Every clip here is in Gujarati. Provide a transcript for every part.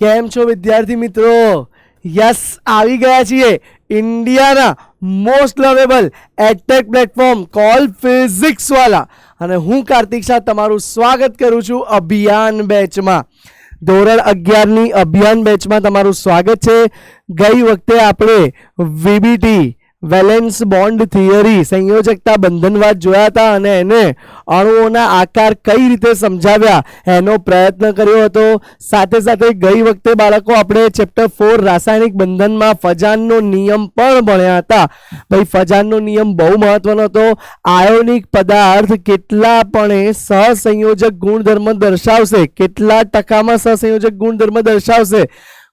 કેમ છો વિદ્યાર્થી મિત્રો? યસ, આવી ગયા છીએ ઇન્ડિયાના most lovable edtech platform call Physics Wallah, અને હું કાર્તિક શાહ તમારું સ્વાગત કરું છું અભિયાન બેચમાં. ધોરણ 11ની અભિયાન બેચમાં તમારું સ્વાગત છે. ગઈ વખતે આપણે વીબીટી વેલેન્સ બોન્ડ થિયરી સંયોજકતા બંધનવાદ જોયા હતા અને એને અણુઓના આકાર કઈ રીતે સમજાવ્યા એનો પ્રયત્ન કર્યો હતો. સાથે સાથે ગઈ વખતે બાળકો આપણે ચેપ્ટર 4 રાસાયણિક બંધનમાં ફજાનનો નિયમ પણ ભણ્યા હતા. ભાઈ, ફજાનનો નિયમ બહુ મહત્વનો હતો. આયોનિક પદાર્થ કેટલા પણ સહસંયોજક ગુણધર્મ દર્શાવશે, કેટલા ટકામાં સહસંયોજક ગુણધર્મ દર્શાવશે,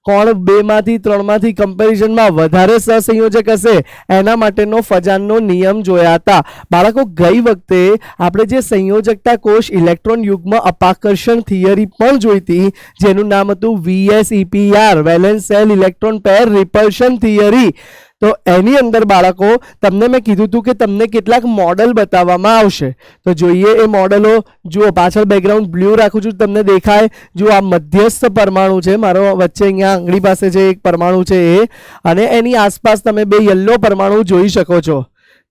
કોણ 2 માંથી 3 માંથી કમ્પેરિઝનમાં વધારે સહસંયોજક હશે, એના માટેનો ફજાનનો નિયમ જોયા હતા. બાળકો, ગઈ વખતે આપણે જે સંયોજકતા કોષ ઇલેક્ટ્રોન યુગ્મ અપાકર્ષણ થિયરી પણ જોઈ હતી, જેનું નામ હતું VSEPR valence cell electron pair રિપલ્શન theory. તો એની અંદર બાળકો તમને મેં કીધું હતું કે તમને કેટલાક મોડલ બતાવવામાં આવશે. તો જોઈએ એ મોડલો. જુઓ, પાછળ બેકગ્રાઉન્ડ બ્લુ રાખું છું, તમને દેખાય. જુઓ, આ મધ્યસ્થ પરમાણુ છે, મારો વચ્ચે અહીંયા આંગળી પાસે જે એક પરમાણુ છે એ, અને એની આસપાસ તમે 2 યલો પરમાણુ જોઈ શકો છો.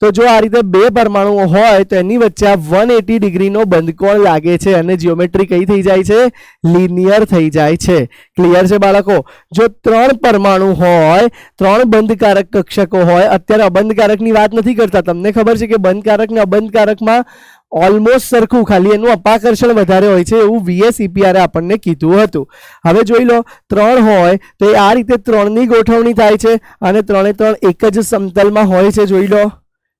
તો જો આ રીતે 2 પરમાણુઓ હોય તો એની વચ્ચે આ 180 ડિગ્રીનો બંધકોણ લાગે છે અને જીઓમેટ્રી કઈ થઈ જાય છે? લિનિયર થઈ જાય છે. ક્લિયર છે બાળકો? જો 3 પરમાણુ હોય, 3 બંધકારક કક્ષકો હોય, અત્યારે અબંધકારકની વાત નથી કરતા, તમને ખબર છે કે બંધકારક ને અબંધકારકમાં ઓલમોસ્ટ સરખું, ખાલી એનું અપાકર્ષણ વધારે હોય છે, એવું VSEPR આપણને કીધું હતું. હવે જોઈ લો, 3 હોય તો આ રીતે 3ની ગોઠવણી થાય છે અને 3 એ 3 એક જ સમતલમાં હોય છે. જોઈ લો,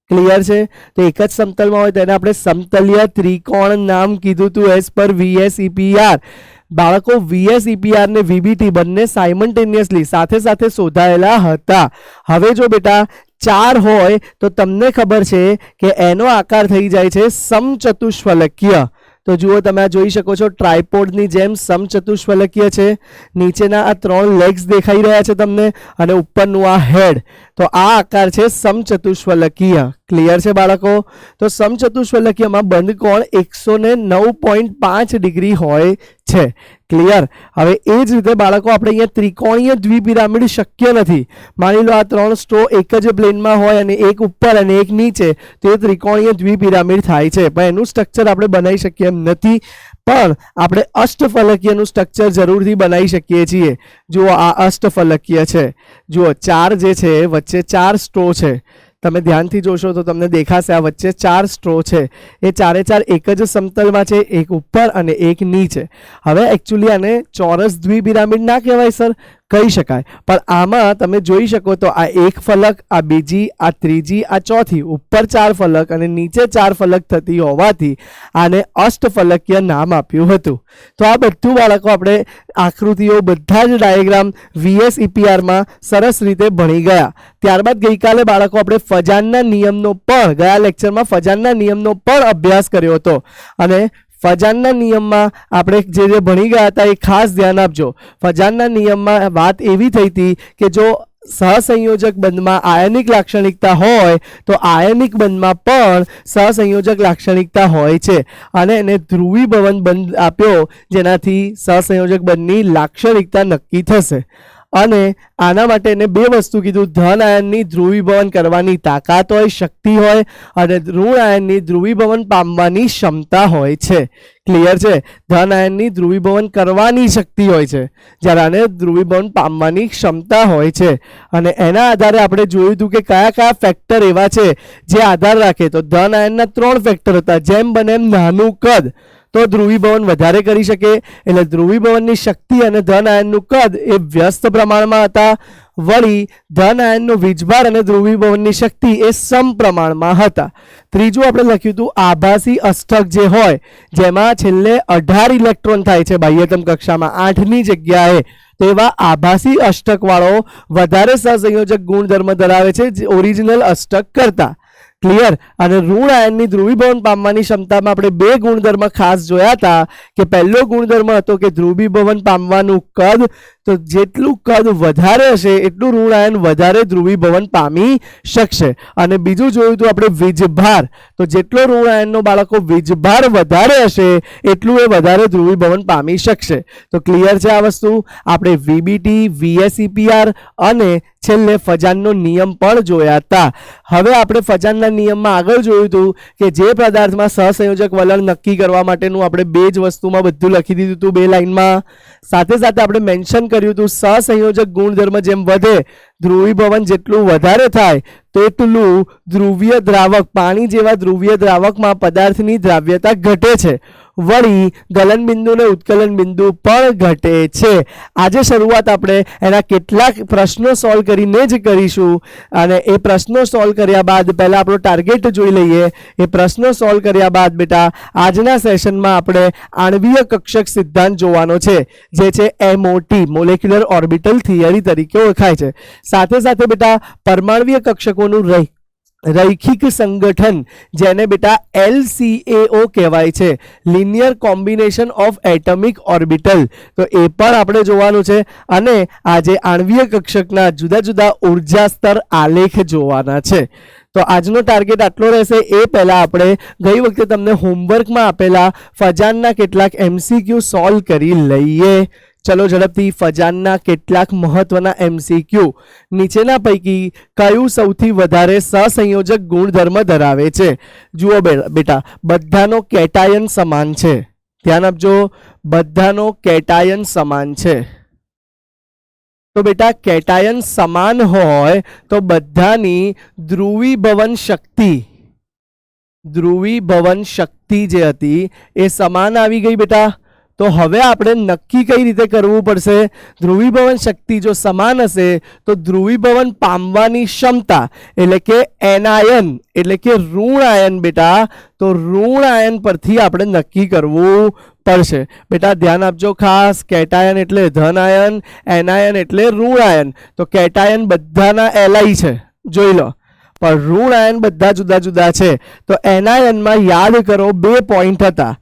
ક્લિયર છે? તો એક જ સમતલમાં હોય તેને આપણે સમતલીય ત્રિકોણ નામ કીધું હતું એઝ પર VSEPR. બાળકો, VSEPR ને VBT બંને સાયમલ્ટેનિયસલી સાથે સાથે શોધાયેલા હતા. હવે જો બેટા 4 હોય તો તમને ખબર છે કે એનો આકાર થઈ જાય છે સમચતુષ્ફલકીય. તો જુઓ, તમે આ જોઈ શકો છો, ટ્રાયપોડની જેમ સમચતુષ્ફલકીય છે. નીચેના આ 3 લેગ્સ દેખાઈ રહ્યા છે તમને, અને ઉપરનું આ હેડ. તો આ આકાર છે સમચતુષ્ફલકીય. ક્લિયર છે બાળકો? તો સમચતુષ્ફલકીયમાં બંધકોણ 109.5 ડિગ્રી હોય છે. ક્લિયર? હવે એ જ રીતે બાળકો આપણે અહીંયા ત્રિકોણીય દ્વિપિરામિડ શક્ય નથી. માની લો આ 3 સ્ટ્રો એક જ પ્લેનમાં હોય અને એક ઉપર અને એક નીચે, તો એ ત્રિકોણીય દ્વિપિરામિડ થાય છે. પણ એનું સ્ટ્રક્ચર આપણે બનાવી શકીએ એમ નથી, પણ આપણે અષ્ટફલકીયનું સ્ટ્રક્ચર જરૂરથી બનાવી શકીએ છીએ. જુઓ, આ અષ્ટફલકીય છે. જુઓ, 4 જે છે વચ્ચે 4 સ્ટ્રો છે. તમે ધ્યાનથી જોશો તો તમને દેખાશે આ વચ્ચે 4 સ્ટ્રો છે. એ 4 એ 4 એક જ સમતલમાં છે, એક ઉપર અને એક નીચે. હવે એકચ્યુઅલી આને ચોરસ દ્વિપિરામિડ ના કહેવાય સર, કહી શકાય, પણ આમાં તમે જોઈ શકો તો આ એક ફલક, આ બીજી, આ ત્રીજી, આ ચોથી, ઉપર 4 ફલક અને નીચે 4 ફલક થતી હોવાથી આને અષ્ટફલકીય નામ આપ્યું હતું. તો આ બધું બાળકો આપણે આકૃતિઓ, બધા જ ડાયાગ્રામ VSEPRમાં સરસ રીતે ભણી ગયા. ત્યારબાદ ગઈકાલે બાળકો આપણે ફજાનના નિયમનો પણ, ગયા લેક્ચરમાં ફજાનના નિયમનો પણ અભ્યાસ કર્યો હતો. અને ફજાનના નિયમમાં આપણે જે ભણી ગયા હતા એ ખાસ ધ્યાન આપજો. ફજાનના નિયમમાં વાત એવી થઈ હતી કે જો સહસંયોજક બંધમાં આયનિક લાક્ષણિકતા હોય તો આયનિક બંધમાં પણ સહસંયોજક લાક્ષણિકતા હોય છે, અને એને ધ્રુવીભવન બંધ આપ્યો જેનાથી સહસંયોજક બંધની લાક્ષણિકતા નક્કી થશે. અને આના માટે એને 2 વસ્તુ કીધું: ધન આયનની ધ્રુવીભવન કરવાની તાકાત હોય, શક્તિ હોય, અને ઋણ આયનની ધ્રુવીભવન પામવાની ક્ષમતા હોય છે. ક્લિયર છે? ધન આયનની ધ્રુવીભવન કરવાની શક્તિ હોય છે, જ્યારે આને ધ્રુવીભવન પામવાની ક્ષમતા હોય છે. અને એના આધારે આપણે જોયું હતું કે કયા કયા ફેક્ટર એવા છે જે આધાર રાખે. તો ધન આયનના 3 ફેક્ટર હતા. જેમ બને એમ નાનું કદ તો ધ્રુવીભવન વધારે કરી શકે, એટલે ધ્રુવીભવનની શક્તિ અને ધન આયનનું કદ એ વ્યસ્ત પ્રમાણમાં હતા. વળી ધન આયનનો વીજભાર અને ધ્રુવીભવનની શક્તિ એ સમપ્રમાણમાં હતા. ત્રીજું આપણે લખ્યું હતું આભાસી અષ્ટક જે હોય, જેમાં છેલ્લે 18 ઇલેક્ટ્રોન થાય છે બાહ્યતમ કક્ષામાં 8ની જગ્યાએ, તો એવા આભાસી અષ્ટક વાળો વધારે સહસંયોજક ગુણધર્મ ધરાવે છે ઓરિજિનલ અષ્ટક કરતા. ક્લિયર. અને ઋણ આયનની ધ્રુવીભવન પામવાની ક્ષમતામાં આપણે બે ગુણધર્મ ખાસ જોયા હતા કે પહેલો ગુણધર્મ હતો કે ધ્રુવીભવન પામવાનું કદ, તો જેટલું કદ વધારે હશે એટલું ઋણ આયન વધારે ધ્રુવીભવન પામી શકશે. અને બીજું જોયું હતું આપણે વીજભાર, તો જેટલો ઋણ આયનનો બાળકો વીજભાર વધારે હશે એટલું એ વધારે ધ્રુવીભવન પામી શકશે. તો ક્લિયર છે આ વસ્તુ. આપણે વીબીટી, વીએસઈપીઆર અને છેલ્લે ફજાનનો નિયમ પણ જોયા હતા. હવે આપણે ફજાનના નિયમમાં આગળ જોયું હતું કે જે પદાર્થમાં સહસંયોજક વલણ નક્કી કરવા માટેનું આપણે બે જ વસ્તુમાં બધું લખી દીધું હતું બે લાઈનમાં. સાથે સાથે આપણે મેન્શન કર્યું હતું સહસંયોજક ગુણધર્મ જેમ વધે, ધ્રુવીભવન જેટલું વધારે થાય તેટલું ધ્રુવીય દ્રાવક, પાણી જેવા ધ્રુવીય દ્રાવકમાં પદાર્થની દ્રાવ્યતા ઘટે છે. વળી ગલન બિંદુ ને ઉત્કલન બિંદુ પણ ઘટે છે. આજે શરૂઆત આપણે એના કેટલાક પ્રશ્નો સોલ્વ કરીને જ કરીશું. અને એ પ્રશ્નો સોલ્વ કર્યા બાદ પહેલા આપણો ટાર્ગેટ જોઈ લઈએ. એ પ્રશ્નો સોલ્વ કર્યા બાદ બેટા આજના સેશનમાં આપણે આણ્વીય કક્ષક સિદ્ધાંત જોવાનો છે, જે છે એમઓટી, મોલેક્યુલર ઓર્બિટલ થિયરી તરીકે ઓળખાય છે. સાથે સાથે બેટા પરમાણ્વીય કક્ષકોનું રૈખિક સંગઠન, જેને બેટા LCAO કહેવાય છે, linear combination of atomic orbital, તો એ પણ આપણે જોવાનું છે. અને આજે આણ્વીય કક્ષકના જુદા જુદા ઉર્જા સ્તર આલેખ જોવાના છે. તો આજનો ટાર્ગેટ આટલો રહેશે. એ પહેલા આપણે ગઈ વખતે તમને હોમવર્કમાં આપેલા ફજાનના કેટલાક MCQ સોલ્વ કરી લઈએ. ચલો ઝડપથી ફજાનના કેટલાક મહત્વના MCQ. નીચેના પૈકી કયું સૌથી વધારે સહસંયોજક ગુણધર્મ ધરાવે છે? જુઓ બેટા, બધાનો કેટાયન સમાન છે. ધ્યાન આપજો, બધાનો કેટાયન સમાન છે. તો બેટા કેટાયન સમાન હોય તો બધાની ધ્રુવીભવન શક્તિ જે હતી એ સમાન આવી ગઈ બેટા. તો હવે આપણે નક્કી કઈ રીતે કરવું પડશે? ધ્રુવીભવન શક્તિ જો સમાન હશે તો ધ્રુવીભવન પામવાની ક્ષમતા એટલે કે એનાયન એટલે કે ઋણ આયન બેટા, તો ઋણ આયન પરથી આપણે નક્કી કરવું પડશે. બેટા ધ્યાન આપજો ખાસ, કેટાયન એટલે ધન આયન, એનાયન એટલે ઋણ આયન. તો કેટાયન બધાના Li છે, જોઈ લો, પણ ઋણ આયન બધા જુદા જુદા છે. તો એનાયનમાં યાદ કરો બે પોઈન્ટ હતા.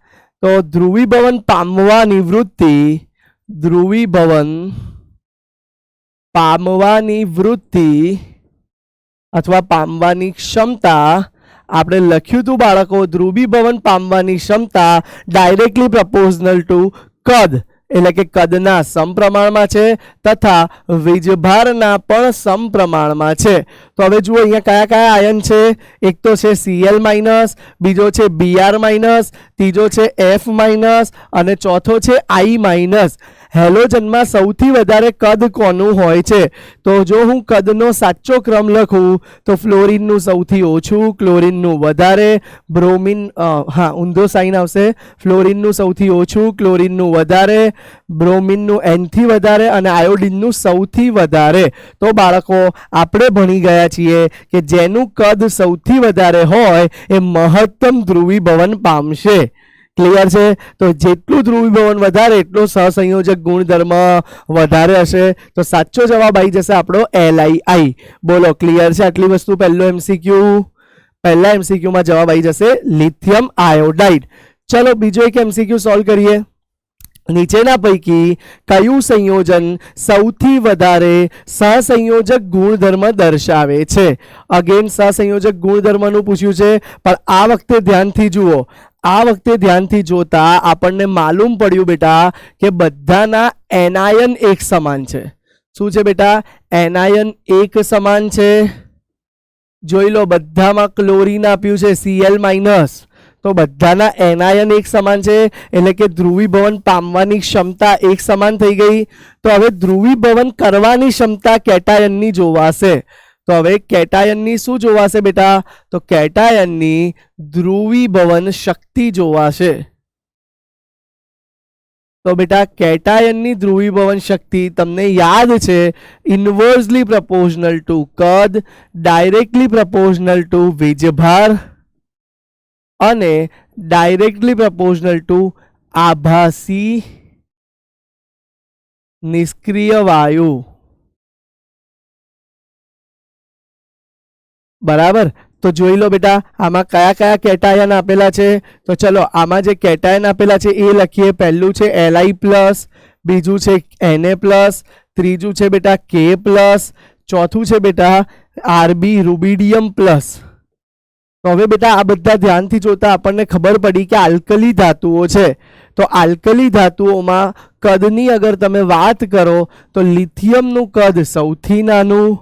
તો ધ્રુવીભવન પામવાની વૃત્તિ અથવા પામવાની ક્ષમતા આપણે લખ્યું હતું બાળકો. ધ્રુવીભવન પામવાની ક્ષમતા ડાયરેક્ટલી પ્રપોઝનલ ટુ કદ, એટલે કે કદના સમપ્રમાણમાં છે તથા વીજભારના પણ સમપ્રમાણમાં છે. તો હવે જુઓ અહીંયા કયા કયા આયન છે? એક તો છે Cl-, બીજો છે Br-, ત્રીજો છે F-, અને ચોથો છે I-. હેલોજનમાં સૌથી વધારે કદ કોનું હોય છે? તો જો હું કદનો સાચો ક્રમ લખું તો ફ્લોરિનનું સૌથી ઓછું, ક્લોરિનનું વધારે, બ્રોમિન ઊંધો સાઇન આવશે, ફ્લોરિનનું સૌથી ઓછું, ક્લોરિનનું વધારે, બ્રોમિનનું N થી વધારે અને આયોડિનનું સૌથી વધારે. તો બાળકો આપણે ભણી ગયા છીએ કે જેનું કદ સૌથી વધારે હોય એ મહત્તમ ધ્રુવીભવન પામશે. ક્લિયર છે? તો જેટલું ધ્રુવીભવન વધારે એટલો સહસંયોજક ગુણધર્મ વધારે હશે. તો સાચો જવાબ આવી જશે આપણો LI. બોલો ક્લિયર છે આટલી વસ્તુ? પહેલા MCQ માં જવાબ આવી જશે લિથિયમ આયોડાઇડ. ચલો બીજો એક MCQ સોલ્વ કરીએ. નીચેના પૈકી કયું સંયોજન સૌથી વધારે સહસંયોજક ગુણધર્મ દર્શાવે છે? અગેન સહસંયોજક ગુણધર્મનું પૂછ્યું છે, પણ આ વખતે ધ્યાનથી જુઓ. આ વખતે ધ્યાનથી જોતા આપણને માલુમ પડ્યું બેટા કે બધાના એનાયન એક સમાન છે. શું છે બેટા? એનાયન એક સમાન છે. જોઈ લો, બધામાં ક્લોરીન આપ્યું છે Cl-, તો બધાના એનાયન એક સમાન છે, એટલે કે ધ્રુવીભવન પામવાની ક્ષમતા એક સમાન થઈ ગઈ. તો હવે ધ્રુવીભવન કરવાની ક્ષમતા કેટાયનની જોવાશે. તો હવે કેટાયનની શું જોવાશે બેટા? તો કેટાયનની ધ્રુવીભવન શક્તિ જોવાશે. તો બેટા કેટાયનની ધ્રુવીભવન શક્તિ તમને યાદ છે ઇન્વર્સલી પ્રપોર્શનલ ટુ કદ, ડાયરેક્ટલી પ્રપોર્શનલ ટુ વીજભાર અને ડાયરેક્ટલી પ્રપોર્શનલ ટુ આભાસી નિષ્ક્રિય વાયુ. બરાબર. તો જોઈ લો બેટા આમાં કયા કયા કેટાયન આપેલા છે. તો ચલો આમાં જે કેટાયન આપેલા છે એ લખીએ. પહેલું છે Li પ્લસ, બીજું છે Na પ્લસ, ત્રીજું છે બેટા K પ્લસ, ચોથું છે બેટા Rb રૂબિડિયમ પ્લસ. તો હવે બેટા આ બધા ધ્યાનથી જોતા આપણને ખબર પડી કે આલ્કલી ધાતુઓ છે. તો આલ્કલી ધાતુઓમાં કદની અગર તમે વાત કરો તો લિથિયમનું કદ સૌથી નાનું.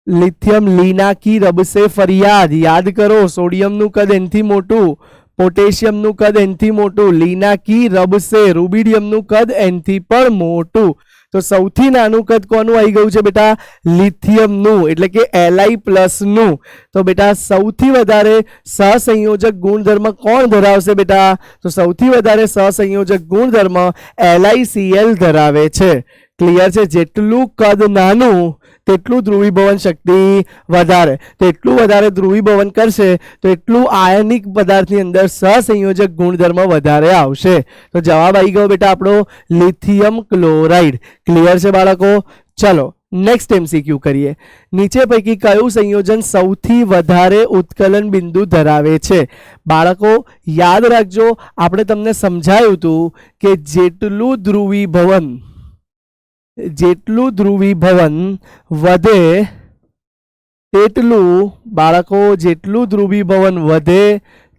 લિથિયમ લીના કી રબ સે ફરિયાદ, યાદ કરો. સોડિયમનું કદ એનથી મોટું, પોટેશિયમનું કદ એનથી મોટું, લીના કી રબ સે રૂબિડિયમનું કદ એનથી પણ મોટું. તો સૌથી નાનું કદ કોનું આવી ગયું છે બેટા? લિથિયમનું, એટલે કે Li પ્લસ નું. તો બેટા સૌથી વધારે સહસંયોજક ગુણધર્મ કોણ ધરાવશે બેટા? તો સૌથી વધારે સહસંયોજક ગુણધર્મ LiCl ધરાવે છે. ક્લિયર છે? જેટલું કદ નાનું તેટલું ધ્રુવીભવન શક્તિ વધારે. તો એટલું વધારે ધ્રુવીભવન કરશે તો એટલું આયનિક પદાર્થની અંદર સહસંયોજક ગુણધર્મ વધારે આવશે. તો જવાબ આવી ગયો બેટા આપણો લિથિયમ ક્લોરાઇડ. ક્લિયર છે બાળકો? ચલો નેક્સ્ટ MCQ કરીએ. નીચે પૈકી કયું સંયોજન સૌથી વધારે ઉત્કલન બિંદુ ધરાવે છે? બાળકો યાદ રાખજો, આપણે તમને સમજાયું હતું કે જેટલું ધ્રુવીભવન વધે તેટલું બાળકો, જેટલું ધ્રુવીભવન વધે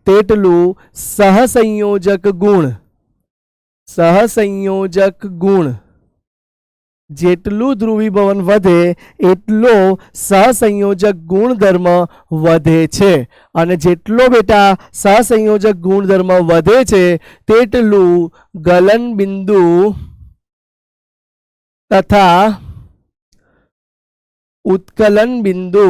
તેટલું સહસંયોજક ગુણ જેટલું ધ્રુવીભવન વધે એટલો સહસંયોજક ગુણધર્મ વધે છે. અને જેટલો બેટા સહસંયોજક ગુણધર્મ વધે છે તેટલું ગલન બિંદુ તથા ઉત્કલન બિંદુ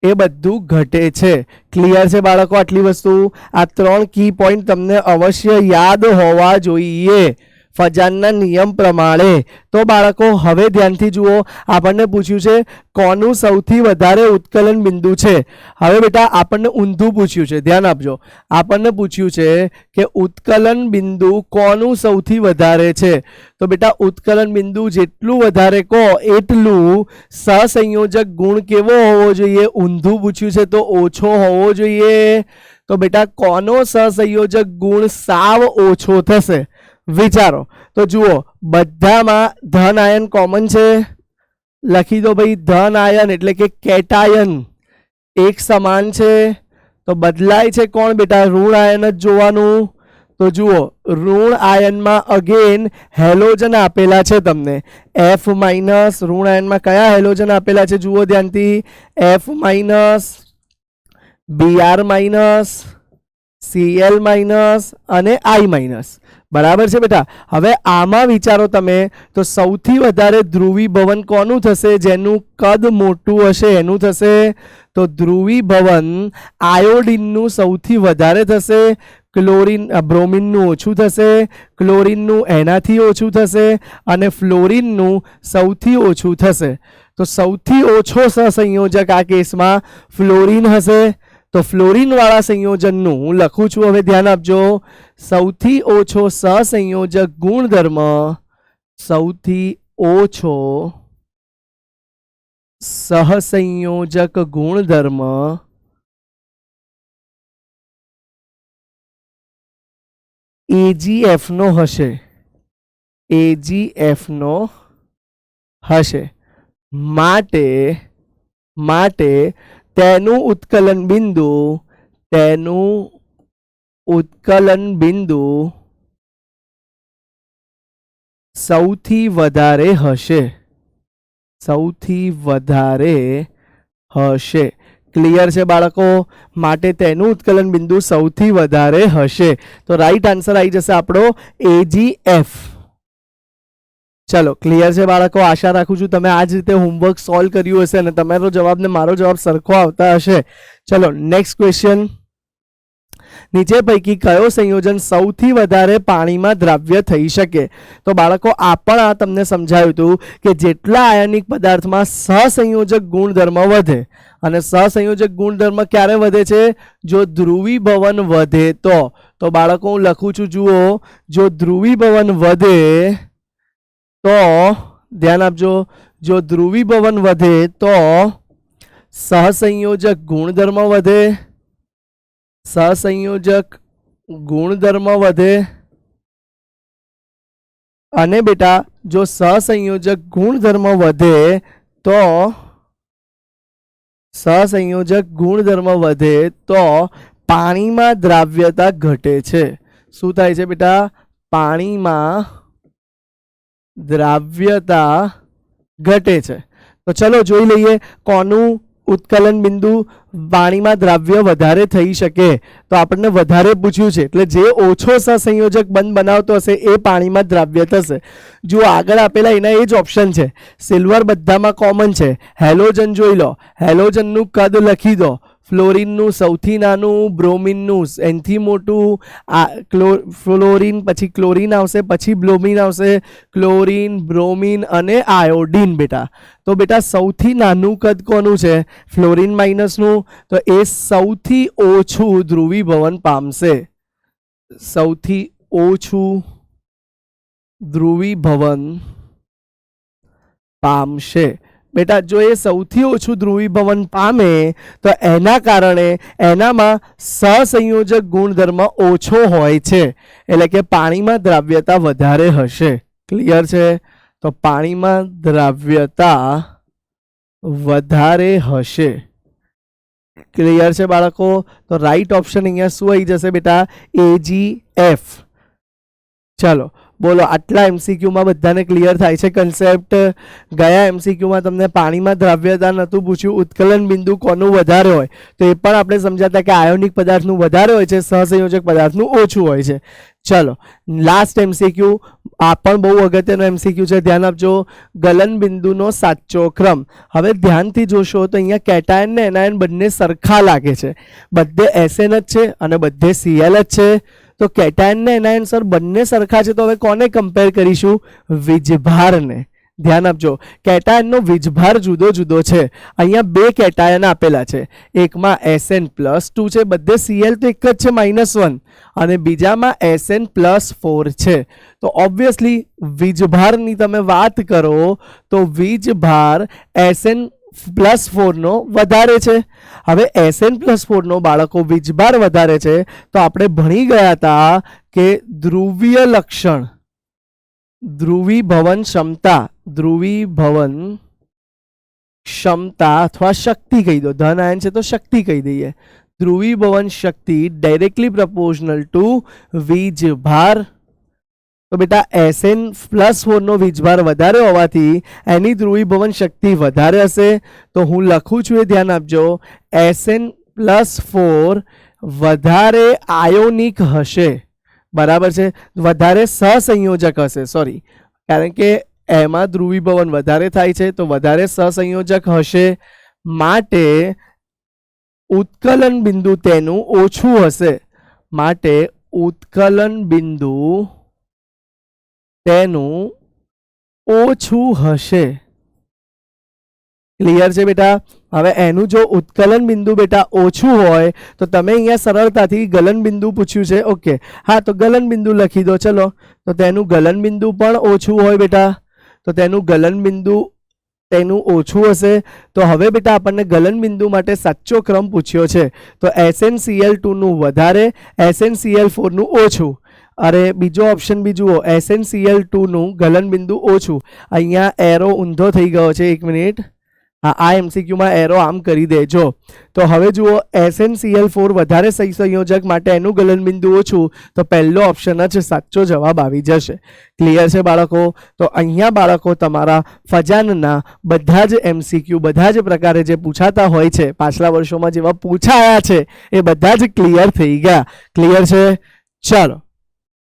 એ બધું ઘટે છે. ક્લિયર છે બાળકો? આટલી વસ્તુ, આ 3 કી પોઈન્ટ તમને અવશ્ય યાદ હોવા જોઈએ ફજાનના નિયમ પ્રમાણે. તો બાળકો હવે ધ્યાનથી જુઓ, આપણને પૂછ્યું છે કોનું સૌથી વધારે ઉત્કલન બિંદુ છે. હવે બેટા આપણને ઊંધું પૂછ્યું છે, ધ્યાન આપજો. આપણને પૂછ્યું છે કે ઉત્કલન બિંદુ કોનું સૌથી વધારે છે. તો બેટા ઉત્કલન બિંદુ જેટલું વધારે કહો એટલું સહસંયોજક ગુણ કેવો હોવો જોઈએ? ઊંધું પૂછ્યું છે તો ઓછો હોવો જોઈએ. તો બેટા કોનો સહસંયોજક ગુણ સાવ ઓછો થશે? વિચારો. તો જુઓ, બધામાં ધન આયન કોમન છે. લખી દો ભાઈ, ધન આયન એટલે કે કેટાયન એક સમાન છે. તો બદલાય છે કોણ બેટા? ઋણ આયન જ જોવાનું. તો જુઓ, ઋણ આયનમાં અગેન હેલોજન આપેલા છે તમને. F માઇનસ, ઋણ આયનમાં કયા હેલોજન આપેલા છે જુઓ ધ્યાનથી? F minus, Br minus, Cl minus અને I માઇનસ. બરાબર છે બેટા? હવે આમાં વિચારો તમે, તો સૌથી વધારે ધ્રુવીભવન કોનું થશે? જેનું કદ મોટું હશે એનું થશે. તો ધ્રુવીભવન આયોડિનનું સૌથી વધારે થશે, બ્રોમિનનું ઓછું થશે, ક્લોરિનનું એનાથી ઓછું થશે અને ફ્લોરિનનું સૌથી ઓછું થશે. તો સૌથી ઓછો સહસંયોજક આ કેસમાં ફ્લોરિન હશે. તો ફ્લોરિન વાળા સંયોજનનું હું લખું છું, હવે ધ્યાન આપજો. સૌથી ઓછો સહસંયોજક ગુણધર્મ, સૌથી ઓછો સહસંયોજક ગુણધર્મ AgF નો હશે. AgF નો હશે. માટે તેનું ઉત્કલન બિંદુ સૌથી વધારે હશે. ક્લિયર છે બાળકો? માટે તેનું ઉત્કલન બિંદુ સૌથી વધારે હશે. તો રાઈટ આન્સર આવી જશે આપણો AgF. ચલો ક્લિયર છે બાળકો? આશા રાખું છું તમે આ જ રીતે હોમવર્ક સોલ્વ કર્યું હશે અને તમારો જવાબ ને મારો જવાબ સરખો આવતા હશે. ચલો નેક્સ્ટ ક્વેશ્ચન. નીચે પૈકી કયો સંયોજન સૌથી વધારે પાણીમાં દ્રાવ્ય થઈ શકે? તો બાળકો આ પણ આ તમને સમજાયું હતું કે જેટલા આયનિક પદાર્થમાં સહસંયોજક ગુણધર્મ વધે, અને સહસંયોજક ગુણધર્મ ક્યારે વધે છે? જો ધ્રુવીભવન વધે તો. તો બાળકો હું લખું છું, જુઓ, જો ધ્રુવીભવન વધે તો ધ્યાન આપજો, જો ધ્રુવીભવન વધે તો સહસંયોજક ગુણધર્મ વધે, સહસંયોજક ગુણધર્મ વધે અને બેટા જો સહસંયોજક ગુણધર્મ વધે તો સહસંયોજક ગુણધર્મ વધે તો પાણીમાં દ્રાવ્યતા ઘટે છે. શું થાય છે બેટા? પાણીમાં દ્રાવ્યતા ઘટે છે. તો ચલો જોઈ લઈએ કોનું ઉત્કલન બિંદુ પાણીમાં દ્રાવ્ય વધારે થઈ શકે. તો આપણને વધારે પૂછ્યું છે એટલે જે ઓછો સહસંયોજક બંધ બનાવતો હશે એ પાણીમાં દ્રાવ્ય થશે. જો આગળ આપેલા એના એ જ ઓપ્શન છે. સિલ્વર બધામાં કોમન છે. હેલોજન જોઈ લો, હેલોજનનું કદ લખી દો. ફ્લોરિનનું સૌથી નાનું, બ્રોમિનનું એનથી મોટું, ફ્લોરિન પછી ક્લોરિન આવશે, પછી બ્રોમિન આવશે, ક્લોરિન, બ્રોમિન અને આયોડિન. બેટા તો બેટા સૌથી નાનું કદ કોનું છે? ફ્લોરિન માઇનસનું. તો એ સૌથી ઓછું ધ્રુવીભવન પામશે. સૌથી ઓછું ધ્રુવીભવન પામશે. બેટા જો એ સૌથી ઓછું ધ્રુવીભવન પામે તો એના કારણે એનામાં સહસંયોજક ગુણધર્મ ઓછો હોય છે, એટલે કે પાણીમાં દ્રાવ્યતા વધારે હશે. ક્લિયર છે? તો પાણીમાં દ્રાવ્યતા વધારે હશે. ક્લિયર છે બાળકો? તો રાઈટ ઓપ્શન અહીંયા શું આવી જશે બેટા? AGF. ચાલો બોલો, આટલા એમસીક્યુમાં બધાને ક્લિયર થાય છે કન્સેપ્ટ? ગયા એમસીક્યુમાં તમને પાણીમાં દ્રાવ્યતા નહોતું પૂછ્યું, ઉત્કલન બિંદુ કોનું વધારે હોય તો એ પણ આપણે સમજાતા કે આયોનિક પદાર્થનું વધારે હોય છે, સહસંયોજક પદાર્થનું ઓછું હોય છે. ચલો લાસ્ટ એમસીક્યુ, આ પણ બહુ અગત્યનો એમસીક્યુ છે, ધ્યાન આપજો. ગલન બિંદુનો સાચો ક્રમ. હવે ધ્યાનથી જોશો તો અહીંયા કેટાયન ને એનાયન બંને સરખા લાગે છે. બધે SN જ છે અને બધે Cl જ છે. તો કેટાયન ને એનાયન સર બંને સરખા છે, તો હવે કોને કમ્પેર કરીશું? વીજભારને. ધ્યાન આપજો, કેટાયનનો વીજભાર જુદો જુદો છે. અહીંયા બે કેટાયન આપેલા છે, એકમાં SN+2 છે, બધે Cl તો એક જ છે -1, અને બીજામાં SN+4 છે. તો ઓબ્વિયસલી વીજભારની તમે વાત કરો તો વીજભાર SN+4 નો વધારે છે. હવે SN+4 નો બાળકો વીજભાર વધારે છે તો આપણે ભણી ગયા હતા કે ધ્રુવીય લક્ષણ, ધ્રુવીભવન ક્ષમતા, ધ્રુવીભવન ક્ષમતા અથવા શક્તિ કહી દો, ધન આયન છે તો શક્તિ કહી દઈએ. ધ્રુવીભવન શક્તિ ડાયરેક્ટલી પ્રપોર્શનલ ટુ વીજભાર. તો બેટા SN+4 નો વીજભાર વધારે હોવાથી એની ધ્રુવીભવન શક્તિ વધારે હશે. તો હું લખું છું, એ ધ્યાન આપજો, SN+4 વધારે આયોનિક હશે. બરાબર છે? વધારે સહસંયોજક હશે, સોરી, કારણ કે એમાં ધ્રુવીભવન વધારે થાય છે તો વધારે સહસંયોજક હશે. માટે ઉત્કલન બિંદુ તેનું ઓછું હશે. માટે ઉત્કલન બિંદુ તેનું ઓછું હશે. ક્લિયર છે બેટા? હવે એનું જો ઉત્કલન બિંદુ બેટા ઓછું હોય તો તમે અહીંયા સરળતાથી ગલન બિંદુ પૂછ્યું છે, ઓકે, હા તો ગલન બિંદુ લખી દો. ચલો, તો તેનું ગલન બિંદુ પણ ઓછું હોય બેટા, તો તેનું ગલન બિંદુ તેનું ઓછું હશે. તો હવે બેટા આપણને ગલન બિંદુ માટે સાચો ક્રમ પૂછ્યો છે. તો SnCl2 નું વધારે, SnCl4 નું ઓછું. અરે બીજો ઓપ્શન બી જુઓ, SnCl2 નું ગલન બિંદુ ઓછું. અહીંયા એરો ઊંધો થઈ ગયો છે, એક મિનિટ, આ એમસીક્યુમાં એરો આમ કરી દેજો. તો હવે જુઓ, SnCl4 વધારે સંયોજક માટે એનું ગલન બિંદુ ઓછું, તો પહેલો ઓપ્શન જ સાચો જવાબ આવી જશે. ક્લિયર છે બાળકો? તો અહીંયા બાળકો તમારા ફજાનના બધા જ એમસીક્યુ બધા જ પ્રકારે જે પૂછાતા હોય છે, પાછલા વર્ષોમાં જેવા પૂછાયા છે એ બધા જ ક્લિયર થઈ ગયા. ક્લિયર છે? ચાલો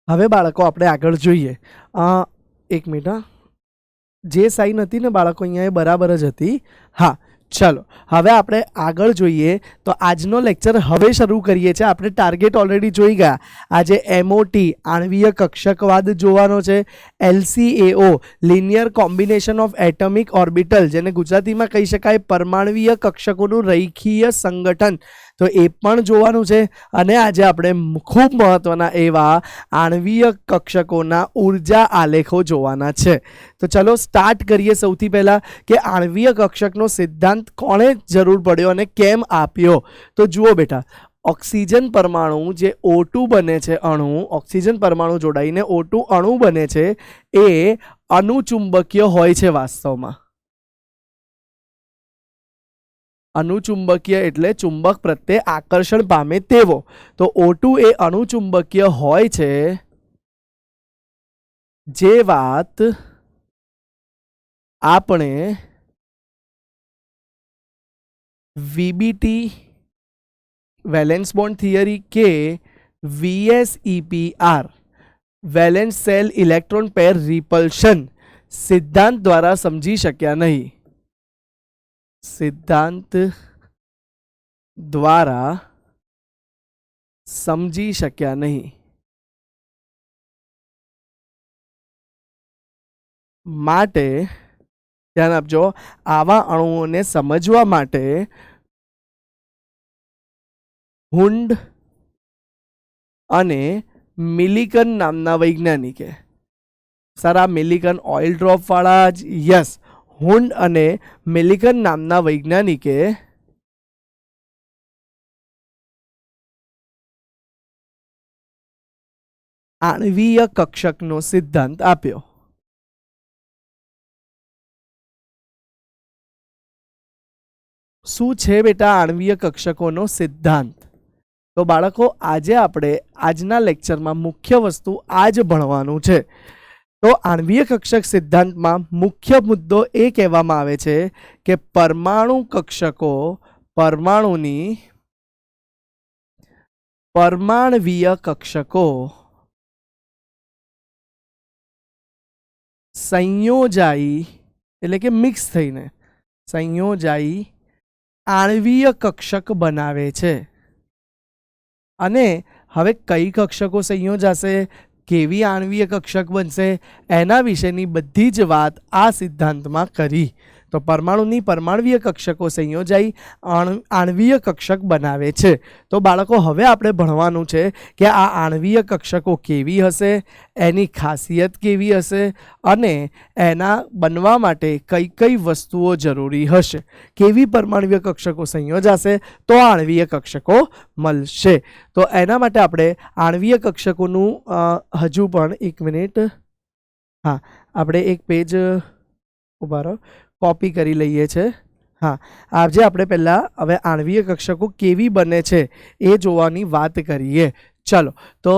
હવે બાળકો આપણે આગળ જોઈએ. એક મિનિટ, જે સાઈન હતી ને બાળકો અહીંયા એ બરાબર જ હતી. હા ચલો હવે આપણે આગળ જોઈએ. તો આજનો લેક્ચર હવે શરૂ કરીએ છીએ. આપણે ટાર્ગેટ ઓલરેડી જોઈ ગયા. આજે MOT આણ્વીય કક્ષકવાદ જોવાનો છે. LCAO linear combination of atomic orbital, જેને ગુજરાતીમાં કહી શકાય પરમાણ્વીય કક્ષકોનું રેખીય સંગઠન, તો એ પણ જોવાનું છે. અને આજે આપણે ખૂબ મહત્વના એવા આણ્વીય કક્ષકોના ઉર્જા આલેખો જોવાના છે. તો ચલો સ્ટાર્ટ કરીએ. સૌથી પહેલાં કે આણ્વીય કક્ષકનો સિદ્ધાંત કોણે જરૂર પડ્યો અને કેમ આપ્યો. તો જુઓ બેટા, ઓક્સિજન પરમાણુ જે O2 બને છે, અણુ ઓક્સિજન પરમાણુ જોડાઈને O2 અણુ બને છે, એ અનુચુંબકીય હોય છે. વાસ્તવમાં અનુચુંબકીય એટલે ચુંબક પ્રત્યે આકર્ષણ પામે તેવો. તો O2 એ અનુચુંબકીય હોય છે. જે વાત આપણે VBT વેલેન્સ બોન્ડ થિયરી કે VSEPR valence cell electron pair રિપલ્શન સિદ્ધાંત દ્વારા સમજી શક્યા નહીં. સિદ્ધાંત દ્વારા સમજી શક્યા નહીં. માટે ધ્યાન આપજો, આવા અણુઓને સમજવા માટે હુન્ડ અને મિલિકન નામના વૈજ્ઞાનિકે, સર આ મિલિકન ઓઇલ ડ્રોપ વાળા જ, યસ, હુન્ડ અને મિલિકન નામના વૈજ્ઞાનિકે આણ્વીય કક્ષકનો સિદ્ધાંત આપ્યો. શું છે બેટા આણ્વીય કક્ષકોનો સિદ્ધાંત? તો બાળકો, આજે આપણે આજના લેક્ચરમાં મુખ્ય વસ્તુ આજ ભણવાનું છે. તો આણ્વીય કક્ષક સિદ્ધાંતમાં મુખ્ય મુદ્દો એ કહેવામાં આવે છે કે પરમાણુ કક્ષકો પરમાણુની પરમાણવીય કક્ષકો સંયોજાઈ એટલે કે મિક્સ થઈને સંયોજાઈ આણ્વીય કક્ષક બનાવે છે. અને હવે કઈ કક્ષકો સંયોજાશે, કેવી આણ્વીય કક્ષક બનશે, એના વિશેની બધી જ વાત આ સિદ્ધાંતમાં કરી. તો પરમાણુની પરમાણવીય કક્ષકો સંયોજાઈ આણ્વીય કક્ષક બનાવે છે. તો બાળકો, હવે આપણે ભણવાનું છે કે આ આણ્વીય કક્ષકો કેવી હશે, એની ખાસિયત કેવી હશે અને એના બનવા માટે કઈ કઈ વસ્તુઓ જરૂરી હશે. કેવી પરમાણવીય કક્ષકો સંયોજાશે તો આણ્વીય કક્ષકો મળશે. તો એના માટે આપણે આણ્વીય કક્ષકોનું હજુ પણ એક મિનિટ, હા, આપણે એક પેજ ઉભા રહો, કોપી કરી લઈએ છે. હા, આજે આપણે પહેલાં હવે આણ્વીય કક્ષકો કેવી બને છે એ જોવાની વાત કરીએ. ચલો તો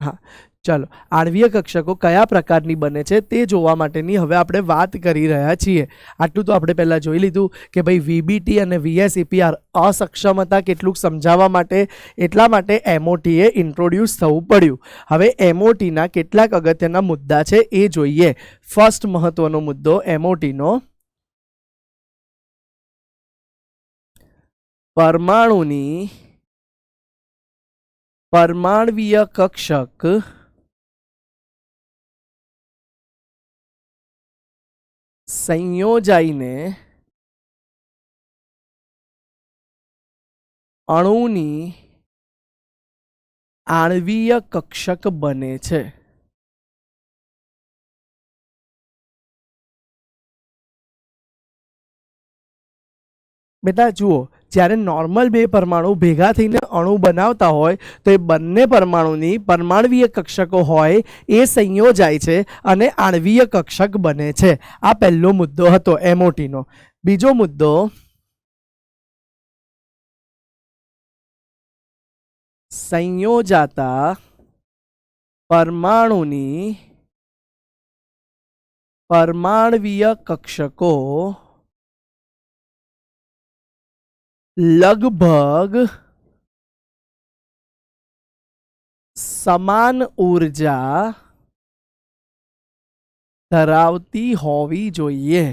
હા, ચલો આણ્વીય કક્ષકો કયા પ્રકારની બને છે તે જોવા માટેની હવે આપણે વાત કરી રહ્યા છીએ. આટલું તો આપણે પહેલાં જોઈ લીધું કે ભાઈ VBT અને VSEPR અસક્ષમ હતા કેટલુંક સમજાવવા માટે, એટલા માટે MOTએ ઇન્ટ્રોડ્યુસ થવું પડ્યું. હવે MOTના કેટલાક અગત્યના મુદ્દા છે એ જોઈએ. ફર્સ્ટ મહત્વનો મુદ્દો MOTનો, પરમાણુની પરમાણવીય કક્ષક સંયોજાઈને અણુની આણ્વીય કક્ષક બને છે. બેટા જુઓ, જ્યારે નોર્મલ બે પરમાણુ ભેગા થઈને અણુ બનાવતા હોય તો એ બંને પરમાણુની પરમાણવીય કક્ષકો હોય એ સંયોજાય છે અને આણ્વીય કક્ષક બને છે. આ પહેલો મુદ્દો હતો MOTનો. બીજો મુદ્દો, સંયોજાતા પરમાણુની પરમાણવીય કક્ષકો લગભગ સમાન ઊર્જા ધરાવતી હોવી જોઈએ.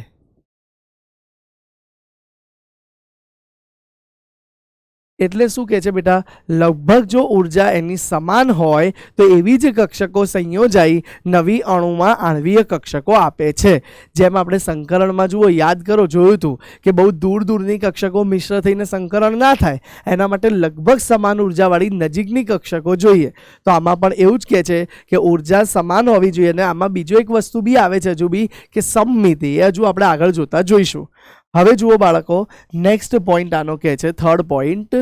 એટલે શું કહે છે બેટા, લગભગ જો ઉર્જા એની સમાન હોય તો એવી જ કક્ષકો સંયોજાઈ નવી અણુમાં આણ્વીય કક્ષકો આપે છે. જેમ આપણે સંકરણમાં જુઓ, યાદ કરો, જોયું હતું કે બહુ દૂર દૂરની કક્ષકો મિશ્ર થઈને સંકરણ ના થાય, એના માટે લગભગ સમાન ઉર્જાવાળી નજીકની કક્ષકો જોઈએ. તો આમાં પણ એવું જ કહે છે કે ઉર્જા સમાન હોવી જોઈએ. અને આમાં બીજો એક વસ્તુ બી આવે છે હજુ બી, કે સમમિતિ. એ હજુ આપણે આગળ જોતા જોઈશું. હવે જુઓ બાળકો, નેક્સ્ટ પોઈન્ટ આનો કહે છે, થર્ડ પોઈન્ટ,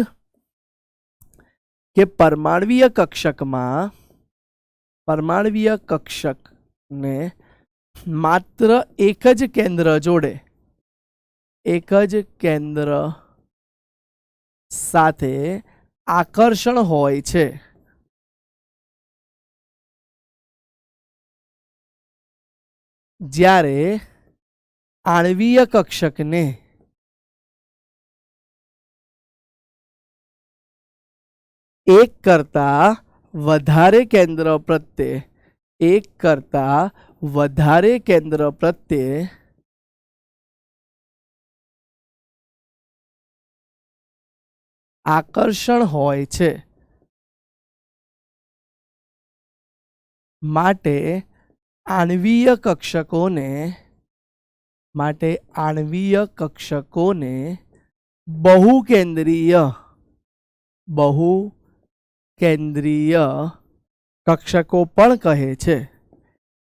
કે પરમાણ્વીય કક્ષકને માત્ર એક જ કેન્દ્ર જોડે, એક જ કેન્દ્ર સાથે આકર્ષણ હોય છે. જ્યારે આણ્વીય કક્ષકને એક કરતા વધારે કેન્દ્ર પ્રત્યે, એક કરતા વધારે કેન્દ્ર પ્રત્યે આકર્ષણ હોય છે. માટે આણ્વીય કક્ષકોને બહુકેન્દ્રીય કક્ષકો પણ કહે છે.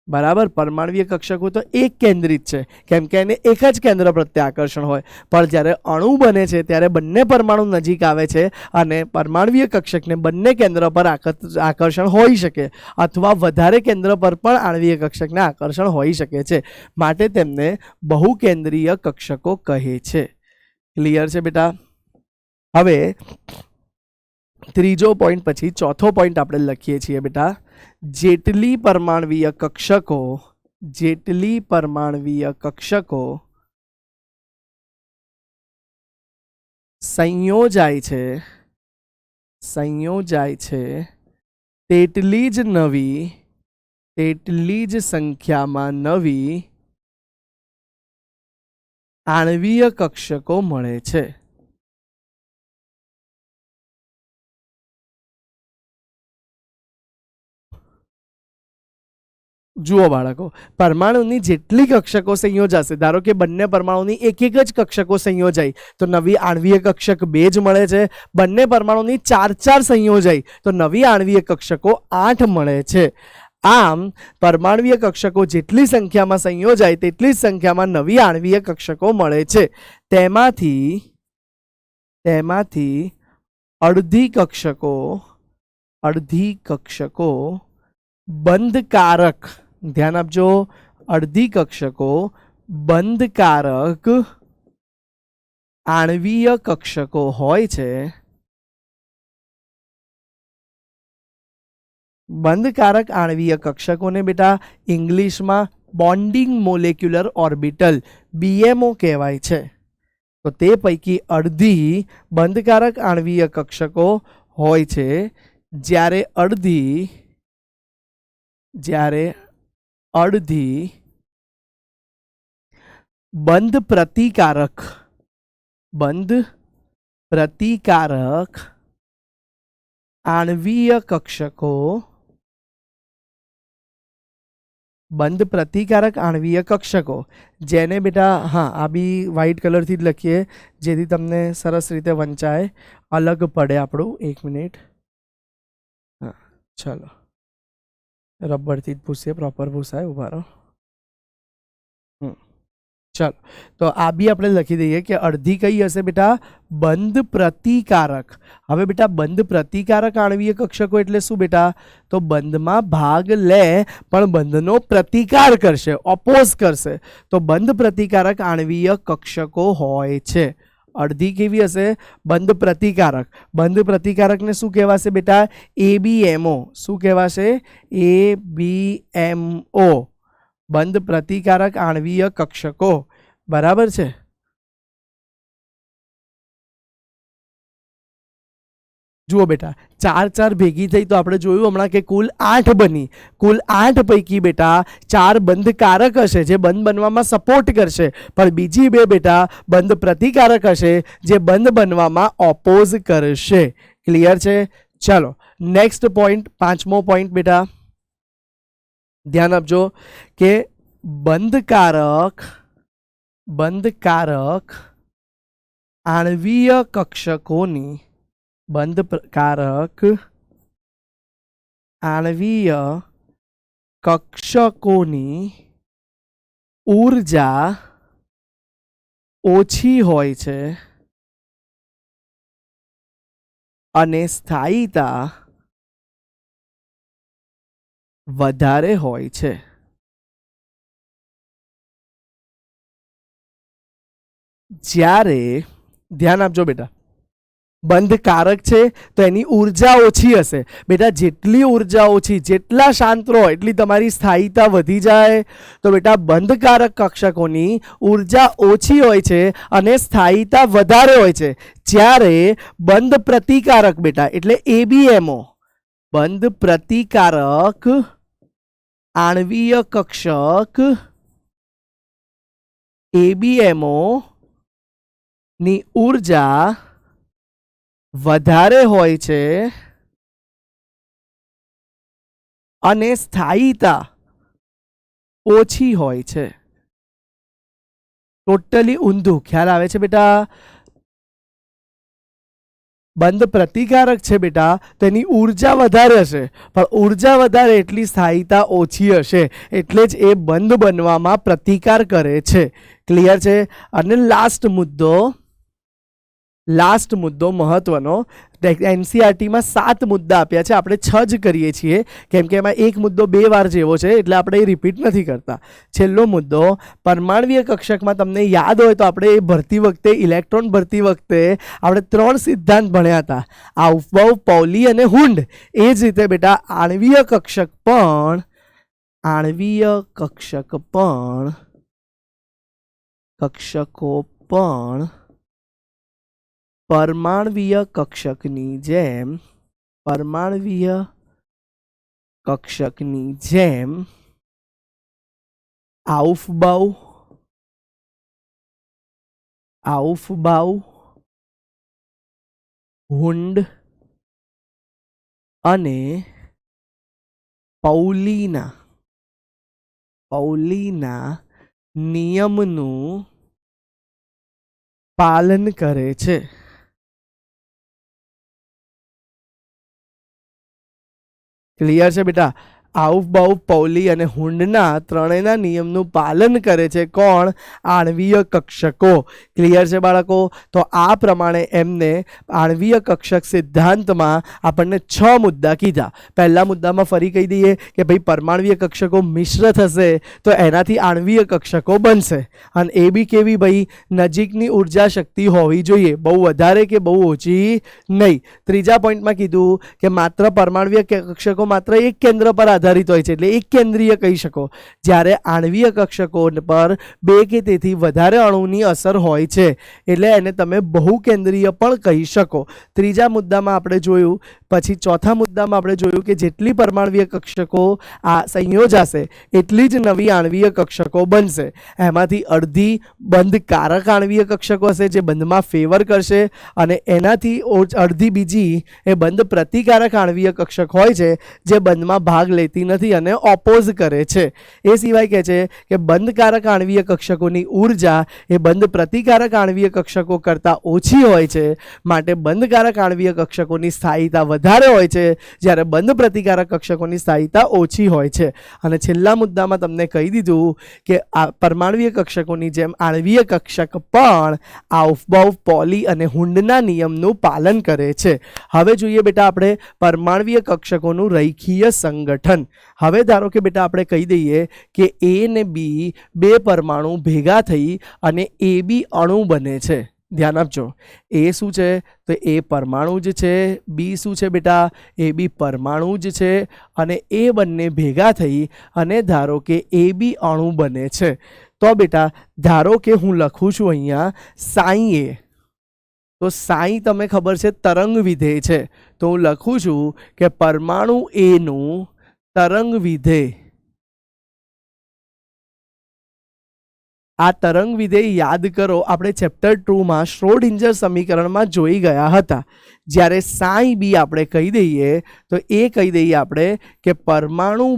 બરાબર. પરમાણ્વીય કક્ષકો તો એક કેન્દ્રિત છે, કેમ કે એને એક જ કેન્દ્ર પ્રત્યે આકર્ષણ હોય. પણ જ્યારે અણુ બને છે ત્યારે બંને પરમાણુ નજીક આવે છે અને પરમાણ્વીય કક્ષકને બંને કેન્દ્ર પર આકર્ષણ હોઈ શકે, અથવા વધારે કેન્દ્ર પર પણ આણ્વીય કક્ષકને આકર્ષણ હોઈ શકે છે. માટે તેમને બહુકેન્દ્રીય કક્ષકો કહે છે. ક્લિયર છે બેટા? હવે ત્રીજો પોઈન્ટ પછી ચોથો પોઈન્ટ આપણે લખીએ છીએ બેટા, જેટલી પરમાણ્વીય કક્ષકો સંયોજાય છે તેટલી જ સંખ્યામાં નવી આણ્વીય કક્ષકો મળે છે. જુઓ બાળકો, પરમાણુની જેટલી કક્ષકો સંયોજાશે, ધારો કે બંને પરમાણુની એક જ કક્ષકો સંયોજાઈ તો નવી આણ્વીય કક્ષક 2 જ મળે છે. બંને પરમાણુની 4 સંયોજાઈ તો નવી આણ્વીય કક્ષકો 8 મળે છે. આમ પરમાણ્વીય કક્ષકો જેટલી સંખ્યામાં સંયોજાય તેટલી જ સંખ્યામાં નવી આણ્વીય કક્ષકો મળે છે. તેમાંથી અડધી કક્ષકો બંધકારક, ધ્યાન આપજો, અડધી કક્ષકો બંધકારક આણ્વીય કક્ષકો હોય છે. બંધકારક આણ્વીય કક્ષકોને બેટા ઇંગ્લિશમાં બોન્ડિંગ મોલેક્યુલર ઓર્બિટલ, BMO કહેવાય છે. તો તે પૈકી અડધી બંધકારક આણ્વીય કક્ષકો હોય છે, જ્યારે અડધી બંધ પ્રતિકારક આણ્વીય કક્ષકો, બંધ પ્રતિકારક આણ્વીય કક્ષકો, જેને બેટા, હા, આ બી વ્હાઇટ કલરથી જ લખીએ જેથી તમને સરસ રીતે વંચાય, અલગ પડે આપણું. 1 મિનિટ, હા, ચાલો, રબરથી જ પૂછીએ, પ્રોપર પૂછાય, ઉભા રહો. ચાલો, તો આ બી આપણે લખી દઈએ કે અડધી કઈ હશે બેટા? બંધ પ્રતિકારક. હવે બેટા બંધ પ્રતિકારક આણ્વીય કક્ષકો એટલે શું બેટા? તો બંધમાં ભાગ લે પણ બંધનો પ્રતિકાર કરશે, ઓપોઝ કરશે, તો બંધ પ્રતિકારક આણ્વીય કક્ષકો હોય છે. અડધી કેવી હશે? બંધ પ્રતિકારક. બંધ પ્રતિકારકને શું કહેવાશે બેટા? ABMO. શું કહેવાશે? ABMO, બંધ પ્રતિકારક આણ્વીય કક્ષકો. બરાબર છે? જુઓ બેટા, 4 ભેગી થઈ તો આપણે જોયું હમણાં કે કુલ 8 બની. કુલ 8 પૈકી બેટા 4 બંધકારક હશે જે બંધ બનવામાં સપોર્ટ કરશે, પણ બીજી 2 બેટા બંધ પ્રતિકારક હશે જે બંધ બનવામાં ઓપોઝ કરશે. ક્લિયર છે? ચાલો નેક્સ્ટ પોઈન્ટ, 5મો પોઈન્ટ બેટા ધ્યાન આપજો કે બંધકારક આણ્વીય કક્ષકોની બંધકારક આણ્વીય કક્ષકોની ઊર્જા ઓછી હોય છે અને સ્થાયીતા વધારે હોય છે. જ્યારે ધ્યાન આપજો બેટા, બંધકારક છે તો એની ઉર્જા ઓછી હશે. બેટા જેટલી ઉર્જા ઓછી, જેટલા શાંત રહો એટલી તમારી સ્થાયીતા વધી જાય. તો બેટા બંધકારક કક્ષકોની ઉર્જા ઓછી હોય છે અને સ્થાયીતા વધારે હોય છે. જ્યારે બંધ પ્રતિકારક બેટા એટલે ABMO, બંધ પ્રતિકારક આણ્વીય કક્ષક ABMO ની ઉર્જા વધારે હોય છે અને સ્થાયીતા ઓછી હોય છે. ટોટલી ઊંધું. ખ્યાલ આવે છે બેટા? બંધ પ્રતિકારક છે બેટા તેની ઉર્જા વધારે હશે, પણ ઉર્જા વધારે એટલી સ્થાયીતા ઓછી હશે, એટલે જ એ બંધ બનવામાં પ્રતિકાર કરે છે. ક્લિયર છે? અને લાસ્ટ મુદ્દો મહત્વનો, એનસીઆરટીમાં 7 મુદ્દા આપ્યા છે, આપણે 6 જ કરીએ છીએ કેમ કે એમાં એક મુદ્દો 2 વાર જેવો છે એટલે આપણે એ રિપીટ નથી કરતા. છેલ્લો મુદ્દો, પરમાણ્વીય કક્ષકમાં તમને યાદ હોય તો આપણે એ ભરતી વખતે, ઇલેક્ટ્રોન ભરતી વખતે આપણે 3 સિદ્ધાંત ભણ્યા હતા, આઉફબાઉ, પૌલી અને હુન્ડ. એ જ રીતે બેટા આણ્વીય કક્ષકો પણ પરમાણ્વીય કક્ષકની જેમ આઉફબાઉ, હુન્ડ અને પૌલીના નિયમનું પાલન કરે છે. ક્લિયર છે બેટા? આઉફબાઉ, પૌલી અને હુન્ડના ત્રણેયના નિયમનું પાલન કરે છે. કોણ? આણ્વીય કક્ષકો. ક્લિયર છે બાળકો? તો આ પ્રમાણે એમને આણ્વીય કક્ષક સિદ્ધાંતમાં આપણને 6 મુદ્દા કીધા. પહેલા મુદ્દામાં ફરી કહી દઈએ કે ભાઈ પરમાણ્વીય કક્ષકો મિશ્ર થશે તો એનાથી આણ્વીય કક્ષકો બનશે. અને એ બી કેવી ભાઈ? નજીકની ઉર્જા શક્તિ હોવી જોઈએ, બહુ વધારે કે બહુ ઓછી નહીં. ત્રીજા પોઈન્ટમાં કીધું કે માત્ર પરમાણ્વીય કક્ષકો માત્ર એક કેન્દ્ર પર આધારિત હોય છે એટલે એક કેન્દ્રીય કહી શકો, જ્યારે આણ્વીય કક્ષકો પર 2 કે તેથી વધારે અણુની અસર હોય છે એટલે એને તમે બહુકેન્દ્રીય પણ કહી શકો. ત્રીજા મુદ્દામાં આપણે જોયું, પછી ચોથા મુદ્દામાં આપણે જોયું કે જેટલી પરમાણ્વીય કક્ષકો આ સંયોજાશે એટલી જ નવી આણ્વીય કક્ષકો બનશે. એમાંથી અડધી બંધકારક આણ્વીય કક્ષકો હશે જે બંધમાં ફેવર કરશે અને એનાથી અડધી બીજી એ બંધ પ્રતિકારક આણ્વીય કક્ષક હોય છે જે બંધમાં ભાગ લેતી નથી અને ઓપોઝ કરે છે. એ સિવાય કહે છે કે બંધકારક આણ્વીય કક્ષકોની ઉર્જા એ બંધ પ્રતિકારક આણ્વીય કક્ષકો કરતાં ઓછી હોય છે, માટે બંધકારક આણ્વીય કક્ષકોની સ્થાયીતા વધારે હોય છે જ્યારે બંધ પ્રતિકારક કક્ષકોની સ્થાયીતા ઓછી હોય છે. અને છેલ્લા મુદ્દામાં તમને કહી દીધું કે આ પરમાણ્વીય કક્ષકોની જેમ આણ્વીય કક્ષક પણ આઉફબાઉ, પૌલી અને હુન્ડના નિયમનું પાલન કરે છે. હવે જોઈએ બેટા આપણે પરમાણ્વીય કક્ષકોનું રેખીય સંગઠન. હવે ધારો કે બેટા આપણે કહી દઈએ કે A ને B 2 પરમાણુ ભેગા થઈ અને AB અણુ બને છે. ધ્યાન આપજો, A શું છે તો A પરમાણુ જ છે, B શું છે બેટા? એ બી પરમાણુ જ છે અને એ બંને ભેગા થઈ અને ધારો કે AB અણુ બને છે. તો બેટા ધારો કે હું લખું છું અહીંયા સાઈ A, તો સાઈ તમે ખબર છે તરંગ વિધેય છે, તો હું લખું છું કે પરમાણુ એનું તરંગ વિધેય, આ તરંગ વિધેય યાદ કરો આપણે ચેપ્ટર 2માં શ્રોડિંજર સમીકરણમાં જોઈ ગયા હતા. જ્યારે સાઈ બી આપણે કહી દઈએ તો એ કહી દઈએ આપણે કે પરમાણુ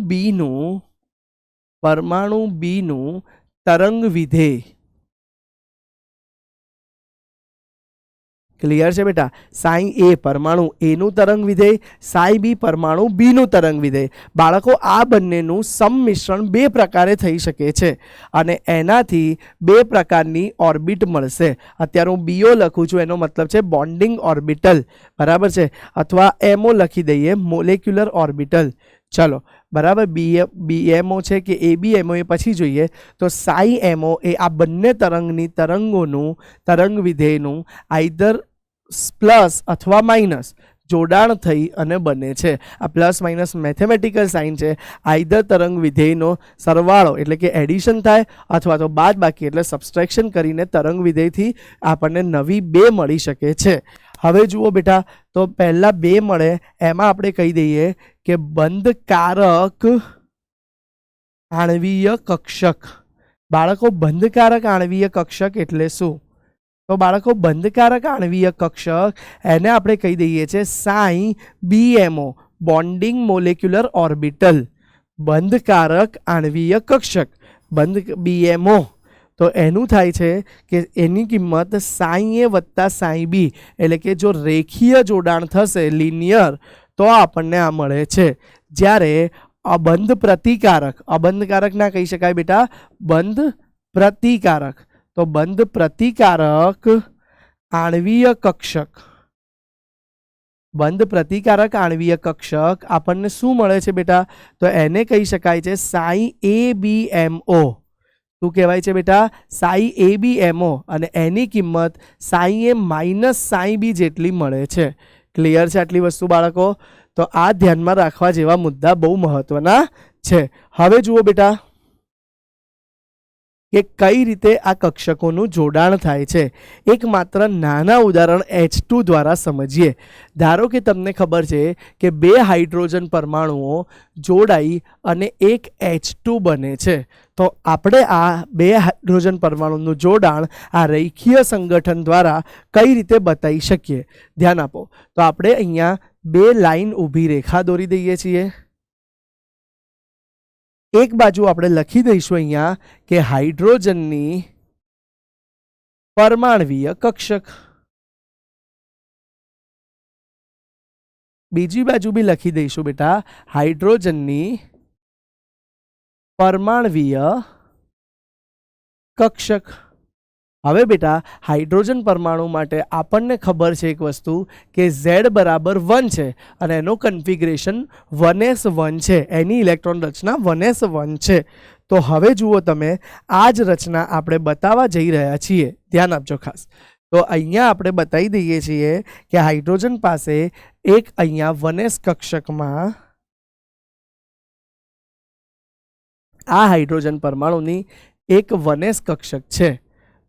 બીનું તરંગ વિધેય. ક્લિયર છે બેટા? સાઈ એ પરમાણુ એનું તરંગ વિધેય, સાઈ બી પરમાણુ બીનું તરંગ વિધેય. બાળકો આ બંનેનું સંમિશ્રણ બે પ્રકારે થઈ શકે છે અને એનાથી બે પ્રકારની ઓર્બિટ મળશે. અત્યારે હું બીઓ લખું છું, એનો મતલબ છે બોન્ડિંગ ઓર્બિટલ, બરાબર છે, અથવા એમઓ લખી દઈએ, મોલેક્યુલર ઓર્બિટલ. ચલો બરાબર, બીએમઓ છે કે એબીએમઓ એ પછી જોઈએ. તો સાઈ એમઓ એ આ બંને તરંગોનું તરંગ વિધેયનું આઈધર પ્લસ અથવા માઇનસ જોડાણ થઈ અને બને છે. આ પ્લસ માઇનસ મેથેમેટિકલ સાઇન છે. આઈધર તરંગ વિધેયનો સરવાળો એટલે કે એડિશન થાય અથવા તો બાદ બાકી એટલે સબસ્ટ્રેક્શન કરીને તરંગ વિધેયથી આપણને નવી બે મળી શકે છે. હવે જુઓ બેટા, તો પહેલા બે મળે એમાં આપણે કહી દઈએ કે બંધકારક આણ્વીય કક્ષક. બાળકો બંધકારક આણ્વીય કક્ષક એટલે શું? તો બાળકો બંધકારક આણ્વીય કક્ષક એને આપણે કહી દઈએ છે સાઈ બીએમઓ, બોન્ડિંગ મોલેક્યુલર ઓર્બિટલ. બંધકારક આણ્વીય કક્ષક બીએમઓ, તો એનું થાય છે કે એની કિંમત સાઈ એ વત્તા સાઈ બી, એટલે કે જો રેખીય જોડાણ થશે લિનિયર તો આપણને આ મળે છે. જ્યારે અબંધ પ્રતિકારક, અબંધકારક ના કહી શકાય બેટા, બંધ પ્રતિકારક, તો બંધ પ્રતિકારક આણ્વીય કક્ષક, બંધ પ્રતિકારક આણ્વીય કક્ષક આપણને શું મળે છે બેટા? તો એને કહી શકાય છે સાઈ એ બી એમઓ. શું કહેવાય છે બેટા? સાઈ એ બી એમઓ, અને એની કિંમત સાઈ એ માઇનસ સાઈ બી જેટલી મળે છે. ક્લિયર છે આટલી વસ્તુ બાળકો? તો આ ધ્યાનમાં રાખવા જેવા મુદ્દા બહુ મહત્વના છે. હવે જુઓ બેટા કે કઈ રીતે આ કક્ષકોનું જોડાણ થાય છે. એક માત્ર નાના ઉદાહરણ H2 દ્વારા સમજીએ. ધારો કે તમને ખબર છે કે બે હાઇડ્રોજન પરમાણુઓ જોડાઈ અને એક H2 બને છે. તો આપણે આ બે હાઇડ્રોજન પરમાણુનું જોડાણ આ રેખીય સંગઠન દ્વારા કઈ રીતે બતાવી શકીએ? ધ્યાન આપો. તો આપણે અહીંયા બે લાઈન ઊભી રેખા દોરી દઈએ છીએ. એક બાજુ આપણે લખી દઈશું અહીંયા કે હાઇડ્રોજનની પરમાણ્વીય કક્ષક, બીજી બાજુ બી લખી દઈશું બેટા હાઇડ્રોજનની પરમાણ્વીય કક્ષક. હવે બેટા હાઇડ્રોજન પરમાણુ માટે આપણને ખબર છે એક વસ્તુ કે Z બરાબર 1 છે અને એનો કન્ફિગરેશન 1s1 છે, એની ઇલેક્ટ્રોન રચના 1s1 છે. તો હવે જુઓ તમે, આ જ રચના આપણે બતાવવા જઈ રહ્યા છીએ. ધ્યાન આપજો ખાસ. તો અહીંયા આપણે બતાવી દઈએ છીએ કે હાઇડ્રોજન પાસે એક અહીંયા 1s કક્ષકમાં આ હાઇડ્રોજન પરમાણુની એક 1s કક્ષક છે,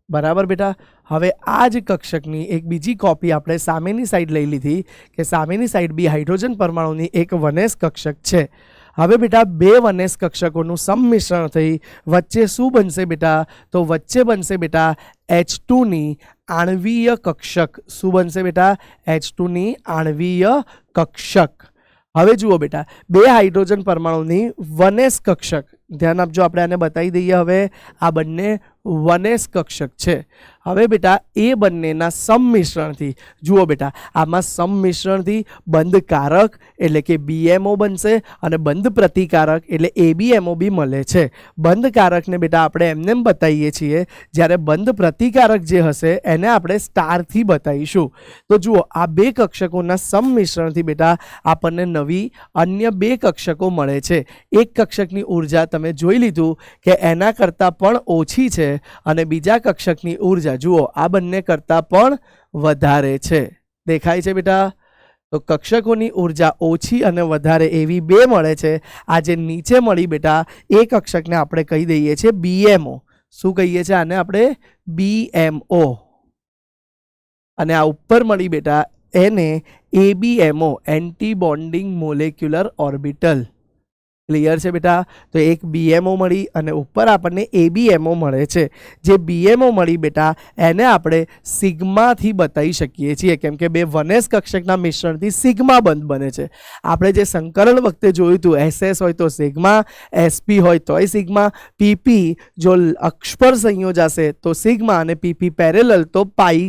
બરાબર બેટા? હવે આ જ કક્ષકની એક બીજી કોપી આપણે સામેની સાઈડ લઈ લીધી કે સામેની સાઈડ બી હાઇડ્રોજન પરમાણુની એક 1s કક્ષક છે. હવે બેટા બે 1s કક્ષકોનું સંમિશ્રણ થઈ વચ્ચે શું બનશે બેટા? તો વચ્ચે બનશે બેટા H2 ની આણ્વીય કક્ષક. શું બનશે બેટા? H2 ની આણ્વીય કક્ષક. હવે જુઓ બેટા, બે હાઇડ્રોજન પરમાણુની 1s કક્ષક, ધ્યાન આપજો, આપણે આને બતાવી દઈએ. હવે આ બંને 1s કક્ષક છે. હવે બેટા એ બંનેના સંમિશ્રણથી જુઓ બેટા, આમાં સંમિશ્રણથી બંધકારક એટલે કે બીએમઓ બનશે અને બંધ પ્રતિકારક એટલે એબીએમઓ બી મળે છે. બંધકારકને બેટા આપણે એમને એમ બતાવીએ છીએ, જ્યારે બંધ પ્રતિકારક જે હશે એને આપણે સ્ટારથી બતાવીશું. તો જુઓ, આ બે કક્ષકોના સંમિશ્રણથી બેટા આપણને નવી અન્ય બે કક્ષકો મળે છે. એક કક્ષકની ઉર્જા તમે જોઈ લીધું કે એના કરતાં પણ ઓછી છે અને બીજા કક્ષકની ઉર્જા જુઓ આ બંને કરતાં પણ વધારે છે. દેખાય છે બેટા? તો કક્ષકોની ઉર્જા ઓછી અને વધારે એવી બે મળે છે. આ જે નીચે મળી બેટા એ કક્ષકને આપણે કહી દઈએ છીએ બીએમઓ. શું કહીએ છીએ આને આપણે? બીએમઓ. અને આ ઉપર મળી બેટા એને ABMO anti bonding molecular orbital. Clear છે બેટા? તો એક BMO મળી અને ઉપર આપણને ABMO મળે છે. જે BMO મળી બેટા એને આપણે સિગ્માથી બતાવી શકીએ છીએ, કેમ કે બે વનેસ કક્ષકના મિશ્રણથી સિગ્મા બંધ બને છે. આપણે જે સંકરણ વખતે જોયું હતું, SS હોય તો સિગ્મા, SP હોય તોય સિગ્મા, PP જો અક્ષ પર સંયોજાશે તો સિગ્મા અને PP પેરેલલ તો પાઈ.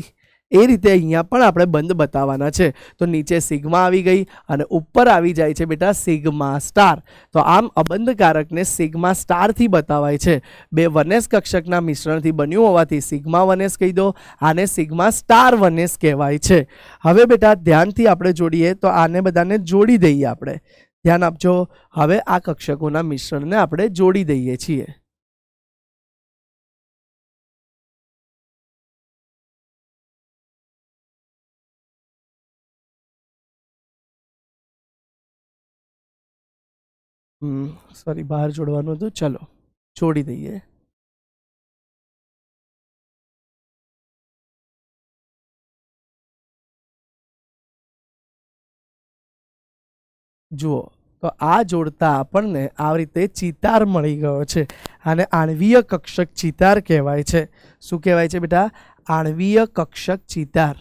એ રીતે અહીંયા પણ આપણે બંધ બતાવવાના છે. તો નીચે સિગ્મા આવી ગઈ અને ઉપર આવી જાય છે બેટા સિગ્મા સ્ટાર. તો આમ અબંધકારકને સિગ્મા સ્ટારથી બતાવાય છે. બે વનેસ કક્ષકના મિશ્રણથી બન્યું હોવાથી સિગ્મા વનેસ કહી દો, આને સિગ્મા સ્ટાર વનેસ કહેવાય છે. હવે બેટા ધ્યાનથી આપણે જોડીએ તો આને બધાને જોડી દઈએ આપણે. ધ્યાન આપજો. હવે આ કક્ષકોના મિશ્રણને આપણે જોડી દઈએ છીએ. સોરી, બહાર જોડવાનું હતું. ચલો જોડી દઈએ. જુઓ તો આ જોડતા આપણને આ રીતે ચિતાર મળી ગયો છે. આને આણ્વીય કક્ષક ચિતાર કહેવાય છે. શું કહેવાય છે બેટા? આણ્વીય કક્ષક ચિતાર.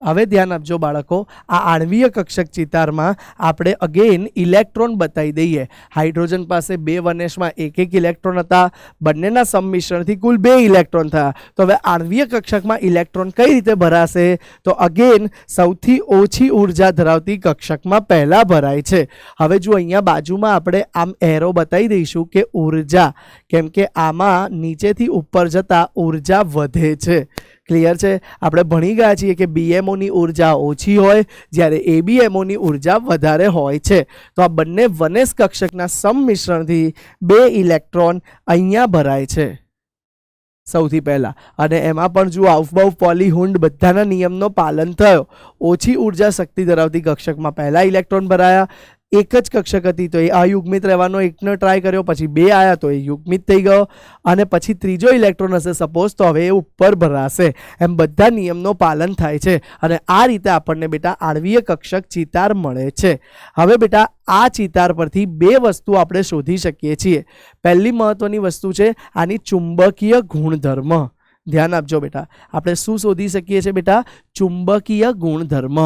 હવે ધ્યાન આપજો બાળકો, આ આણ્વીય કક્ષક ચિતારમાં આપણે અગેન ઇલેક્ટ્રોન બતાવી દઈએ. હાઇડ્રોજન પાસે બે વનેશમાં એક એક ઇલેક્ટ્રોન હતા, બંનેના સંમિશ્રણથી કુલ 2 ઇલેક્ટ્રોન થયા. તો હવે આણ્વીય કક્ષકમાં ઇલેક્ટ્રોન કઈ રીતે ભરાશે? તો અગેન સૌથી ઓછી ઉર્જા ધરાવતી કક્ષકમાં પહેલા ભરાય છે. હવે જો અહીંયા બાજુમાં આપણે આમ એરો બતાવી દઈશું કે ઉર્જા, કેમ કે આમાં નીચેથી ઉપર જતા ઉર્જા વધે છે. ક્લિયર છે? આપણે ભણી ગયા છીએ કે BMOની ઉર્જા ઓછી હોય જ્યારે ABMOની ઉર્જા વધારે હોય છે. તો આ બંને વનેસ કક્ષકના સંમિશ્રણથી 2 ઇલેક્ટ્રોન અહીંયા ભરાય છે સૌથી પહેલા. અને એમાં પણ જો આઉફબાઉફ પોલીહુન્ડ બધાના નિયમનો પાલન થયો. ઓછી ઉર્જા શક્તિ ધરાવતી કક્ષકમાં પહેલા ઇલેક્ટ્રોન ભરાયા. એક જ કક્ષક હતી તો એ અયુગ્મિત રહેવાનો એકનો ટ્રાય કર્યો, પછી 2 આવ્યા તો એ યુગ્મિત થઈ ગયો, અને પછી ત્રીજો ઇલેક્ટ્રોન હશે સપોઝ તો હવે એ ઉપર ભરાશે. એમ બધા નિયમનો પાલન થાય છે અને આ રીતે આપણને બેટા આણ્વીય કક્ષક ચિતાર મળે છે. હવે બેટા આ ચિતાર પરથી 2 વસ્તુ આપણે શોધી શકીએ છીએ. પહેલી મહત્વની વસ્તુ છે આની ચુંબકીય ગુણધર્મ. ધ્યાન આપજો બેટા, આપણે શું શોધી શકીએ છીએ બેટા? ચુંબકીય ગુણધર્મ.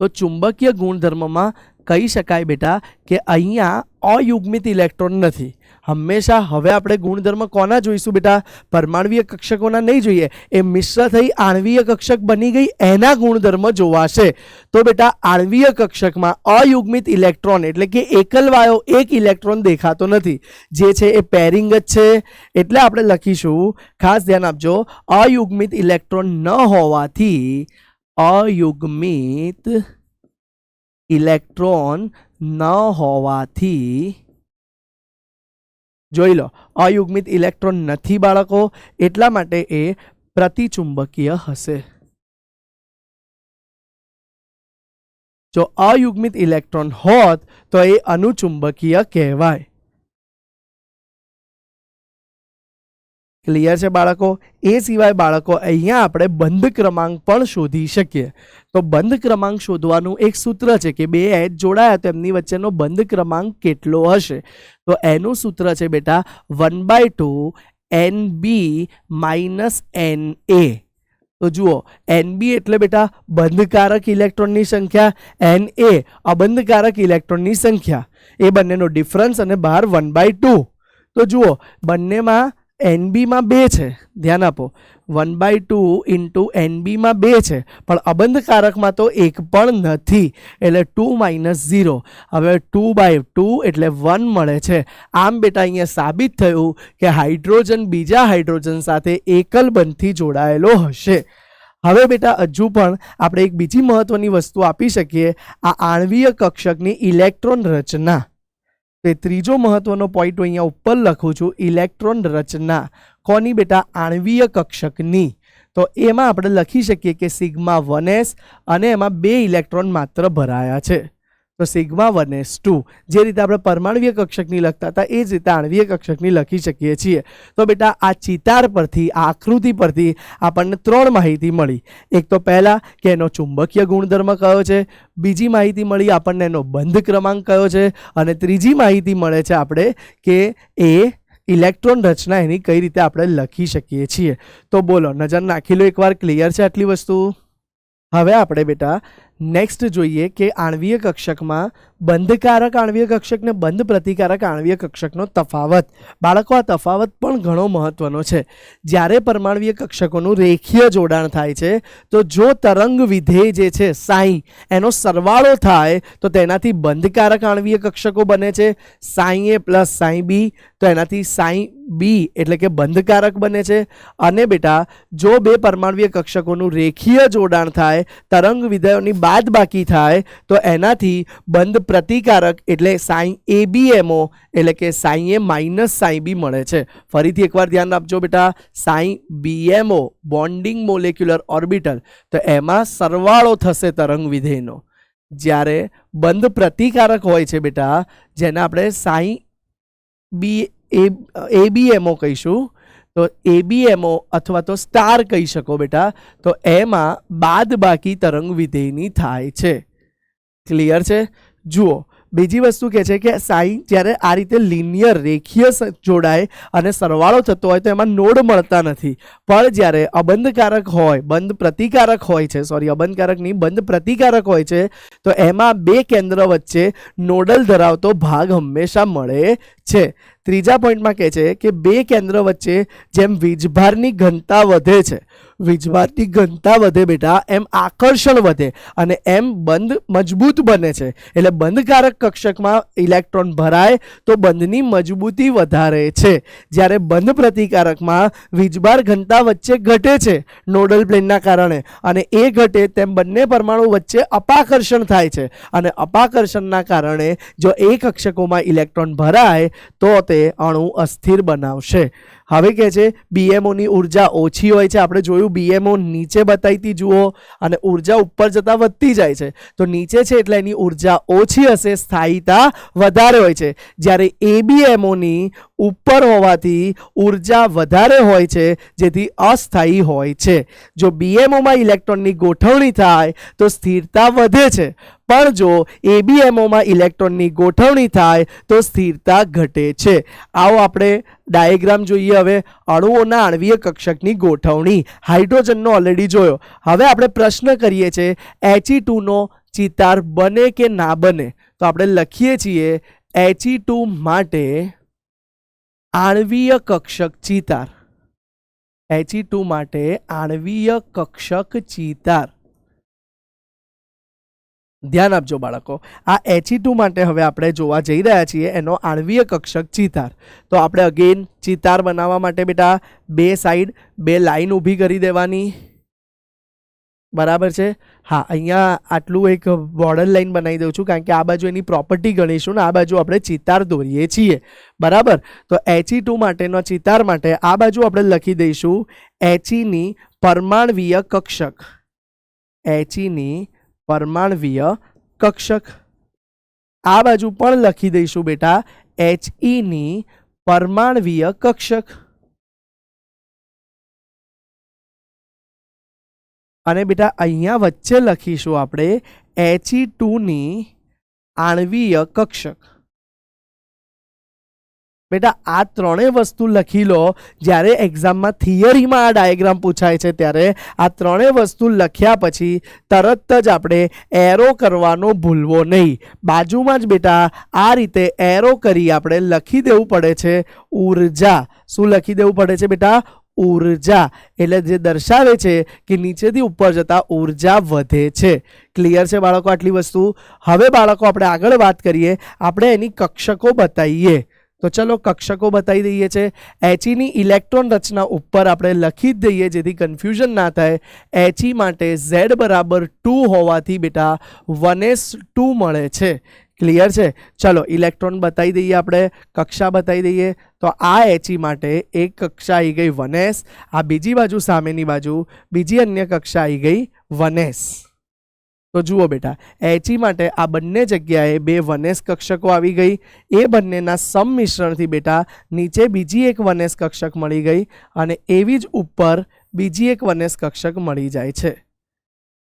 તો ચુંબકીય ગુણધર્મમાં કહી શકાય બેટા કે અહીંયા અયુગ્મિત ઇલેક્ટ્રોન નથી હંમેશા. હવે આપણે ગુણધર્મ કોના જોઈશું બેટા? પરમાણ્વીય કક્ષકોના નહીં જોઈએ. એ મિશ્ર થઈ આણ્વીય કક્ષક બની ગઈ એના ગુણધર્મ જોવાશે. તો બેટા આણ્વીય કક્ષકમાં અયુગ્મિત ઇલેક્ટ્રોન એટલે કે એકલવાયો એક ઇલેક્ટ્રોન દેખાતો નથી. જે છે એ પેરિંગ જ છે. એટલે આપણે લખીશું, ખાસ ધ્યાન આપજો, અયુગ્મિત ઇલેક્ટ્રોન ન હોવાથી, અયુગ્મિત ઇલેક્ટ્રોન ન હોવાથી, જોઈ લો અયુગ્મિત ઇલેક્ટ્રોન નથી બાળકો, એટલા માટે એ પ્રતિચુંબકીય હશે. જો અયુગ્મિત ઇલેક્ટ્રોન હોત તો એ અનુચુંબકીય કહેવાય. ક્લિયર છે બાળકો? એ સિવાય બાળકો અહીંયા આપણે બંધ ક્રમાંક પણ શોધી શકીએ. તો બંધ ક્રમાંક શોધવાનું એક સૂત્ર છે કે 2 H જોડાયા તો એમની વચ્ચેનો બંધ ક્રમાંક કેટલો હશે. તો એનું સૂત્ર છે બેટા 1/2 NB - NA. તો જુઓ NB એટલે બેટા બંધકારક ઇલેક્ટ્રોનની સંખ્યા, NA અબંધકારક ઇલેક્ટ્રોનની સંખ્યા. એ બંનેનો ડિફરન્સ અને બહાર 1/2. તો જુઓ બંનેમાં NB માં 2 છે. ધ્યાન આપો, 1/2 ઇન્ટુ NB માં 2 છે, પણ અબંધકારકમાં તો એક પણ નથી એટલે 2 - 0. હવે 2/2 એટલે 1 મળે છે. આમ બેટા અહીંયા સાબિત થયું કે હાઇડ્રોજન બીજા હાઇડ્રોજન સાથે એકલ બંધથી જોડાયેલો હશે. હવે બેટા હજુ પણ આપણે એક બીજી મહત્વની વસ્તુ આપી શકીએ, આ આણ્વીય કક્ષકની ઇલેક્ટ્રોન રચના. તે ત્રીજો મહત્વનો પોઈન્ટ અહીંયા ઉપર લખું છું, ઇલેક્ટ્રોન રચના. કોની બેટા? આણ્વીય કક્ષકની. તો એમાં આપણે લખી શકીએ કે સિગ્મા 1s અને એમાં 2 ઇલેક્ટ્રોન માત્ર ભરાયા છે. તો સિગ્મા 1s2 જે રીતે આપણે પરમાણવીય કક્ષકની લખતા હતા એ જ રીતે આણવીય કક્ષકની લખી શકીએ છીએ. તો બેટા આ ચિતાર પરથી, આ આકૃતિ પરથી આપણને 3 માહિતી મળી. એક તો પહેલા કે એનો ચુંબકીય ગુણધર્મ કયો છે, બીજી માહિતી મળી આપણને એનો બંધ ક્રમાંક કયો છે, અને ત્રીજી માહિતી મળે છે આપણે કે એ ઇલેક્ટ્રોન રચના એની કઈ રીતે આપણે લખી શકીએ છીએ. તો બોલો, નજર નાખી લો એકવાર. ક્લિયર છે આટલી વસ્તુ? હવે આપણે બેટા નેક્સ્ટ જોઈએ કે આણવીય કક્ષકમાં બંધકારક આણવીય કક્ષક ને બંધ પ્રતિકારક આણવીય કક્ષકનો તફાવત. બાળકો, આ તફાવત પણ ઘણો મહત્વનો છે. જ્યારે પરમાણવીય કક્ષકોનું રેખીય જોડાણ થાય છે તો જો તરંગ વિધેય જે છે સાઈ એનો સરવાળો થાય તો તેનાથી બંધકારક આણવીય કક્ષકો બને છે. સાઈ એ પ્લસ સાઈ બી, તો એનાથી સાઈ બી એટલે કે બંધકારક બને છે. અને બેટા જો બે પરમાણવીય કક્ષકોનું રેખીય જોડાણ થાય, તરંગ વિધેયોની બાદ બાકી થાય તો એનાથી બંધ પ્રતિકારક એટલે સાઈ એ બી એમઓ એટલે કે સાઈ એ માઇનસ સાઈ બી મળે છે. ફરીથી એકવાર ધ્યાન આપજો બેટા, સાઈ બીએમઓ બોન્ડિંગ મોલેક્યુલર ઓર્બિટલ, તો એમાં સરવાળો થશે તરંગ વિધેયનો. જ્યારે બંધ પ્રતિકારક હોય છે બેટા, જેને આપણે સાઈ બી એબીએમઓ કહીશું, તો એબીએમઓ અથવા તો સ્ટાર કહી શકો બેટા, તો એમાં બાદ બાકી તરંગ વિધેયની થાય છે. ક્લિયર છે? જુઓ, બીજી વસ્તુ કહે છે કે સાઈ જ્યારે આ રીતે લિનિયર રેખીય જોડાય અને સરવાળો થતો હોય તો એમાં નોડ મળતા નથી. પણ જ્યારે અબંધકારક હોય, બંધ પ્રતિકારક હોય છે, સોરી અબંધકારક નહીં, બંધ પ્રતિકારક હોય છે, તો એમાં બે કેન્દ્ર વચ્ચે નોડલ ધરાવતો ભાગ હંમેશા મળે છે. ત્રીજા પોઈન્ટમાં કહે છે કે બે કેન્દ્ર વચ્ચે જેમ વીજભારની ઘનતા વધે છે, વીજભારની ઘનતા વધે બેટા, એમ આકર્ષણ વધે અને એમ બંધ મજબૂત બને છે. એટલે બંધકારક કક્ષકમાં ઇલેક્ટ્રોન ભરાય તો બંધની મજબૂતી વધારે છે. જ્યારે બંધ પ્રતિકારકમાં વીજભાર ઘનતા વચ્ચે ઘટે છે નોડલ પ્લેનના કારણે, અને એ ઘટે તેમ બંને પરમાણુ વચ્ચે અપાકર્ષણ થાય છે, અને અપાકર્ષણના કારણે જો એ કક્ષકોમાં ઇલેક્ટ્રોન ભરાય તો તે અણુ અસ્થિર બનાવશે. હવે કહે છે બીએમઓની ઉર્જા ઓછી હોય છે. આપણે જોયું બીએમઓ નીચે બતાવી જુઓ, અને ઉર્જા ઉપર જતા વધતી જાય છે. તો નીચે છે એટલે એની ઉર્જા ઓછી હશે, સ્થાયીતા વધારે હોય છે. જ્યારે એબીએમઓની ઉપર હોવાથી ઉર્જા વધારે હોય છે, જેથી અસ્થાયી હોય છે. જો બીએમઓમાં ઇલેક્ટ્રોનની ગોઠવણી થાય તો સ્થિરતા વધે છે, પણ જો એબીએમઓમાં ઇલેક્ટ્રોનની ગોઠવણી થાય તો સ્થિરતા ઘટે છે. આવો આપણે ડાયાગ્રામ જોઈએ. હવે અણુઓના આણવીય કક્ષકની ગોઠવણી, હાઇડ્રોજનનો ઓલરેડી જોયો. હવે આપણે પ્રશ્ન કરીએ છીએ He2 નો ચિતાર બને કે ના બને. તો આપણે લખીએ છીએ He2 માટે આણવીય કક્ષક ચિતાર, He2 માટે આણવીય કક્ષક ચિતાર. ધ્યાન આપજો બાળકો, આ He2 માટે હવે આપણે જોવા જઈ રહ્યા છીએ એનો આણવીય કક્ષક ચિતાર. તો આપણે અગેન ચિતાર બનાવવા માટે બેટા બે સાઈડ બે લાઈન ઊભી કરી દેવાની. બરાબર છે? હા, અહીંયા આટલું એક બોર્ડર લાઈન બનાવી દઉં છું, કારણ કે આ બાજુ એની પ્રોપર્ટી ગણીશું ને આ બાજુ આપણે ચિતાર દોરીએ છીએ. બરાબર? તો He2 માટેનો ચિતાર માટે આ બાજુ આપણે લખી દઈશું Heની પરમાણવીય કક્ષક, Heની પરમાણવીય કક્ષક. આ બાજુ પણ લખી દઈશું બેટા Heની પરમાણવીય કક્ષક. અને બેટા અહીંયા વચ્ચે લખીશું આપણે He2ની આણવીય કક્ષક. બેટા આ ત્રણેય વસ્તુ લખી લો. જ્યારે એક્ઝામમાં થિયરીમાં આ ડાયાગ્રામ પૂછાય છે ત્યારે આ ત્રણેય વસ્તુ લખ્યા પછી તરત જ આપણે એરો કરવાનો ભૂલવો નહીં. બાજુમાં જ બેટા આ રીતે એરો કરી આપણે લખી દેવું પડે છે ઉર્જા. શું લખી દેવું પડે છે બેટા? ઉર્જા. એટલે જે દર્શાવે છે કે નીચેથી ઉપર જતા ઉર્જા વધે છે. ક્લિયર છે બાળકો આટલી વસ્તુ? હવે બાળકો આપણે આગળ વાત કરીએ, આપણે એની કક્ષકો બતાવીએ. તો ચલો કક્ષકો બતાવી દઈએ છે. Heની ઇલેક્ટ્રોન રચના ઉપર આપણે લખી જ દઈએ જેથી કન્ફ્યુઝન ના થાય. He માટે Z બરાબર 2 હોવાથી બેટા 1s2 મળે છે. ક્લિયર છે? ચલો ઇલેક્ટ્રોન બતાવી દઈએ, આપણે કક્ષા બતાવી દઈએ. તો આ He માટે એક કક્ષા આવી ગઈ 1s, આ બીજી બાજુ સામેની બાજુ બીજી અન્ય કક્ષા આવી ગઈ 1s. તો જુઓ બેટા, He માટે આ બંને જગ્યાએ બે વનેશ કક્ષકો આવી ગઈ. એ બંનેના સંમિશ્રણથી બેટા નીચે બીજી એક વનેશ કક્ષક મળી ગઈ અને એવી જ ઉપર બીજી એક વનેશ કક્ષક મળી જાય છે.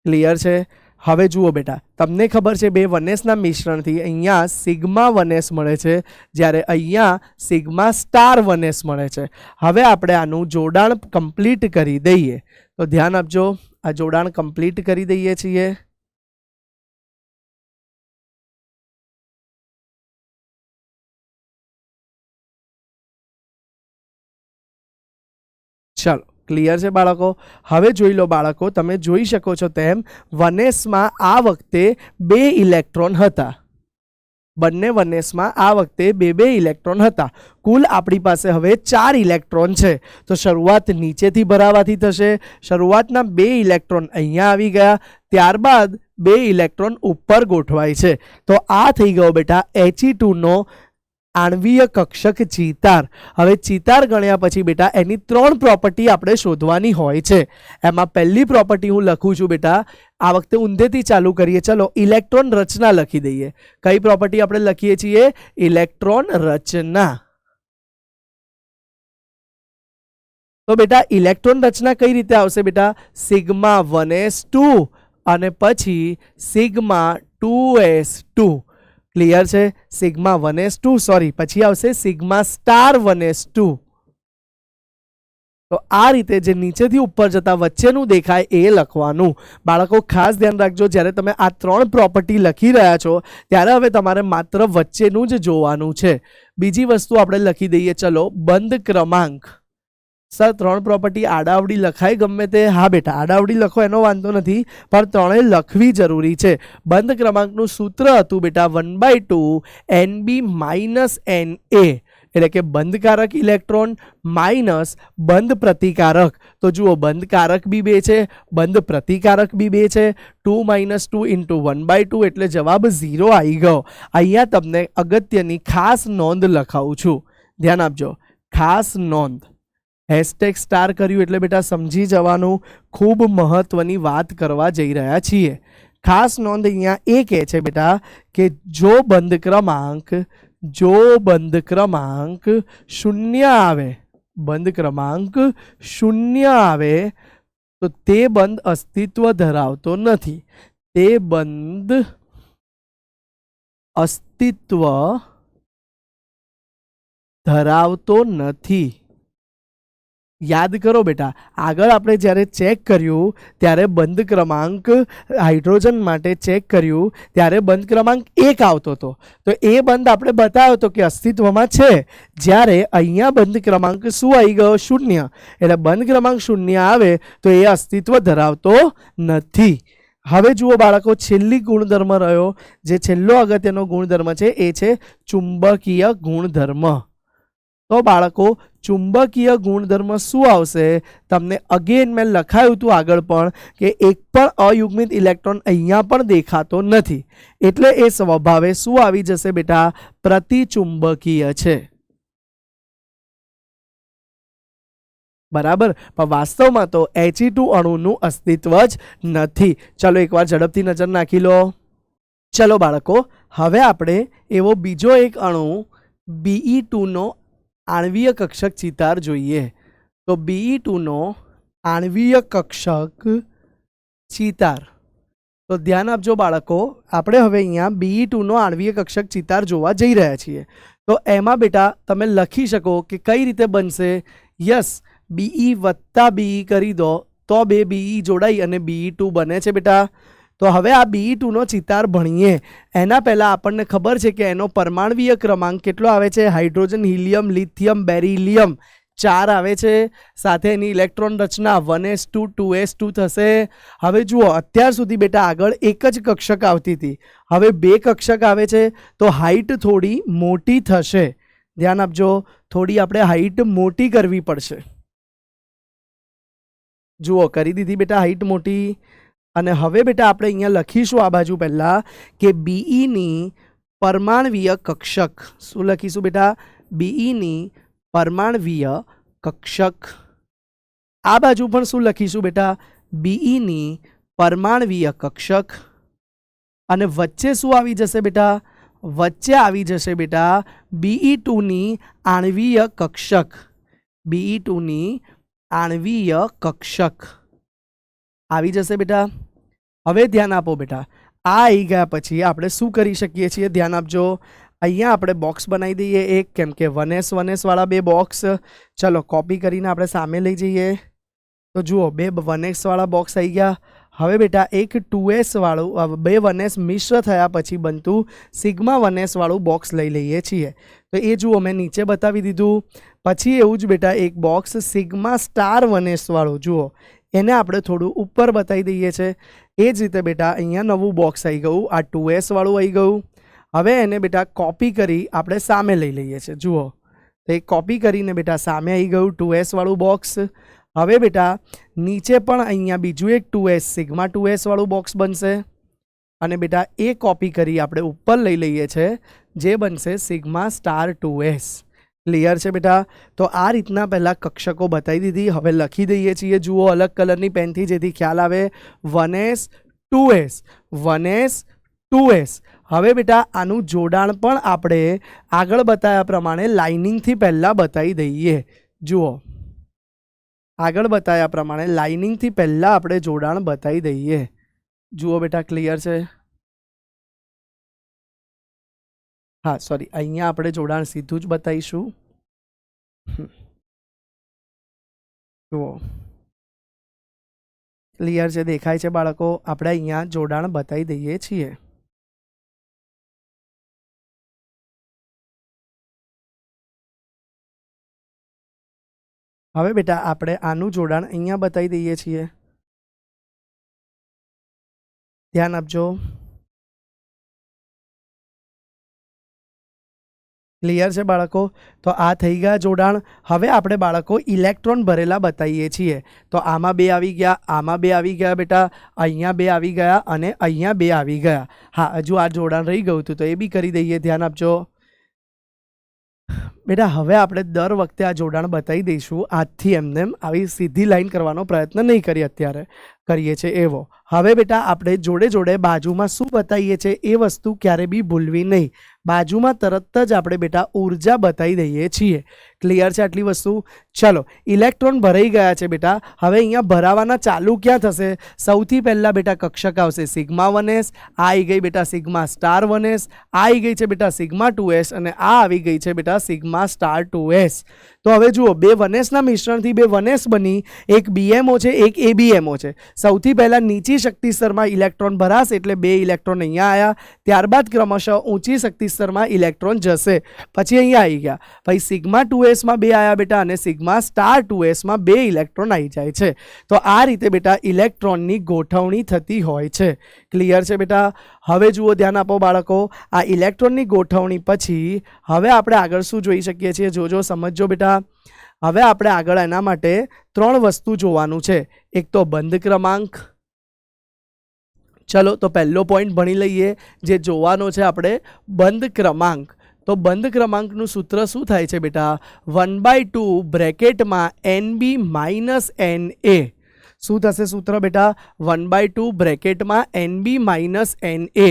ક્લિયર છે? હવે જુઓ બેટા, તમને ખબર છે બે વનેશના મિશ્રણથી અહીંયા સિગ્મા વનેશ મળે છે, જ્યારે અહીંયા સિગ્મા સ્ટાર વનેશ મળે છે. હવે આપણે આનું જોડાણ કમ્પ્લીટ કરી દઈએ. તો ધ્યાન આપજો, આ જોડાણ કમ્પ્લીટ કરી દઈએ છીએ. ચાલો, ક્લિયર છે બાળકો? હવે જોઈ લો બાળકો, તમે જોઈ શકો છો તેમ વનેશમાં આ વખતે બે ઇલેક્ટ્રોન હતા. બંને વનેશમાં આ વખતે બે ઇલેક્ટ્રોન હતા. કુલ આપણી પાસે હવે 4 ઇલેક્ટ્રોન છે. તો શરૂઆત નીચેથી ભરાવાથી થશે. શરૂઆતના બે ઇલેક્ટ્રોન અહીંયા આવી ગયા, ત્યારબાદ બે ઇલેક્ટ્રોન ઉપર ગોઠવાય છે. તો આ થઈ ગયો બેટા He2 નો આણ્વીય કક્ષક ચિતાર. હવે ચિતાર ગણ્યા પછી બેટા એની 3 પ્રોપર્ટી આપણે શોધવાની હોય છે. એમાં પહેલી પ્રોપર્ટી હું લખું છું બેટા, આ વખતે ઊંધેથી ચાલુ કરીએ. ચલો, ઇલેક્ટ્રોન રચના લખી દઈએ. કઈ પ્રોપર્ટી આપણે લખીએ છીએ? ઇલેક્ટ્રોન રચના. તો બેટા ઇલેક્ટ્રોન રચના કઈ રીતે આવશે બેટા? સિગ્મા 1s2 અને પછી સિગ્મા 2s2. ક્લિયર છે? સિગ્મા 1s2 સોરી, પછી આવશે સિગ્મા સ્ટાર 1s2. તો આ રીતે જે નીચેથી ઉપર જતા વચ્ચેનું દેખાય એ લખવાનું. બાળકો ખાસ ધ્યાન રાખજો, જ્યારે તમે આ 3 પ્રોપર્ટી લખી રહ્યા છો ત્યારે હવે તમારે માત્ર વચ્ચેનું જ જોવાનું છે. બીજી વસ્તુ આપણે લખી દઈએ. ચલો, બંધ ક્રમાંક. સર 3 પ્રોપર્ટી આડાવડી લખાય ગમે તે? હા બેટા, આડાવડી લખો એનો વાંધો નથી, પણ ત્રણેય લખવી જરૂરી છે. બંધ ક્રમાંકનું સૂત્ર હતું બેટા 1/2 Nb - Na, એટલે કે બંધકારક ઇલેક્ટ્રોન માઇનસ બંધ પ્રતિકારક. તો જુઓ, બંધકારક બી 2 છે, બંધ પ્રતિકારક બી 2 છે. 2 - 2 × 1/2 એટલે જવાબ 0 આવી ગયો. અહીંયા તમને અગત્યની ખાસ નોંધ લખાવું છું, ધ્યાન આપજો. ખાસ નોંધ, હેશટેગ સ્ટાર કર્યું એટલે બેટા સમજી જવાનું, ખૂબ મહત્વની વાત કરવા જઈ રહ્યા છીએ. ખાસ નોંધ અહીંયા એ કહે છે બેટા કે જો બંધ ક્રમાંક 0 આવે, બંધ ક્રમાંક 0 આવે તો તે બંધ અસ્તિત્વ ધરાવતો નથી. તે બંધ અસ્તિત્વ ધરાવતો નથી. યાદ કરો બેટા, આગળ આપણે જ્યારે ચેક કર્યું ત્યારે બંધ ક્રમાંક હાઇડ્રોજન માટે ચેક કર્યું ત્યારે બંધ ક્રમાંક 1 આવતો હતો. તો એ બંધ આપણે બતાવ્યો હતો કે અસ્તિત્વમાં છે, જ્યારે અહીંયા બંધ ક્રમાંક શું આવી ગયો? 0. એટલે બંધ ક્રમાંક 0 આવે તો એ અસ્તિત્વ ધરાવતો નથી. હવે જુઓ બાળકો, છેલ્લી ગુણધર્મ રહ્યો, જે છેલ્લો અગત્યનો ગુણધર્મ છે એ છે ચુંબકીય ગુણધર્મ. તો બાળકો, ચુંબકીય ગુણધર્મ શું આવશે? તમને અગેન મેં લખાયું હતું આગળ પણ કે એક પણ અયુગ્મિત ઇલેક્ટ્રોન અહીંયા પણ દેખાતો નથી, એટલે એ સ્વભાવે શું આવી જશે બેટા? પ્રતિચુંબકીય છે. બરાબર, પણ વાસ્તવમાં તો He2 અણુનું અસ્તિત્વ જ નથી. ચલો એકવાર ઝડપથી નજર નાખી લો. ચલો બાળકો, હવે આપણે એવો બીજો એક અણુ Be2 નો આણ્વીય કક્ષક ચિતાર જોઈએ. તો Be2 નો આણ્વીય કક્ષક ચિતાર. તો ધ્યાન આપજો બાળકો, આપણે હવે અહીંયા Be2 નો આણ્વીય કક્ષક ચિતાર જોવા જઈ રહ્યા છીએ. તો એમાં બેટા તમે લખી શકો કે કઈ રીતે બનશે. યસ, Be + Be કરી દો તો બે Be જોડાઈ અને Be2 બને છે બેટા. તો હવે આ Be2 નો ચિતાર ભણીએ એના પહેલાં આપણને ખબર છે કે એનો પરમાણવીય ક્રમાંક કેટલો આવે છે? હાઇડ્રોજન, હિલિયમ, લિથિયમ, બેરિલિયમ 4 આવે છે. સાથે એની ઇલેક્ટ્રોન રચના 1s2 2s2 થશે. હવે જુઓ, અત્યાર સુધી બેટા આગળ એક જ કક્ષક આવતી હતી, હવે 2 કક્ષક આવે છે. તો હાઇટ થોડી મોટી થશે. ધ્યાન આપજો, થોડી આપણે હાઇટ મોટી કરવી પડશે. જુઓ, કરી દીધી બેટા હાઇટ મોટી. અને હવે બેટા આપણે અહીંયા લખીશું આ બાજુ પહેલાં કે Be ની પરમાણવીય કક્ષક. શું લખીશું બેટા? Be ની પરમાણવીય કક્ષક. આ બાજુ પણ શું લખીશું બેટા? Be ની પરમાણવીય કક્ષક. અને વચ્ચે શું આવી જશે બેટા? વચ્ચે આવી જશે બેટા Be2ની આણ્વીય કક્ષક. Be2ની આણ્વીય કક્ષક આવી જશે બેટા. હવે ધ્યાન આપો બેટા, આ આવી ગયા પછી આપણે શું કરી શકીએ છીએ? ધ્યાન આપજો. અહીંયા આપણે બોક્સ બનાવી દઈએ એક, કેમ કે 1s વાળા બે બોક્સ. ચલો કોપી કરીને આપણે સામે લઈ જઈએ. તો જુઓ, બે 1s વાળા બોક્સ આવી ગયા. હવે બેટા એક 2s વાળું, બે 1s મિશ્ર થયા પછી બનતું સિગ્મા 1s વાળું બોક્સ લઈ લઈએ છીએ. તો એ જુઓ મેં નીચે બતાવી દીધું. પછી એવું જ બેટા એક બોક્સ સિગ્મા સ્ટાર 1s વાળું, જુઓ એને આપણે થોડું ઉપર બતાવી દઈએ છીએ. એ જ રીતે બેટા અહીંયા નવું બોક્સ આવી ગયું, આ 2s વાળું આવી ગયું. હવે એને બેટા કોપી કરી આપણે સામે લઈ લઈએ છીએ. જુઓ, તો એ કોપી કરીને બેટા સામે આવી ગયું 2s વાળું બોક્સ. હવે બેટા નીચે પણ અહીંયા બીજું એક 2s સિગ્મા 2s વાળું બોક્સ બનશે અને બેટા એ કોપી કરી આપણે ઉપર લઈ લઈએ છીએ, જે બનશે સિગ્મા સ્ટાર 2s. ક્લિયર છે બેટા? તો આ રીતના પહેલાં કક્ષકો બતાવી દીધી. હવે લખી દઈએ છીએ, જુઓ અલગ કલરની પેનથી, જેથી ખ્યાલ આવે. 1s 2s 1s 2s. હવે બેટા આનું જોડાણ પણ આપણે આગળ બતાવ્યા પ્રમાણે લાઇનિંગથી પહેલાં બતાવી દઈએ. જુઓ, આગળ બતાવ્યા પ્રમાણે લાઇનિંગથી પહેલાં આપણે જોડાણ બતાવી દઈએ. જુઓ બેટા, ક્લિયર છે? હા સોરી, અહીંયા આપણે જોડાણ સીધું જ બતાવીશું. જુઓ, ક્લિયર છે? દેખાય છે બાળકો? આપણે અહીંયા જોડાણ બતાવી દઈએ છીએ. હવે બેટા આપણે આનું જોડાણ અહીંયા બતાવી દઈએ છીએ. ધ્યાન આપજો. ક્લિયર છે બાળકો? તો આ થઈ ગયા જોડાણ. હવે આપણે બાળકો ઇલેક્ટ્રોન ભરેલા બતાવીએ છીએ. તો આમાં બે આવી ગયા, આમાં બે આવી ગયા બેટા, અહીંયા બે આવી ગયા અને અહીંયા બે આવી ગયા. હા, હજુ આ જોડાણ રહી ગયું હતું, તો એ બી કરી દઈએ. ધ્યાન આપજો બેટા. હવે આપણે દર વખતે આ જોડાણ બતાવી દઈશું. આજથી એમને આવી સીધી લાઈન કરવાનો પ્રયત્ન નહીં કરીએ, અત્યારે કરીએ છીએ એવો. હવે બેટા આપણે જોડે જોડે બાજુમાં શું બતાવીએ છીએ એ વસ્તુ ક્યારે બી ભૂલવી નહીં. બાજુમાં તરત જ આપણે બેટા ઉર્જા બતાવી દઈએ છીએ. ક્લિયર છે આટલી વસ્તુ? ચલો, ઇલેક્ટ્રોન ભરાઈ ગયા છે બેટા. હવે અહીંયા ભરાવાના ચાલુ ક્યાં થશે? સૌથી પહેલાં બેટા કક્ષક આવશે સિગ્મા 1s, આ આવી ગઈ બેટા સિગ્મા સ્ટાર 1s, આ આવી ગઈ છે બેટા સિગ્મા 2s અને આ આવી ગઈ છે બેટા સિગ્મા સ્ટાર 2s. તો હવે જુઓ, બે 1sના મિશ્રણથી બે 1s બની, એક BMO છે, એક ABMO છે. સૌથી પહેલાં નીચી શક્તિ સ્તરમાં ઇલેક્ટ્રોન ભરાશે એટલે બે ઇલેક્ટ્રોન અહીંયા આવ્યા. ત્યારબાદ ક્રમશઃ ઊંચી શક્તિ સ્તરમાં ઇલેક્ટ્રોન જશે, પછી અહીંયા આવી ગયા. પછી સિગ્મા 2sમાં બે આવ્યા બેટા અને સિગ્મા સ્ટાર 2sમાં બે ઇલેક્ટ્રોન આવી જાય છે. તો આ રીતે બેટા ઇલેક્ટ્રોનની ગોઠવણી થતી હોય છે. ક્લિયર છે બેટા? હવે જુઓ, ધ્યાન આપો બાળકો. આ ઇલેક્ટ્રોનની ગોઠવણી પછી હવે આપણે આગળ શું જોઈ શકીએ છીએ? જોજો, સમજજો બેટા. હવે આપણે આગળ એના માટે ત્રણ વસ્તુ જોવાનું છે. એક તો બંધ ક્રમાંક. ચલો, તો પહેલો પોઈન્ટ ભણી લઈએ, જે જોવાનો છે આપણે બંધ ક્રમાંક. તો બંધ ક્રમાંકનું સૂત્ર શું થાય છે બેટા? 1/2 બ્રેકેટમાં NB - NA. શું થશે સૂત્ર બેટા? 1/2 બ્રેકેટમાં NB - NA.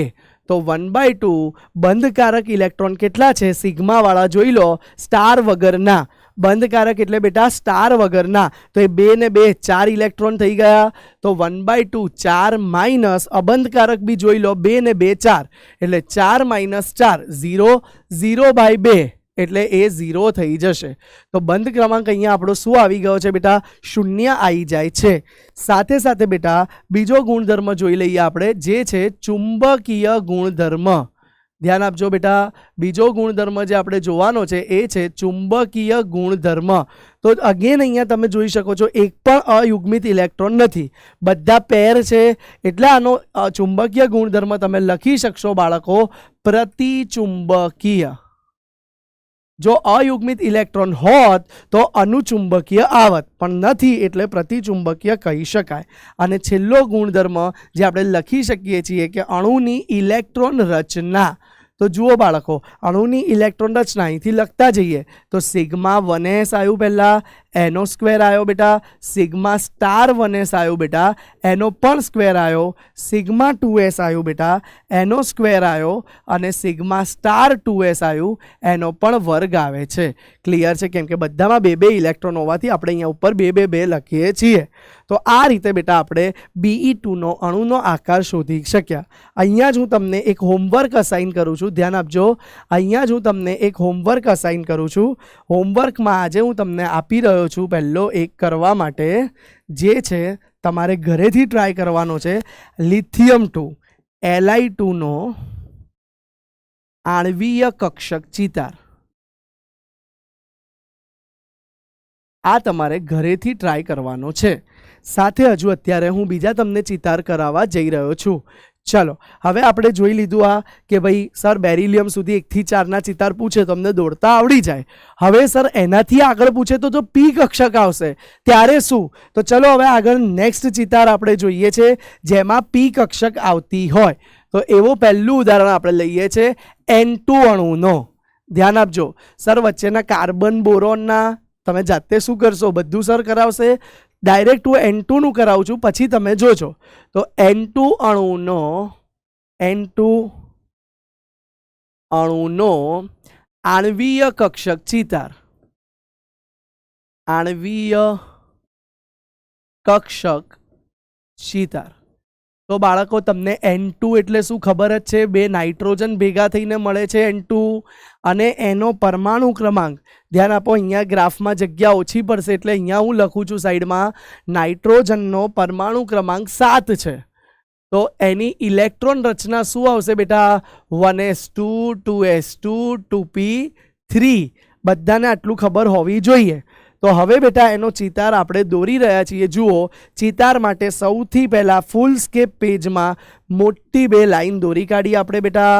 તો 1/2 બંધકારક ઇલેક્ટ્રોન કેટલા છે? સિગ્માવાળા જોઈ લો, સ્ટાર વગરના. બંધકારક એટલે બેટા સ્ટાર વગરના. તો એ 2 ને 2 4 ઇલેક્ટ્રોન થઈ ગયા. તો 1/2 4 માઇનસ અબંધકારક બી જોઈ લો, 2 ને 2 4 એટલે 4 - 4 0 0/2 એટલે એ 0 થઈ જશે. તો બંધ ક્રમાંક અહીંયા આપણો શું આવી ગયો છે બેટા? 0 આવી જાય છે. સાથે સાથે બેટા બીજો ગુણધર્મ જોઈ લઈએ આપણે, જે છે ચુંબકીય ગુણધર્મ. ધ્યાન આપજો બેટા. બીજો ગુણધર્મ જે આપણે જોવાનો છે એ છે ચુંબકીય ગુણધર્મ. તો અગેન અહીંયા તમે જોઈ શકો છો, એક પણ અયુગ્મિત ઇલેક્ટ્રોન નથી, બધા પેર છે. એટલે આનો ચુંબકીય ગુણધર્મ તમે લખી શકશો બાળકો પ્રતિચુંબકીય. જો અયુગ્મિત ઇલેક્ટ્રોન હોત તો અનુચુંબકીય આવત, પણ નથી એટલે પ્રતિચુંબકીય કહી શકાય. અને છેલ્લો ગુણધર્મ જે આપણે લખી શકીએ છીએ કે અણુની ઇલેક્ટ્રોન રચના. તો જુઓ બાળકો, અણુની ઇલેક્ટ્રોન રચના અહીંથી લખતા જઈએ તો સિગ્મા 1s આવ્યું પહેલાં, એનો સ્ક્વેર આવ્યો બેટા, સિગ્મા સ્ટાર 1s આવ્યો બેટા, એનો પણ સ્ક્વેર આવ્યો, સિગ્મા 2s આવ્યું બેટા, એનો સ્ક્વેર આવ્યો, અને સિગ્મા સ્ટાર 2s આવ્યું, એનો પણ વર્ગ આવે છે. ક્લિયર છે? કેમ કે બધામાં બે બે ઇલેક્ટ્રોન હોવાથી આપણે અહીંયા ઉપર બે બે બે લખીએ છીએ. તો આ રીતે બેટા આપણે Be2નો અણુનો આકાર શોધી શક્યા. અહીંયા જ હું તમને એક હોમવર્ક અસાઇન કરું છું, ધ્યાન આપજો. અહીંયા જ હું તમને એક હોમવર્ક અસાઇન કરું છું. હોમવર્કમાં આજે હું તમને આપી રહ્યો છું પહેલો એક કરવા માટે, જે છે તમારે ઘરેથી ટ્રાય કરવાનો છે. લિથિયમ 2 Li2નો આણ્વીય કક્ષક ચિતાર. આ તમારે ઘરેથી ટ્રાય કરવાનો છે. સાથે હજુ અત્યારે હું બીજા તમને ચિતાર કરાવવા જઈ રહ્યો છું. ચલો હવે આપણે જોઈ લીધું આ કે ભાઈ સર બેરિલિયમ સુધી 1 થી 4ના ચિતાર પૂછે તો અમને દોડતા આવડી જાય. હવે સર એનાથી આગળ પૂછે તો જો પી કક્ષક આવશે ત્યારે શું? તો ચલો હવે આગળ નેક્સ્ટ ચિતાર આપણે જોઈએ છે જેમાં પી કક્ષક આવતી હોય. તો એવો પહેલું ઉદાહરણ આપણે લઈએ છીએ N2 અણુનો. ધ્યાન આપજો સર વચ્ચેના કાર્બન બોરોનના તમે જાતે શું કરશો? બધું સર કરાવશે. ડાયરેક્ટ હું N2નું કરાવું છું, પછી તમે જોજો. તો N2 અણુનો આણ્વીય કક્ષક ચિતાર. આણ્વીય કક્ષક ચિતાર. તો બાળકો તમને N2 એટલે શું ખબર જ છે? બે નાઇટ્રોજન ભેગા થઈને મળે છે N2, અને એનો પરમાણુ ક્રમાંક ધ્યાન આપો. અહીંયા ગ્રાફમાં જગ્યા ઓછી પડશે એટલે અહીંયા હું લખું છું સાઈડમાં નાઇટ્રોજનનો પરમાણુ ક્રમાંક 7 છે. તો એની ઇલેક્ટ્રોન રચના શું આવશે બેટા? 1s2 2s2 2p3. બધાને આટલું ખબર હોવી જોઈએ. તો હવે બેટા એનો ચિતાર આપણે દોરી રહ્યા છીએ. જુઓ, ચિતાર માટે સૌથી પહેલાં ફૂલ સ્કેપ પેજમાં મોટી બે લાઈન દોરી કાઢી આપણે બેટા.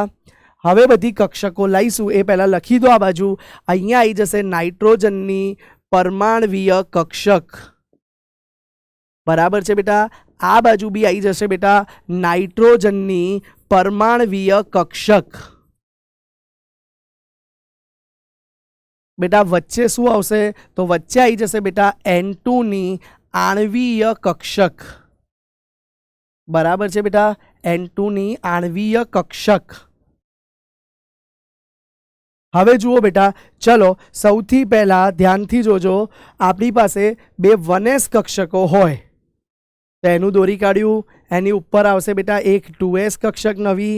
હવે બધી કક્ષકો લઈશું એ પહેલાં લખી દો આ બાજુ. અહીંયા આવી જશે નાઇટ્રોજનની પરમાણ્વીય કક્ષક. બરાબર છે બેટા? આ બાજુ બી આવી જશે બેટા નાઇટ્રોજનની પરમાણ્વીય કક્ષક. બેટા વચ્ચે શું આવશે? તો વચ્ચે આવી જશે બેટા N2ની આણ્વીય કક્ષક. બરાબર છે બેટા? N2ની આણ્વીય કક્ષક. હવે જુઓ બેટા, ચલો સૌથી પહેલા ધ્યાનથી જોજો. આપણી પાસે બે 1s કક્ષકો હોય તો એનું દોરી કાઢ્યું. એની ઉપર આવશે બેટા એક 2s કક્ષક નવી,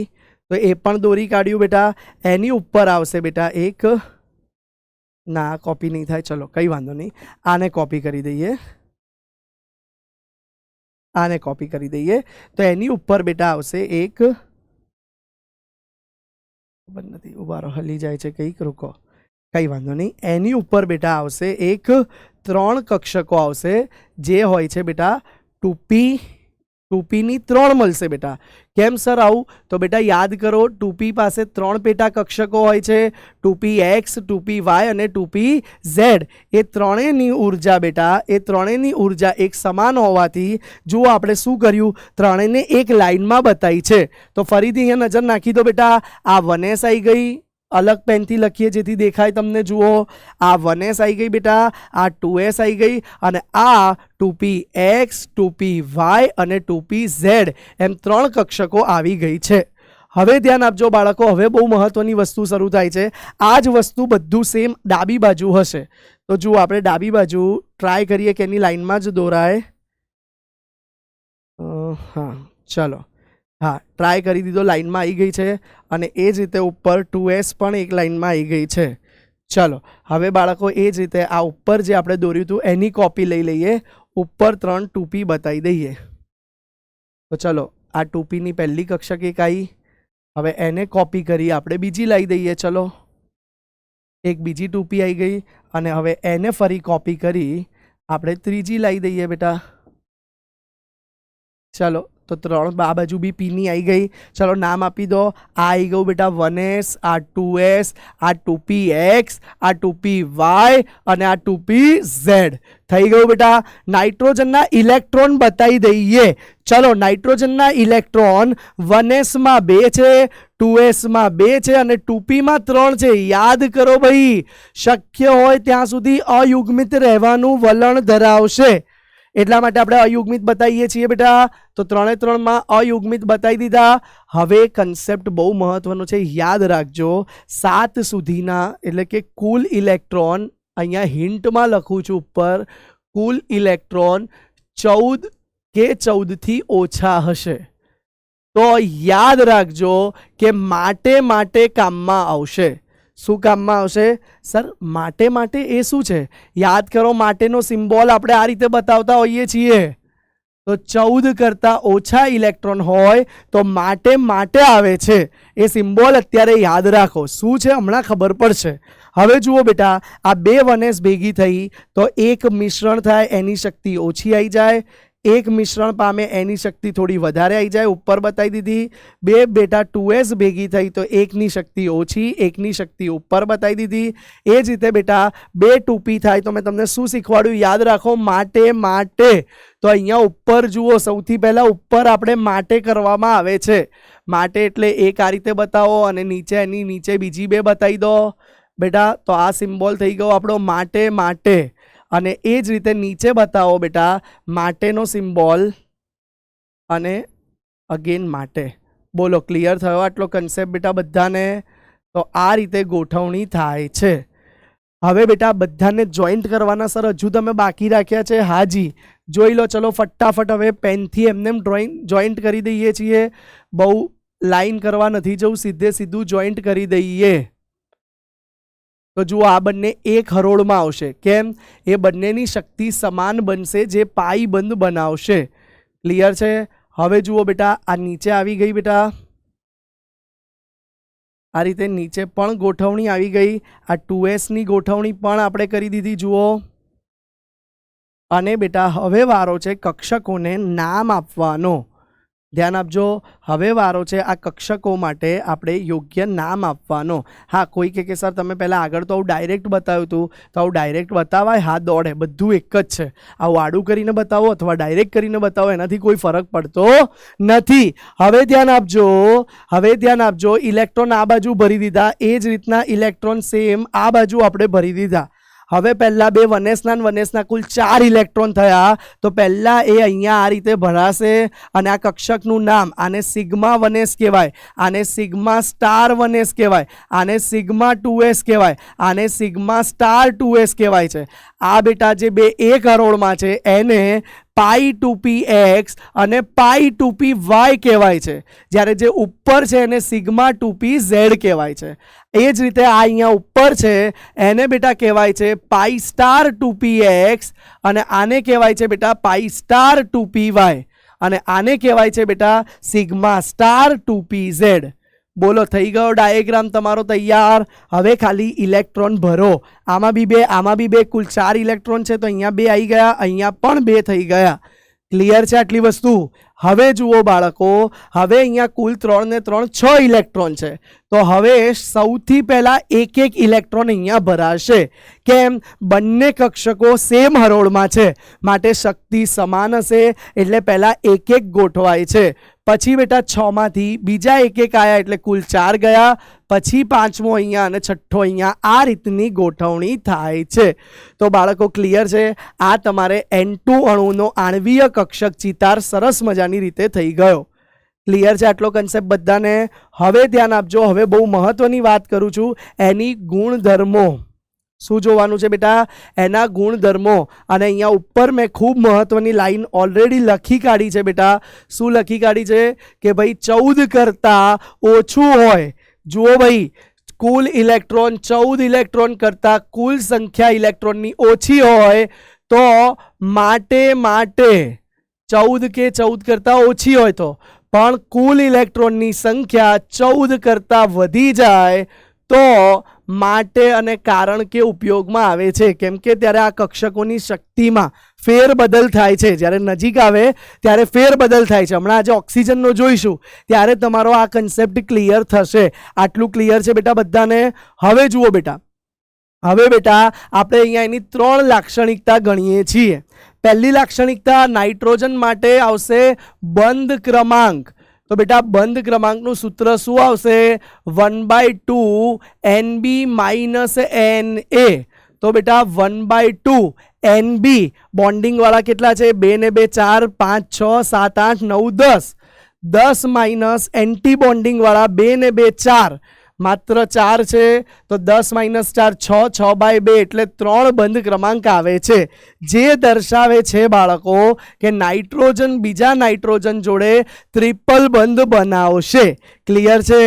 તો એ પણ દોરી કાઢ્યું બેટા. એની ઉપર આવશે બેટા એક, ના કોપી નહીં થાય, ચલો કંઈ વાંધો નહીં, આને કોપી કરી દઈએ. આને કોપી કરી દઈએ. તો એની ઉપર બેટા આવશે એક, ખબર નથી ઉભા રહો હલી જાય છે કંઈક, રૂકો, કંઈ વાંધો નહીં. એની ઉપર બેટા આવશે એક 3 કક્ષકો આવશે જે હોય છે બેટા 2pની 3 મળશે બેટા. કેમ સર આવું? તો બેટા યાદ કરો 2p પાસે 3 પેટા કક્ષકો હોય છે, 2px 2py અને 2pz. એ ત્રણેયની ઉર્જા બેટા, એ ત્રણેયની ઉર્જા એક સમાન હોવાથી જુઓ આપણે શું કર્યું, ત્રણેયને એક લાઇનમાં બતાવી છે. તો ફરીથી અહીંયા નજર નાખી દો બેટા. આ 1s આવી ગઈ, અલગ પેનથી લખીએ જેથી દેખાય તમને. જુઓ આ 1s આવી ગઈ બેટા, આ 2s આવી ગઈ, અને આ 2px 2py અને 2pz એમ 3 કક્ષકો આવી ગઈ છે. હવે ધ્યાન આપજો બાળકો, હવે બહુ મહત્વની વસ્તુ શરૂ થાય છે. આ જ વસ્તુ બધું સેમ ડાબી બાજુ હશે. તો જુઓ આપણે ડાબી બાજુ ટ્રાય કરીએ કે એની લાઈનમાં જ દોરાય. હા ચલો, હા ટ્રાય કરી દીધો, લાઇનમાં આવી ગઈ છે. અને એ જ રીતે ઉપર 2s પણ એક લાઇનમાં આવી ગઈ છે. ચલો હવે બાળકો એ જ રીતે આ ઉપર જે આપણે દોર્યું હતું એની કોપી લઈ લઈએ. ઉપર 3 2p બતાવી દઈએ. તો ચલો આ 2pની પહેલી કક્ષક એક આવી. હવે એને કોપી કરી આપણે બીજી લાવી દઈએ. ચલો એક બીજી 2p આવી ગઈ, અને હવે એને ફરી કોપી કરી આપણે ત્રીજી લાવી દઈએ બેટા. ચલો તો 3 આ બાજુ બી પીની આવી ગઈ. ચલો નામ આપી દો. આ આવી ગયું બેટા 1s, આ 2s, આ 2px, આ 2py અને આ 2pz થઈ ગયું બેટા. નાઇટ્રોજનના ઇલેક્ટ્રોન બતાવી દઈએ. ચલો નાઇટ્રોજનના ઇલેક્ટ્રોન 1s માં 2 છે, 2s માં 2 છે અને 2p માં 3 છે. યાદ કરો ભાઈ, શક્ય હોય ત્યાં સુધી અયુગ્મિત રહેવાનું વલણ ધરાવશે, એટલા માટે આપણે અયુગ્મિત બતાવીએ છીએ બેટા. તો 3 માં અયુગ્મિત બતાવી દીધા. હવે કન્સેપ્ટ બહુ મહત્વનો છે, યાદ રાખજો. 7 સુધીના એટલે કે કુલ ઇલેક્ટ્રોન, અહીંયા હિન્ટમાં લખું છું ઉપર, કુલ ઇલેક્ટ્રોન 14 કે 14 થી ઓછા હશે. તો યાદ રાખજો કે માટે કામમાં આવશે. શું કામમાં આવશે સર? માટે એ શું છે? યાદ કરો, માટેનો સિમ્બોલ આપણે આ રીતે બતાવતા હોઈએ છીએ. તો 14 કરતાં ઓછા ઇલેક્ટ્રોન હોય તો માટે આવે છે. એ સિમ્બોલ અત્યારે યાદ રાખો. શું છે હમણાં ખબર પડશે. હવે જુઓ બેટા, આ 2 1s ભેગી થઈ તો એક મિશ્રણ થાય, એની શક્તિ ઓછી આવી જાય. એક મિશ્રણ પામે, એની શક્તિ થોડી વધારે આવી જાય, ઉપર બતાવી દીધી. 2 બેટા 2s ભેગી થઈ તો એકની શક્તિ ઓછી, એકની શક્તિ ઉપર બતાવી દીધી. એ જ રીતે બેટા 2 2p થાય તો મેં તમને શું શીખવાડ્યું? યાદ રાખો, માટે. તો અહીંયા ઉપર જુઓ, સૌથી પહેલા ઉપર આપણે માટે કરવામાં આવે છે. માટે એટલે એક આ રીતે બતાવો અને નીચે એની નીચે બીજી 2 બતાવી દો બેટા. તો આ સિમ્બોલ થઈ ગયો આપણો માટે. અને એ જ રીતે નીચે બતાવો બેટા, માટેનો સિમ્બોલ અને અગેન માટે. બોલો, ક્લિયર થયો આટલો કન્સેપ્ટ બેટા બધાને? તો આ રીતે ગોઠવણી થાય છે. હવે બેટા બધાને જોઈન્ટ કરવાના સર હજુ તમે બાકી રાખ્યા છે? હાજી, જોઈ લો. ચલો ફટાફટ હવે પેનથી એમને જોઈન્ટ કરી દઈએ છીએ. બહુ લાઈન કરવા નથી જવું, સીધું જોઈન્ટ કરી દઈએ. તો જુઓ, આ બંને એક હરોળમાં આવશે. કેમ? એ બંનેની શક્તિ સમાન બનશે, જે પાઈ બંધ બનાવશે. ક્લિયર છે? હવે જુઓ બેટા, આ નીચે આવી ગઈ બેટા, આ રીતે નીચે પણ ગોઠવણી આવી ગઈ. આ 2s ની ગોઠવણી પણ આપણે કરી દીધી. જુઓ, અને બેટા હવે વારો છે કક્ષકોને નામ આપવાનો. ધ્યાન આપજો, હવે વારો છે આ કક્ષકો માટે આપણે યોગ્ય નામ આપવાનો. હા, કોઈ કે સર તમે પહેલાં આગળ તો આવું ડાયરેક્ટ બતાવ્યું હતું, તો આવું ડાયરેક્ટ બતાવાય? હા, દોડે, બધું એક જ છે. આવું આડું કરીને બતાવો અથવા ડાયરેક્ટ કરીને બતાવો, એનાથી કોઈ ફરક પડતો નથી. હવે ધ્યાન આપજો, ઇલેક્ટ્રોન આ બાજુ ભરી દીધા, એ જ રીતના ઇલેક્ટ્રોન સેમ આ બાજુ આપણે ભરી દીધા. હવે પહેલા 2 1sના કુલ 4 ઇલેક્ટ્રોન થયા. તો પહેલા એ અહીંયા આ રીતે ભરાશે અને આ કક્ષકનું નામ, આને સિગ્મા 1s કહેવાય, આને સિગ્મા સ્ટાર 1s કહેવાય, આને સિગ્મા 2s કહેવાય, આને સિગ્મા સ્ટાર 2s કહેવાય છે. આ બેટા જે 2 એક હરોળમાં છે એને પાઈ 2px અને પાઈ 2py કહેવાય છે. જ્યારે જે ઉપર છે એને સિગ્મા 2pz કહેવાય છે. એ જ રીતે આ અહીંયા ઉપર છે એને બેટા કહેવાય છે પાઈ સ્ટાર 2px અને આને કહેવાય છે બેટા પાઈ સ્ટાર 2py અને આને કહેવાય છે બેટા સિગ્મા સ્ટાર 2pz. બોલો, થઈ ગયો ડાયાગ્રામ તમારો તૈયાર? હવે ખાલી ઇલેક્ટ્રોન ભરો. આમાં બી 2, આમાં બી 2, કુલ 4 ઇલેક્ટ્રોન છે તો અહીંયા 2 આવી ગયા, અહીંયા પણ 2 થઈ ગયા. ક્લિયર છે આટલી વસ્તુ? હવે જુઓ બાળકો, હવે અહીંયા કુલ 3 ને 3 6 ઇલેક્ટ્રોન છે. તો હવે સૌથી પહેલા એક ઇલેક્ટ્રોન અહીંયા ભરાશે. કેમ? બંને કક્ષકો સેમ હરોળમાં છે માટે શક્તિ સમાન હશે, એટલે પહેલા એક ગોઠવાય છે. પછી બેટા 6 માંથી બીજા એક આવ્યા એટલે કુલ 4 ગયા. પછી 5મો અહીંયા અને 6થો અહીંયા. આ રીતની ગોઠવણી થાય છે. તો બાળકો ક્લિયર છે? આ તમારે N2 અણુનો આણ્વીય કક્ષક ચિતાર સરસ મજાની રીતે થઈ ગયો. ક્લિયર છે આટલો કન્સેપ્ટ બધાને? હવે ધ્યાન આપજો, હવે બહુ મહત્વની વાત કરું છું, એની ગુણધર્મો. શું જોવાનું છે બેટા? એના ગુણધર્મો. અને અહીંયા ઉપર મેં ખૂબ મહત્વની લાઈન ઓલરેડી લખી કાઢી છે બેટા. શું લખી કાઢી છે? કે ભાઈ 14 કરતાં ઓછું હોય. જુઓ ભાઈ, કુલ ઇલેક્ટ્રોન 14 ઇલેક્ટ્રોન કરતાં કુલ સંખ્યા ઇલેક્ટ્રોનની ઓછી હોય તો માટે 14 કે 14 કરતાં ઓછી હોય તો, પણ કુલ ઇલેક્ટ્રોનની સંખ્યા 14 કરતાં વધી જાય તો માટે અને કારણ કે ઉપયોગમાં આવે છે, કેમ કે ત્યારે આ કક્ષકોની શક્તિમાં ફેરબદલ થાય છે. જ્યારે નજીક આવે ત્યારે ફેરબદલ થાય છે. હમણાં આજે ઓક્સિજનનો જોઈશું ત્યારે તમારો આ કન્સેપ્ટ ક્લિયર થશે. આટલું ક્લિયર છે બેટા બધાને? હવે જુઓ બેટા, હવે બેટા આપણે અહીંયા એની 3 લાક્ષણિકતા ગણીએ છીએ. પહેલી લાક્ષણિકતા નાઇટ્રોજન માટે આવશે બંધ ક્રમાંક. તો બેટા બંધ ક્રમાંકનું સૂત્ર શું આવશે? 1/2 NB માઇનસ NA. તો બેટા 1/2 NB બોન્ડિંગ વાળા કેટલા છે? 2 ને 2 4, 5 6 7 8 9 10. 10 માઇનસ એન્ટી બોન્ડિંગ વાળા 2 ને 2 4, માત્ર 4 છે. તો 10 માઇનસ 4 6, 6/2 એટલે 3 બંધ ક્રમાંક આવે છે, જે દર્શાવે છે બાળકો કે નાઇટ્રોજન બીજા નાઇટ્રોજન જોડે ટ્રિપલ બંધ બનાવશે. ક્લિયર છે?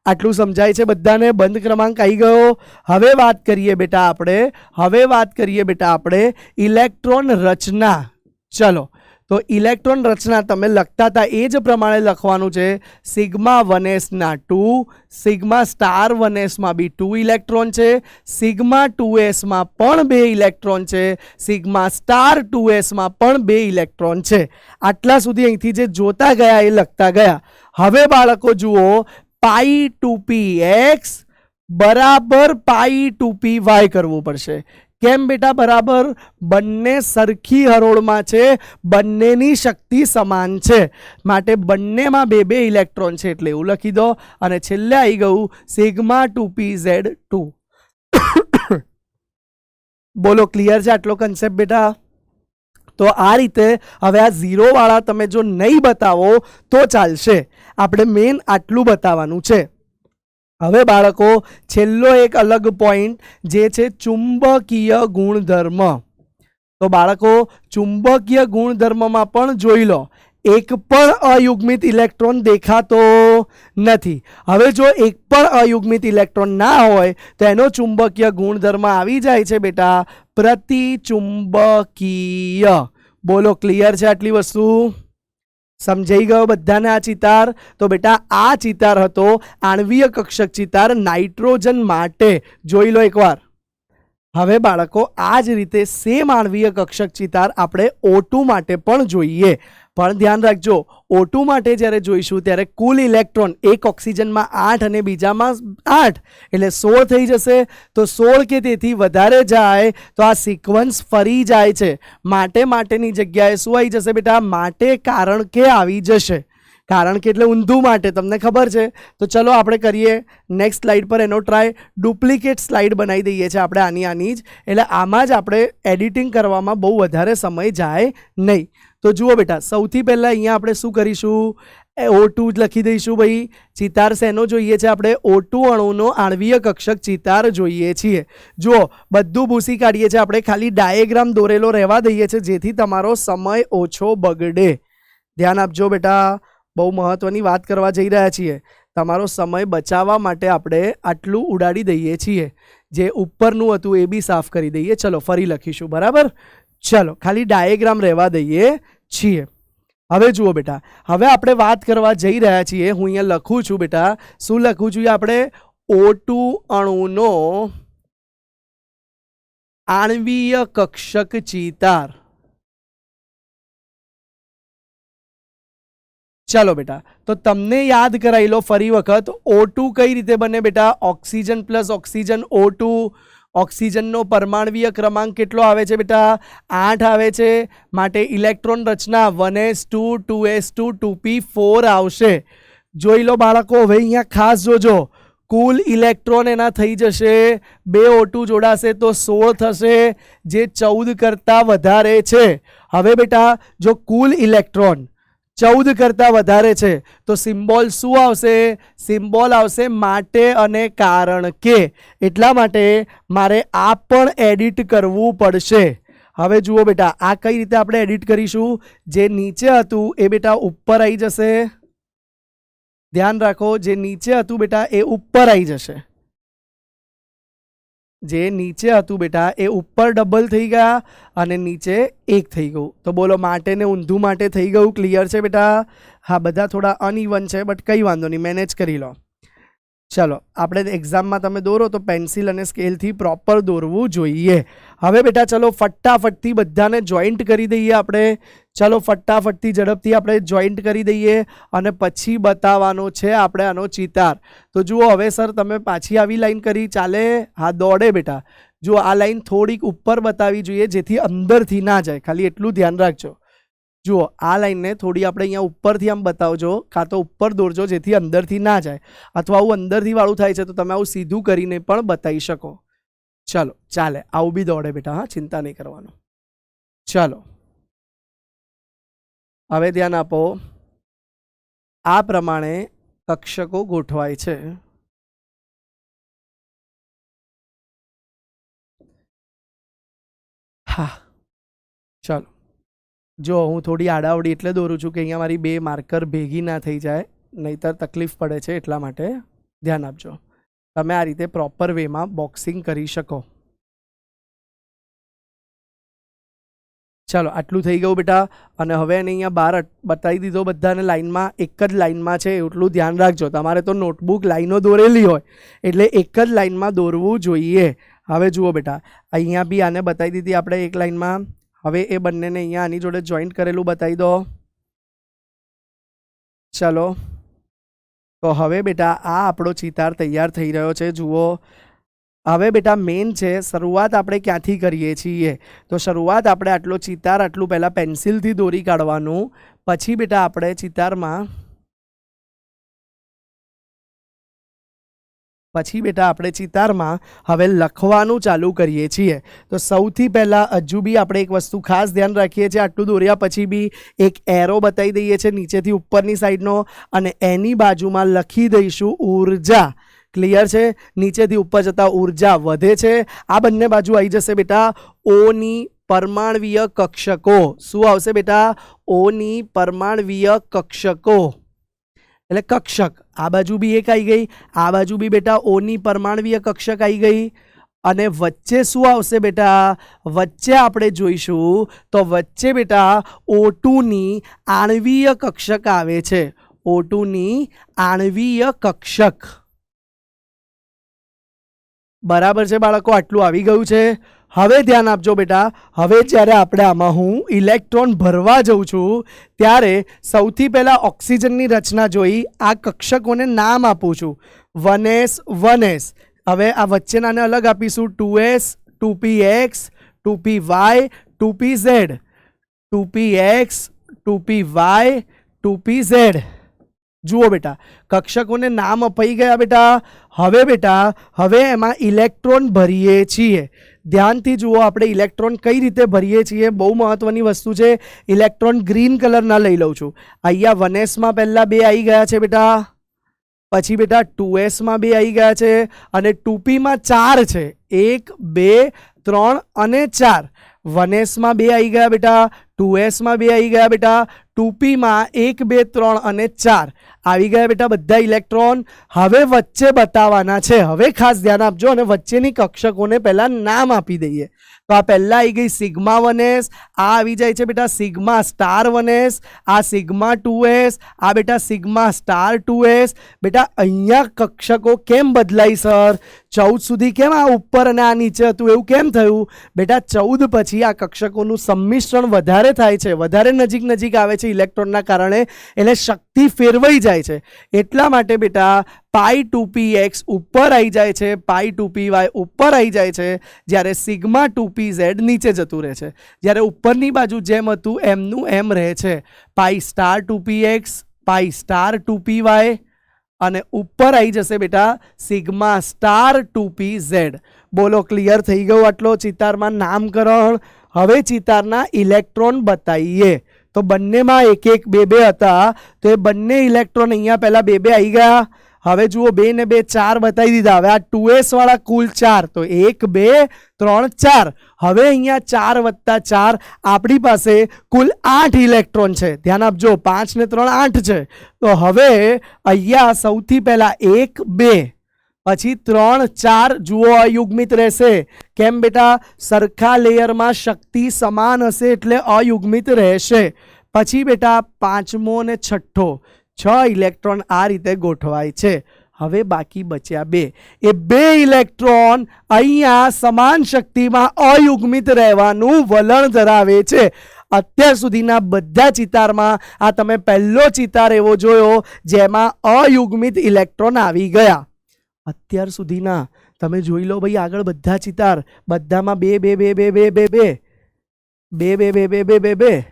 આટલું સમજાય છે બધાને? બંધ ક્રમાંક આવી ગયો. હવે વાત કરીએ બેટા આપણે ઇલેક્ટ્રોન રચના. ચલો, તો ઇલેક્ટ્રોન રચના તમે લખતા હતા એ જ પ્રમાણે લખવાનું છે. સિગ્મા 1s ના 2, સિગ્મા સ્ટાર 1sમાં બી 2 ઇલેક્ટ્રોન છે, સિગ્મા 2sમાં પણ 2 ઇલેક્ટ્રોન છે, સિગ્મા સ્ટાર 2sમાં પણ 2 ઇલેક્ટ્રોન છે. આટલા સુધી અહીંથી જે જોતા ગયા એ લખતા ગયા. હવે બાળકો જુઓ, પાઈ 2px બરાબર પાઈ 2py કરવું પડશે. કેમ બેટા બરાબર? બંને સરખી હરોળમાં છે, બંનેની શક્તિ સમાન છે, માટે બંનેમાં 2 ઇલેક્ટ્રોન છે એટલે એવું લખી દો. અને છેલ્લે આવી ગયું સિગ્મા 2pz2. બોલો ક્લિયર છે આટલો કન્સેપ્ટ બેટા? તો આ રીતે હવે આ 0 વાળા તમે જો નહીં બતાવો તો ચાલશે. આપણે મેન આટલું બતાવવાનું છે. હવે બાળકો છેલ્લો એક અલગ પોઈન્ટ જે છે ચુંબકીય ગુણધર્મ. તો બાળકો ચુંબકીય ગુણધર્મમાં પણ જોઈ લો, એક પણ અયુગ્મિત ઇલેક્ટ્રોન દેખાતો નથી. હવે જો એક પણ અયુગ્મિત ઇલેક્ટ્રોન ના હોય તો એનો ચુંબકીય ગુણધર્મ આવી જાય છે બેટા પ્રતિચુંબકીય. બોલો ક્લિયર છે આટલી વસ્તુ? સમજાઈ ગયો બધાને આ ચિતાર? તો બેટા આ ચિતાર હતો આણ્વીય કક્ષક ચિતાર નાઇટ્રોજન માટે. જોઈ લો એકવાર. હવે બાળકો આ જ રીતે સેમ આણ્વીય કક્ષક ચિતાર આપણે O2 માટે પણ જોઈએ. પણ ધ્યાન રાખજો, O2 માટે જ્યારે જોઈશું ત્યારે કુલ ઇલેક્ટ્રોન એક ઓક્સિજનમાં 8 અને બીજામાં 8 એટલે 16 થઈ જશે. તો 16 કે તેથી વધારે જાય તો આ સિક્વન્સ ફરી જાય છે. માટેની જગ્યાએ શું આવી જશે બેટા? માટે કારણ કે આવી જશે. કારણ કે એટલે ઊંધું માટે, તમને ખબર છે. તો ચલો આપણે કરીએ નેક્સ્ટ સ્લાઇડ પર એનો ટ્રાય. ડુપ્લિકેટ સ્લાઇડ બનાવી દઈએ છીએ આપણે આની જ, એટલે આમાં જ આપણે એડિટિંગ કરવામાં બહુ વધારે સમય જાય નહીં. તો જુઓ બેટા, સૌથી પહેલાં અહીંયા આપણે શું કરીશું? O2 જ લખી દઈશું ભાઈ. ચિતાર શેનો જોઈએ છે આપણે? O2 અણુનો આણ્વીય કક્ષક ચિતાર જોઈએ છીએ. જુઓ બધું ભૂસી કાઢીએ છીએ આપણે, ખાલી ડાયાગ્રામ દોરેલો રહેવા દઈએ છીએ જેથી તમારો સમય ઓછો બગડે. ધ્યાન આપજો બેટા, બહુ મહત્વની વાત કરવા જઈ રહ્યા છીએ. તમારો સમય બચાવવા માટે આપણે આટલું ઉડાડી દઈએ છીએ. જે ઉપરનું હતું એ બી સાફ કરી દઈએ. ચલો ફરી લખીશું, બરાબર? ચલો ખાલી ડાયાગ્રામ રહેવા દઈએ છીએ. હવે જુઓ બેટા, હવે આપણે વાત કરવા જઈ રહ્યા છીએ. હું અહીંયા લખું છું બેટા, શું લખું છું આપણે? O2 અણુનો આણ્વીય કક્ષક ચિતાર. ચાલો બેટા, તો તમને યાદ કરાવી લો ફરી વખત. O2 કઈ રીતે બને બેટા? Oxygen plus oxygen O2. ઓક્સિજનનો પરમાણ્વીય ક્રમાંક કેટલો આવે છે બેટા? 8 આવે છે. માટે ઇલેક્ટ્રોન રચના 1s2 2s2 2p4 આવશે. જોઈ લો બાળકો, હવે અહીંયા ખાસ જોજો, કુલ ઇલેક્ટ્રોન એના થઈ જશે 2 O2 જોડાશે તો 16 થશે, જે 14 કરતાં વધારે છે. હવે બેટા જો કુલ ઇલેક્ટ્રોન 14 કરતાં વધારે છે તો સિમ્બોલ શું આવશે? સિમ્બોલ આવશે માટે અને કારણ કે. એટલા માટે મારે આ પણ એડિટ કરવું પડશે. હવે જુઓ બેટા, આ કઈ રીતે આપણે એડિટ કરીશું? જે નીચે હતું એ બેટા ઉપર આવી જશે. ધ્યાન રાખો, જે નીચે હતું બેટા એ ઉપર આવી જશે. જે નીચે હતું બેટા એ ઉપર ડબલ થઈ ગયા અને નીચે 1 થઈ ગયું. તો બોલો માટે ને ઊંધું માટે થઈ ગયું. ક્લિયર છે બેટા? હા, બધા થોડા અનઇવન છે બટ કંઈ વાંધો નહીં, મેનેજ કરી લો. ચલો આપણે એક્ઝામમાં તમે દોરો તો પેન્સિલ અને સ્કેલથી પ્રોપર દોરવું જોઈએ. હવે બેટા ચલો ફટાફટથી બધાને જોઈન્ટ કરી દઈએ આપણે. ચલો ફટાફટથી ઝડપથી આપણે જોઈન્ટ કરી દઈએ અને પછી બતાવવાનો છે આપણે આનો ચિતાર. તો જુઓ હવે સર તમે પાછી આવી લાઈન કરી ચાલે? હા દોડે બેટા. જુઓ આ લાઈન થોડીક ઉપર બતાવી જોઈએ જેથી અંદરથી ના જાય, ખાલી એટલું ધ્યાન રાખજો. જુઓ આ લાઈનને થોડી આપણે અહીંયા ઉપરથી આમ બતાવજો, કાં તો ઉપર દોરજો જેથી અંદરથી ના જાય, અથવા આવું અંદરથી વાળું થાય છે તો તમે આવું સીધું કરીને પણ બતાવી શકો. ચલો ચાલે, આવું બી દોડે બેટા, હા ચિંતા નહીં કરવાનું. ચલો હવે ધ્યાન આપો. આ પ્રમાણે કક્ષકો ગોઠવાય છે. હા ચલો જો હું થોડી આડાવડી એટલે દોરું છું કે અહીંયા મારી બે માર્કર ભેગી ના થઈ જાય, નહીતર તકલીફ પડે છે, એટલા માટે ધ્યાન આપજો. તમે આ રીતે પ્રોપર વેમાં બોક્સિંગ કરી શકો. ચાલો આટલું થઈ ગયું બેટા. અને હવે એને અહીંયા બહાર બતાવી દીધો બધાને લાઈનમાં, એક જ લાઈનમાં છે એટલું ધ્યાન રાખજો. તમારે તો નોટબુક લાઈનો દોરેલી હોય એટલે એક જ લાઈનમાં દોરવું જોઈએ. હવે જુઓ બેટા અહીંયા બી આને બતાવી દીધી આપણે એક લાઈનમાં. હવે એ બંનેને અહીંયા આની જોડે જોઈન્ટ કરેલું બતાવી દો. ચલો તો હવે બેટા આ આપણો ચિતાર તૈયાર થઈ રહ્યો છે. જુઓ હવે બેટા મેઇન છે, શરૂઆત આપણે ક્યાંથી કરીએ છીએ? તો શરૂઆત આપણે આટલો ચિતાર આટલું પહેલાં પેન્સિલથી દોરી કાઢવાનું. પછી બેટા આપણે ચિતારમાં હવે લખવાનું ચાલુ કરીએ છીએ. તો સૌથી પહેલાં હજુ બી આપણે એક વસ્તુ ખાસ ધ્યાન રાખીએ છીએ. આટલું દોર્યા પછી બી એક એરો બતાવી દઈએ છીએ નીચેથી ઉપરની સાઈડનો, અને એની બાજુમાં લખી દઈશું ઉર્જા. ક્લિયર છે? નીચેથી ઉપર જતા ઉર્જા વધે છે. આ બંને બાજુ આવી જશે બેટા ઓની પરમાણવીય કક્ષકો. શું આવશે બેટા? ઓની પરમાણવીય કક્ષકો એટલે કક્ષક. આ બાજુ બી એક આવી ગઈ, આ બાજુ બી બેટા ઓની પરમાણવીય કક્ષક આવી ગઈ. અને વચ્ચે શું આવશે બેટા? વચ્ચે આપણે જોઈશું તો વચ્ચે બેટા O2ની આણવીય કક્ષક આવે છે. O2ની આણવીય કક્ષક. બરાબર છે બાળકો? આટલું આવી ગયું છે. હવે ધ્યાન આપજો બેટા. હવે જ્યારે આપણે આમાં હું ઇલેક્ટ્રોન ભરવા જઉં છું ત્યારે સૌથી પહેલાં ઓક્સિજનની રચના જોઈ આ કક્ષકોને નામ આપું છું. 1s 1s. હવે આ વચ્ચેનાને અલગ આપીશું. 2s 2px 2py 2pz 2px 2py 2pz. જુઓ બેટા કક્ષકોને નામ અપાઈ ગયા બેટા. હવે એમાં ઇલેક્ટ્રોન ભરીએ છીએ. ધ્યાનથી જુઓ આપણે ઇલેક્ટ્રોન કઈ રીતે ભરીએ છીએ, બહુ મહત્વની વસ્તુ છે. ઇલેક્ટ્રોન ગ્રીન કલરના લઈ લઉં છું. અહીંયા 1sમાં પહેલાં 2 આવી ગયા છે બેટા, પછી બેટા 2sમાં 2 આવી ગયા છે, અને 2pમાં 4 છે. 1 2 3 અને 4. 1sમાં 2 આવી ગયા બેટા, 2sમાં 2 આવી ગયા બેટા, 2pમાં 1 2 3 અને 4 આવી ગયા બેટા બધા ઇલેક્ટ્રોન. હવે વચ્ચે બતાવવાના છે. હવે ખાસ ધ્યાન આપજો અને વચ્ચેની કક્ષકોને પહેલા નામ આપી દઈએ. તો આ પહેલા આવી ગઈ સિગ્મા 1s, આ આવી જાય છે બેટા સિગ્મા સ્ટાર 1s, આ સિગ્મા 2s, આ બેટા સિગ્મા સ્ટાર 2s. બેટા અહીંયા કક્ષકો કેમ બદલાઈ સર? 14 સુધી કેમ આ ઉપર અને આ નીચે હતું, એવું કેમ થયું? બેટા 14 પછી આ કક્ષકોનું સંમિશ્રણ વધારે થાય છે, વધારે નજીક આવે છે ઇલેક્ટ્રોનના કારણે, એટલે શક્તિ ફેરવાઈ જાય છે. એટલા માટે બેટા પાઈ 2px ઉપર આવી જાય છે, પાઈ 2py ઉપર આવી જાય છે, જ્યારે સિગ્મા 2pz નીચે જતું રહે છે. જ્યારે ઉપરની બાજુ જેમ હતું એમનું એમ રહે છે. પાઈ સ્ટાર 2px, પાઈ સ્ટાર 2py, અને ઉપર આવી જશે બેટા સિગ્મા સ્ટાર 2pz. બોલો ક્લિયર થઈ ગયું આટલો ચિતારમાં નામકરણ? હવે ચિતારના ઇલેક્ટ્રોન બતાવીએ. તો બંનેમાં 1 1 2 2 હતા, તો એ બંને ઇલેક્ટ્રોન અહીંયા પહેલાં 2 2 આવી ગયા. હવે જુઓ 2 ને 2 4 બતાવી દીધા. હવે આ 2s વાળા કુલ 4, તો 1 2 3 4. હવે અહીંયા 4 વત્તા 4 આપણી પાસે કુલ 8 ઇલેક્ટ્રોન છે. ધ્યાન આપજો 5 ને 3 8 છે. તો હવે અહીંયા સૌથી પહેલા 1 2 પછી 3 4 જુઓ અયુગ્મિત રહેશે. કેમ બેટા? સરખા લેયરમાં શક્તિ સમાન હશે એટલે અયુગ્મિત રહેશે. પછી બેટા પાંચમો અને છઠ્ઠો 6 ઇલેક્ટ્રોન આ રીતે ગોઠવાય છે. હવે બાકી બચ્યા બે. એ બે ઇલેક્ટ્રોન અહીંયા સમાન શક્તિમાં અયુગ્મિત રહેવાનું વલણ ધરાવે છે. અત્યાર સુધીના બધા ચિતારમાં આ તમે પહેલો ચિતાર એવો જોયો જેમાં અયુગ્મિત ઇલેક્ટ્રોન આવી ગયા. અત્યાર સુધીના તમે જોઈ લો ભાઈ, આગળ બધા ચિતાર બધામાં બે બે બે બે બે બે બે બે બે બે બે બે બે બે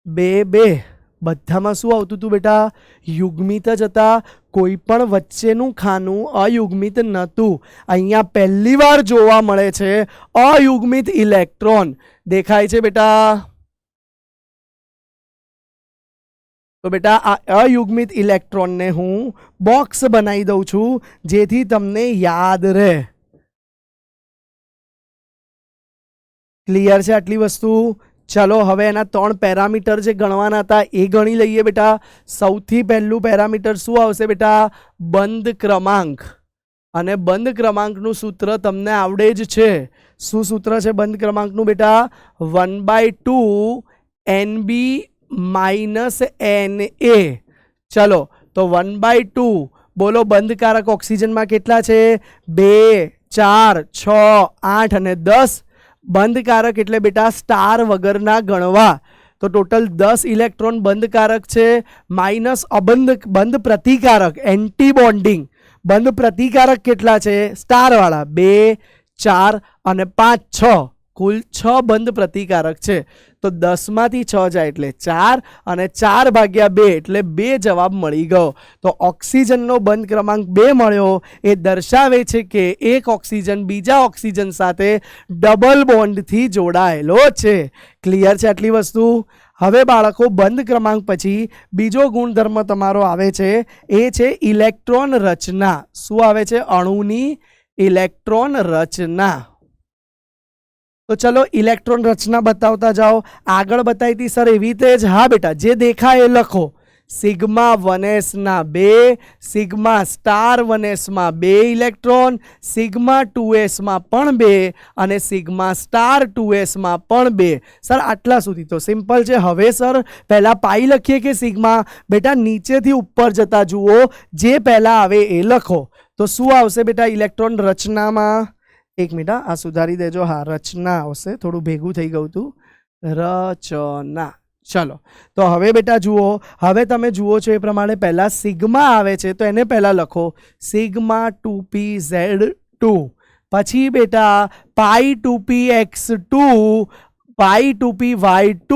બે બે બધામાં શું આવતું હતું બેટા? યુગ્મિત જ હતા. કોઈ પણ વચ્ચેનું ખાનું અયુગ્મિત નહોતું. અહીંયા પહેલી વાર જોવા મળે છે અયુગ્મિત ઇલેક્ટ્રોન. દેખાય છે બેટા? તો બેટા આ અયુગ્મિત ઇલેક્ટ્રોનને હું બોક્સ બનાવી દઉં છું જેથી તમને યાદ રહે. ક્લિયર છે આટલી વસ્તુ? ચલો હવે એના 3 પેરામીટર જે ગણવાના હતા એ ગણી લઈએ બેટા. સૌથી પહેલું પેરામીટર શું આવશે બેટા? બંધ ક્રમાંક. અને બંધ ક્રમાંકનું સૂત્ર તમને આવડે જ છે. શું સૂત્ર છે બંધ ક્રમાંકનું બેટા? 1/2 NB - NA. ચલો તો 1/2 બોલો બંધકારક ઓક્સિજનમાં કેટલા છે? 2, 4, 6, 8 અને 10. બંધકારક એટલે બેટા સ્ટાર વગરના ગણવા. તો ટોટલ 10 ઇલેક્ટ્રોન બંધકારક છે, માઇનસ બંધ પ્રતિકારક એન્ટી બોન્ડિંગ. બંધ પ્રતિકારક કેટલા છે? સ્ટાર વાળા 2, 4 અને 5, 6. કુલ 6 બંધ પ્રતિકારક છે. તો 10 માંથી 6 જાય એટલે 4 અને 4/2 એટલે 2 જવાબ મળી ગયો. તો ઓક્સિજનનો બંધ ક્રમાંક 2 મળ્યો. એ દર્શાવે છે કે એક ઓક્સિજન બીજા ઓક્સિજન સાથે ડબલ બોન્ડથી જોડાયેલો છે. ક્લિયર છે આટલી વસ્તુ? હવે બાળકો બંધ ક્રમાંક પછી બીજો ગુણધર્મ તમારો આવે છે, એ છે ઇલેક્ટ્રોન રચના. શું આવે છે? અણુની ઇલેક્ટ્રોન રચના. તો ચલો ઇલેક્ટ્રોન રચના બતાવતા જાઓ. આગળ બતાવી હતી સર એવી રીતે જ? હા બેટા, જે દેખાય એ લખો. સિગ્મા 1s ના 2, સિગ્મા સ્ટાર 1s માં 2 ઇલેક્ટ્રોન, સિગ્મા 2s માં પણ 2 અને સિગ્મા સ્ટાર 2s માં પણ 2. સર આટલા સુધી તો સિમ્પલ છે. હવે સર પહેલાં પાઈ લખીએ કે સિગ્મા? બેટા નીચેથી ઉપર જતા જુઓ, જે પહેલાં આવે એ લખો. તો શું આવશે બેટા ઇલેક્ટ્રોન રચનામાં? એક મિનિટ, આ સુધારી દેજો. હા, રચના આવશે. થોડું ભેગું થઈ ગયું હતું. રચના. ચલો તો હવે બેટા જુઓ, હવે તમે જુઓ છો એ પ્રમાણે પહેલાં સિગ્મા આવે છે તો એને પહેલાં લખો સિગ્મા 2pz2. પછી બેટા પાઈ 2px2, પાઈ 2py2,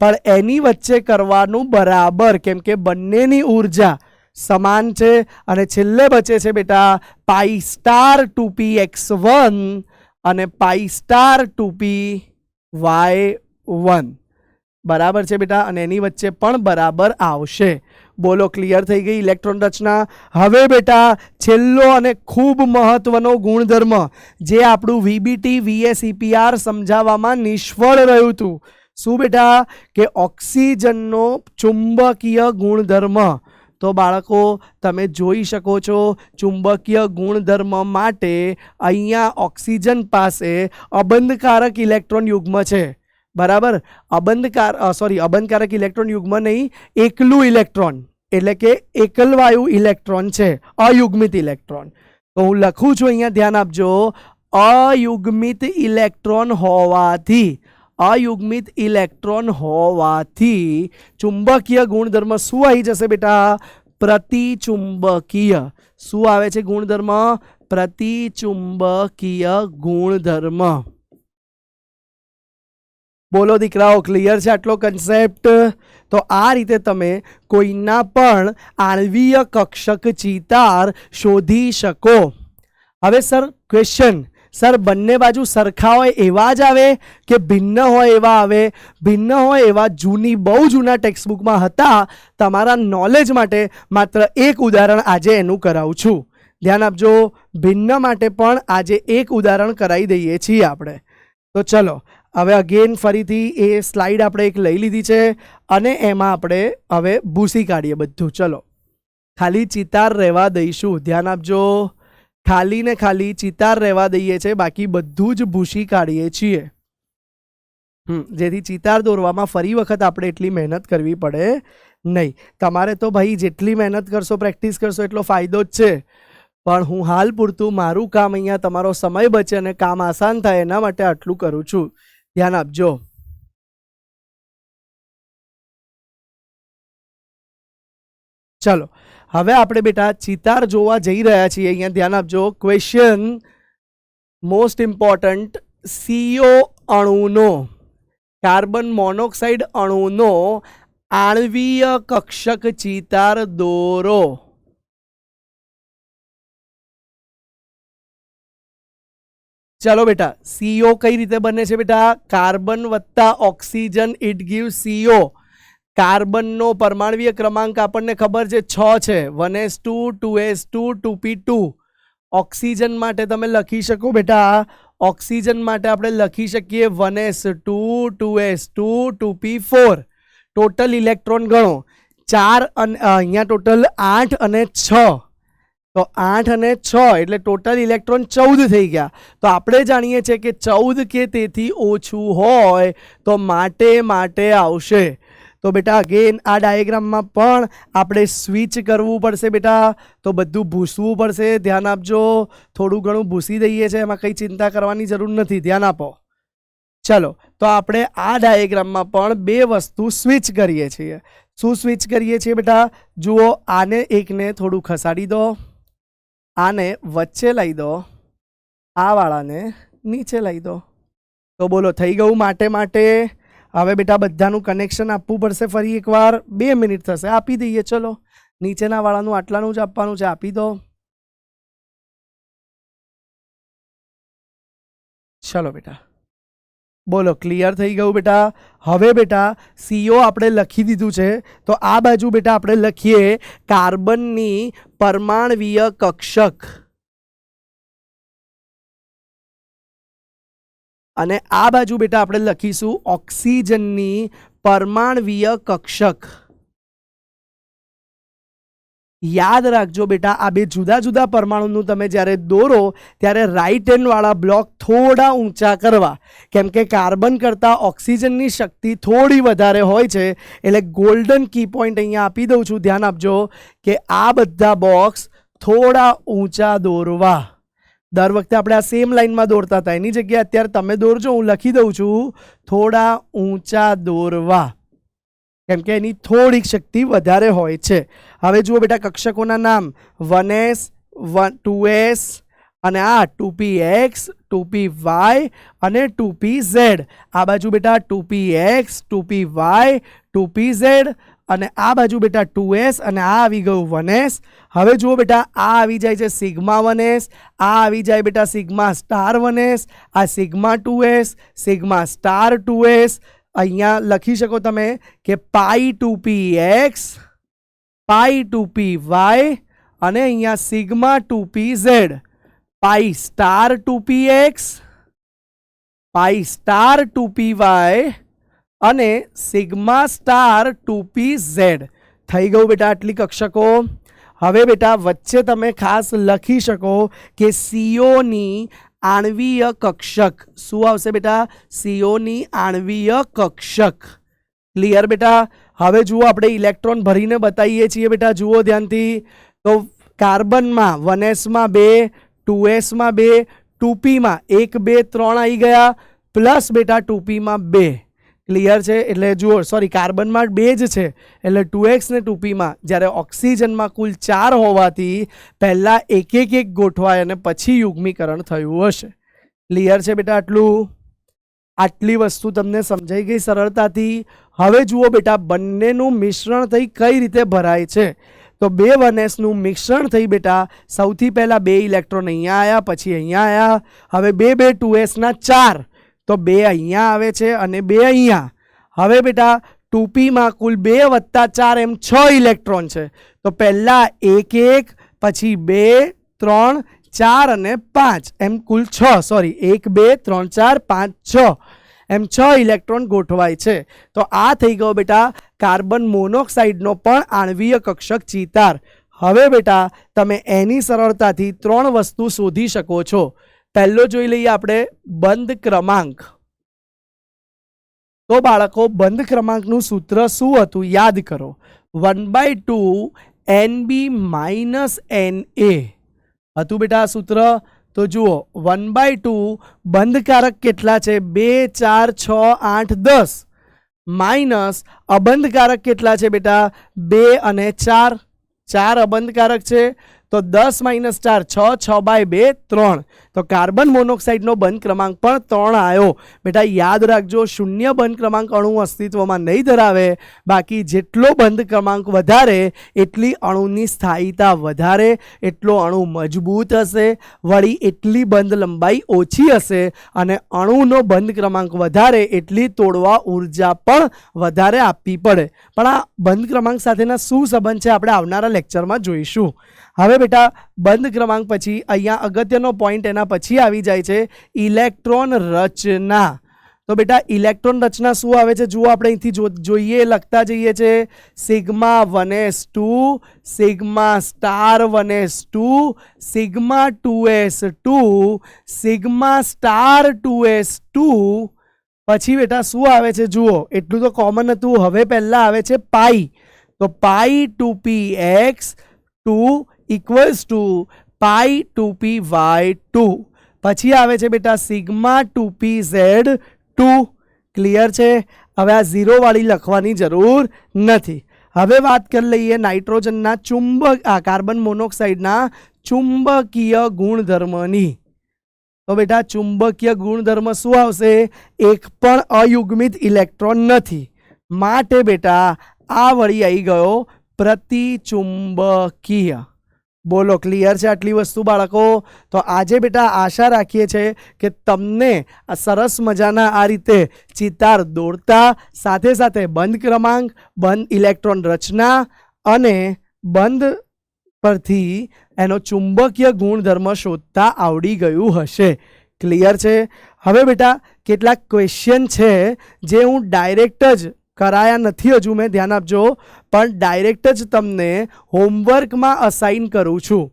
પણ એની વચ્ચે કરવાનું બરાબર, કેમ કે બંનેની ઉર્જા સમાન છે. અને છેલ્લે બચે છે બેટા પાઈ સ્ટાર 2px1 અને પાઈ સ્ટાર 2py1. બરાબર છે બેટા? અને એની વચ્ચે પણ બરાબર આવશે. બોલો ક્લિયર થઈ ગઈ ઇલેક્ટ્રોન રચના? હવે બેટા છેલ્લો અને ખૂબ મહત્વનો ગુણધર્મ જે આપણું વીબીટી VSEPR સમજાવવામાં નિષ્ફળ રહ્યું હતું. શું બેટા? કે ઓક્સિજનનો ચુંબકીય ગુણધર્મ. તો બાળકો તમે જોઈ શકો છો ચુંબકીય ગુણધર્મ માટે અહીંયા ઓક્સિજન પાસે અબંધકારક ઇલેક્ટ્રોન યુગ્મ છે. બરાબર? અબંધકારક ઇલેક્ટ્રોન યુગ્મ નહીં, એકલું ઇલેક્ટ્રોન એટલે કે એકલવાયુ ઇલેક્ટ્રોન છે, અયુગ્મિત ઇલેક્ટ્રોન. તો હું લખું છું અહીંયા, ધ્યાન આપજો. અયુગ્મિત ઇલેક્ટ્રોન હોવાથી ચુંબકીય ગુણધર્મ શું આવી જશે બેટા? પ્રતિચુંબકીય. શું આવે છે ગુણધર્મ? પ્રતિચુંબકીય ગુણધર્મ. બોલો દીકરાઓ, ક્લિયર છે આટલો કન્સેપ્ટ? તો આ રીતે તમે કોઈના પણ આણ્વીય કક્ષક ચિતાર શોધી શકો. હવે સર ક્વેશ્ચન, સર બંને બાજુ સરખા હોય એવા જ આવે કે ભિન્ન હોય એવા આવે? ભિન્ન હોય એવા બહુ જૂના ટેક્સ્ટબુકમાં હતા. તમારા નોલેજ માટે માત્ર એક ઉદાહરણ આજે એનું કરાવું છું. ધ્યાન આપજો, ભિન્ન માટે પણ આજે એક ઉદાહરણ કરાવી દઈએ છીએ આપણે. તો ચલો હવે અગેન ફરીથી એ સ્લાઇડ આપણે એક લઈ લીધી છે અને એમાં આપણે હવે ભૂસી કાઢીએ બધું. ચલો ખાલી ચિતાર રહેવા દઈશું. ધ્યાન આપજો, ખાલી ને ખાલી ચિતાર રહેવા દઈએ છે, બાકી બધું જ ભૂસી કાઢીએ છીએ. જેથી ચિતાર દોરવામાં ફરી વખત આપણે એટલી મહેનત કરવી પડે નહીં. તમારે તો ભાઈ જેટલી મહેનત કરશો, પ્રેક્ટિસ કરશો એટલો ફાયદો જ છે. પણ હું હાલ પૂરતું મારું કામ અહીંયા તમારો સમય બચે અને કામ આસાન થાય એના માટે આટલું કરું છું. ધ્યાન આપજો. ચલો હવે આપણે બેટા ચિતાર જોવા જઈ રહ્યા છીએ. અહીંયા ધ્યાન આપજો. Question most important. CO અણુનો, કાર્બન મોનોક્સાઇડ અણુનો આણ્વીય કક્ષક ચિતાર દોરો. ચલો બેટા, CO કઈ રીતે બને છે બેટા? કાર્બન વત્તા ઓક્સિજન, ઇટ ગીવ CO. કાર્બનનો પરમાણ્વીય ક્રમાંક આપણને ખબર છે 6 છે. 1s2 2s2 2p2. ઓક્સિજન માટે તમે લખી શકો બેટા, ઓક્સિજન માટે આપણે લખી શકીએ 1s2 2s2 2p4. Total electron ગણો 4 અને અહીંયા ટોટલ 8 અને 6. તો 8 અને 6 એટલે ટોટલ ઇલેક્ટ્રોન 14 થઈ ગયા. તો આપણે જાણીએ છીએ કે 14 કે તેથી ઓછું હોય તો માટે આવશે. તો બેટા અગેન આ ડાયાગ્રામમાં પણ આપણે સ્વિચ કરવું પડશે બેટા. તો બધું ભૂસવું પડશે. ધ્યાન આપજો. થોડું ઘણું ભૂસી દઈએ છીએ, એમાં કંઈ ચિંતા કરવાની જરૂર નથી. ધ્યાન આપો. ચલો તો આપણે આ ડાયાગ્રામમાં પણ બે વસ્તુ સ્વિચ કરીએ છીએ. શું સ્વિચ કરીએ છીએ બેટા? જુઓ, આને એકને થોડું ખસાડી દો, આને વચ્ચે લઈ દો, આ વાળાને નીચે લઈ દો. તો બોલો થઈ ગયું માટે. હવે બેટા બધાનું કનેક્શન આપવું પડશે. ફરી એકવાર 2 મિનિટ થશે, આપી દઈએ. ચલો નીચેના વાળાનું આટલાનું જ આપવાનું છે, આપી દો. ચલો બેટા બોલો, ક્લિયર થઈ ગયું બેટા? હવે બેટા CO આપણે લખી દીધું છે. તો આ બાજુ બેટા આપણે લખીએ કાર્બનની પરમાણ્વીય કક્ષક, અને આ બાજુ બેટા આપણે લખીશું ઓક્સિજનની પરમાણ્વીય કક્ષક. યાદ રાખજો બેટા, આ બે જુદા જુદા પરમાણુનું તમે જ્યારે દોરો ત્યારે રાઈટ હેન્ડ વાળા બ્લોક થોડા ઊંચા કરવા, કેમ કે કાર્બન કરતાં ઓક્સિજનની શક્તિ થોડી વધારે હોય છે. એટલે ગોલ્ડન કી પોઈન્ટ અહીંયા આપી દઉં છું. ધ્યાન આપજો કે આ બધા બોક્સ થોડા ઊંચા દોરવા. દર વખતે આપણે આ સેમ લાઈનમાં દોરતા હતા, એની જગ્યાએ અત્યારે તમે દોરજો, હું લખી દઉં છું થોડા ઊંચા દોરવા, કેમ કે એની થોડીક શક્તિ વધારે હોય છે. હવે જુઓ બેટા કક્ષકોના નામ 1s 2s અને આ 2px 2py અને 2pz. આ બાજુ બેટા 2px 2py 2pz અને આ બાજુ બેટા 2s અને આ આવી ગયું 1s. હવે જુઓ બેટા આ આવી જાય છે સિગ્મા 1s, આ આવી જાય બેટા સિગ્મા સ્ટાર 1s, આ sigma 2s, sigma star 2s. અહીંયા લખી શકો તમે કે પાઈ 2px, પાઈ 2py અને અહીંયા સિગ્મા 2pz, પાઈ સ્ટાર 2px, પાઈ સ્ટાર 2py અને સિગ્મા સ્ટાર 2pz. થઈ ગયું બેટા આટલી કક્ષકો. હવે બેટા વચ્ચે તમે ખાસ લખી શકો કે CO ની આણ્વીય કક્ષક શું આવશે બેટા? CO ની આણ્વીય કક્ષક. ક્લિયર બેટા? હવે જુઓ આપણે ઇલેક્ટ્રોન ભરીને બતાવીએ છીએ બેટા. જુઓ ધ્યાનથી. તો કાર્બનમાં 1s માં 2, 2s માં 2, 2p માં 1 2 3 આવી ગયા, પ્લસ બેટા 2p માં 2. ક્લિયર છે? એટલે જુઓ સોરી કાર્બનમાં 2 જ છે એટલે 2x ને 2p માં, જ્યારે ઓક્સિજનમાં કુલ 4 હોવાથી પહેલાં એક ગોઠવાય અને પછી યુગ્મીકરણ થયું હશે. ક્લિયર છે બેટા? આટલી વસ્તુ તમને સમજાઈ ગઈ સરળતાથી. હવે જુઓ બેટા બંનેનું મિશ્રણ થઈ કઈ રીતે ભરાય છે. તો 2 1sનું મિશ્રણ થઈ બેટા સૌથી પહેલાં 2 ઇલેક્ટ્રોન અહીંયા આવ્યા, પછી અહીંયા આવ્યા. હવે 2 2s ના 4, તો 2 અહીંયા આવે છે અને 2 અહીંયા. હવે બેટા 2p માં કુલ 2 + 4 એમ 6 ઇલેક્ટ્રોન છે. તો પહેલાં 1 1, પછી 2 3 4 અને 5 એમ કુલ 6, સોરી 1 2 3 4 5 6 એમ 6 ઇલેક્ટ્રોન ગોઠવાય છે. તો આ થઈ ગયો બેટા કાર્બન મોનોક્સાઇડનો પણ આણ્વીય કક્ષક ચિતાર. હવે બેટા તમે એની સરળતાથી 3 વસ્તુ શોધી શકો છો. પહેલો જોઈ લઈએ આપણે બંધ ક્રમાંક. તો બાળકો બંધ ક્રમાંકનું સૂત્ર શું હતું યાદ કરો. 1/2 NB માઇનસ NA હતું બેટા આ સૂત્ર. તો જુઓ 1/2 બંધકારક કેટલા છે 2 4 6 8 10 માઇનસ અબંધકારક કેટલા છે બેટા 2 અને 4 4 અબંધકારક છે તો 10 - 4 6 6/2 3. તો કાર્બન મોનોક્સાઇડનો બંધ ક્રમાંક પણ 3 આવ્યો. બેટા યાદ રાખજો શૂન્ય બંધ ક્રમાંક અણુ અસ્તિત્વમાં નહીં ધરાવે, બાકી જેટલો બંધ ક્રમાંક વધારે એટલી અણુની સ્થાયીતા વધારે, એટલો અણુ મજબૂત હશે, વળી એટલી બંધ લંબાઈ ઓછી હશે, અને અણુનો બંધ ક્રમાંક વધારે એટલી તોડવા ઉર્જા પણ વધારે આપવી પડે. પણ આ બંધ ક્રમાંક સાથેના શું સંબંધ છે આપણે આવનારા લેક્ચરમાં જોઈશું. હવે બેટા બંધ ક્રમાંક પછી અહીંયા અગત્યનો પોઈન્ટ એના પછી આવી જાય છે ઇલેક્ટ્રોન રચના. તો બેટા ઇલેક્ટ્રોન રચના શું આવે છે જુઓ, આપણે અહીંથી જોઈએ લખતા જઈએ છે. Sigma 1s2 sigma star 1s2 sigma 2s2 sigma star 2s2. પછી બેટા શું આવે છે જુઓ, એટલું તો કોમન હતું. હવે પહેલા આવે છે પાઈ. તો પાઈ 2px 2 equals two pi 2py2. પછી આવે છે બેટા સિગ્મા 2pz2. ક્લિયર છે. હવે આ 0 વાળી લખવાની જરૂર નથી. હવે વાત કરી લઈએ નાઇટ્રોજનના કાર્બન મોનોક્સાઇડના ચુંબકીય ગુણધર્મની. તો બેટા ચુંબકીય ગુણધર્મ શું આવશે, એક પણ અયુગ્મિત ઇલેક્ટ્રોન નથી, માટે બેટા આ વળી આવી ગયો પ્રતિચુંબકીય. બોલો ક્લિયર છે આટલી વસ્તુ બાળકો? તો આજે બેટા આશા રાખીએ છીએ કે તમને આ સરસ મજાના આ રીતે ચિતાર દોરતા સાથે સાથે બંધ ક્રમાંક, બંધ ઇલેક્ટ્રોન રચના અને બંધ પરથી એનો ચુંબકીય ગુણધર્મ શોધતા આવડી ગયું હશે. ક્લિયર છે? હવે બેટા કેટલાક ક્વેશ્ચન છે જે હું ડાયરેક્ટ જ કરાયા નથી હજુ, મેં ધ્યાન આપજો, પણ ડાયરેક્ટ જ તમને હોમવર્કમાં અસાઇન કરું છું,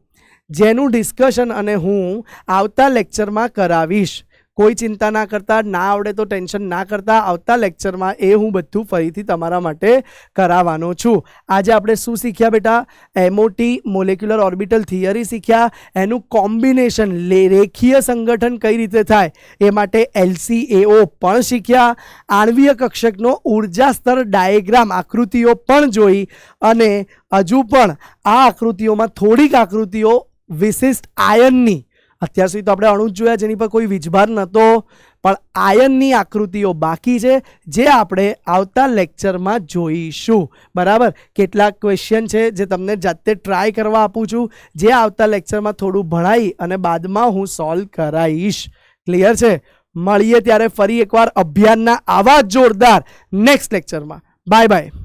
જેનું ડિસ્કશન અને હું આવતા લેક્ચરમાં કરાવીશ. કોઈ ચિંતા ના કરતા, ના આવડે તો ટેન્શન ના કરતા, આવતા લેક્ચરમાં એ હું બધું ફરીથી તમારા માટે કરાવવાનો છું. આજે આપણે શું શીખ્યા બેટા? MOT મોલેક્યુલર ઓર્બિટલ થિયરી શીખ્યા, એનું કોમ્બિનેશન રેખીય સંગઠન કઈ રીતે થાય એ માટે LCAO પણ શીખ્યા, આણ્વીય કક્ષકનો ઉર્જા સ્તર ડાયાગ્રામ આકૃતિઓ પણ જોઈ, અને હજુ પણ આ આકૃતિઓમાં થોડીક આકૃતિઓ વિશિષ્ટ આયનની, અત્યાર સુધી તો આપણે અણુ જ જોયા જેની પર કોઈ વીજભાર નહોતો, પણ આયનની આકૃતિઓ બાકી છે જે આપણે આવતા લેક્ચરમાં જોઈશું. બરાબર? કેટલાક ક્વેશ્ચન છે જે તમને જાતે ટ્રાય કરવા આપું છું, જે આવતા લેક્ચરમાં થોડું ભણાવી અને બાદમાં હું સોલ્વ કરાવીશ. ક્લિયર છે? મળીએ ત્યારે ફરી એકવાર અભિયાનના આવા જોરદાર નેક્સ્ટ લેક્ચરમાં. Bye bye.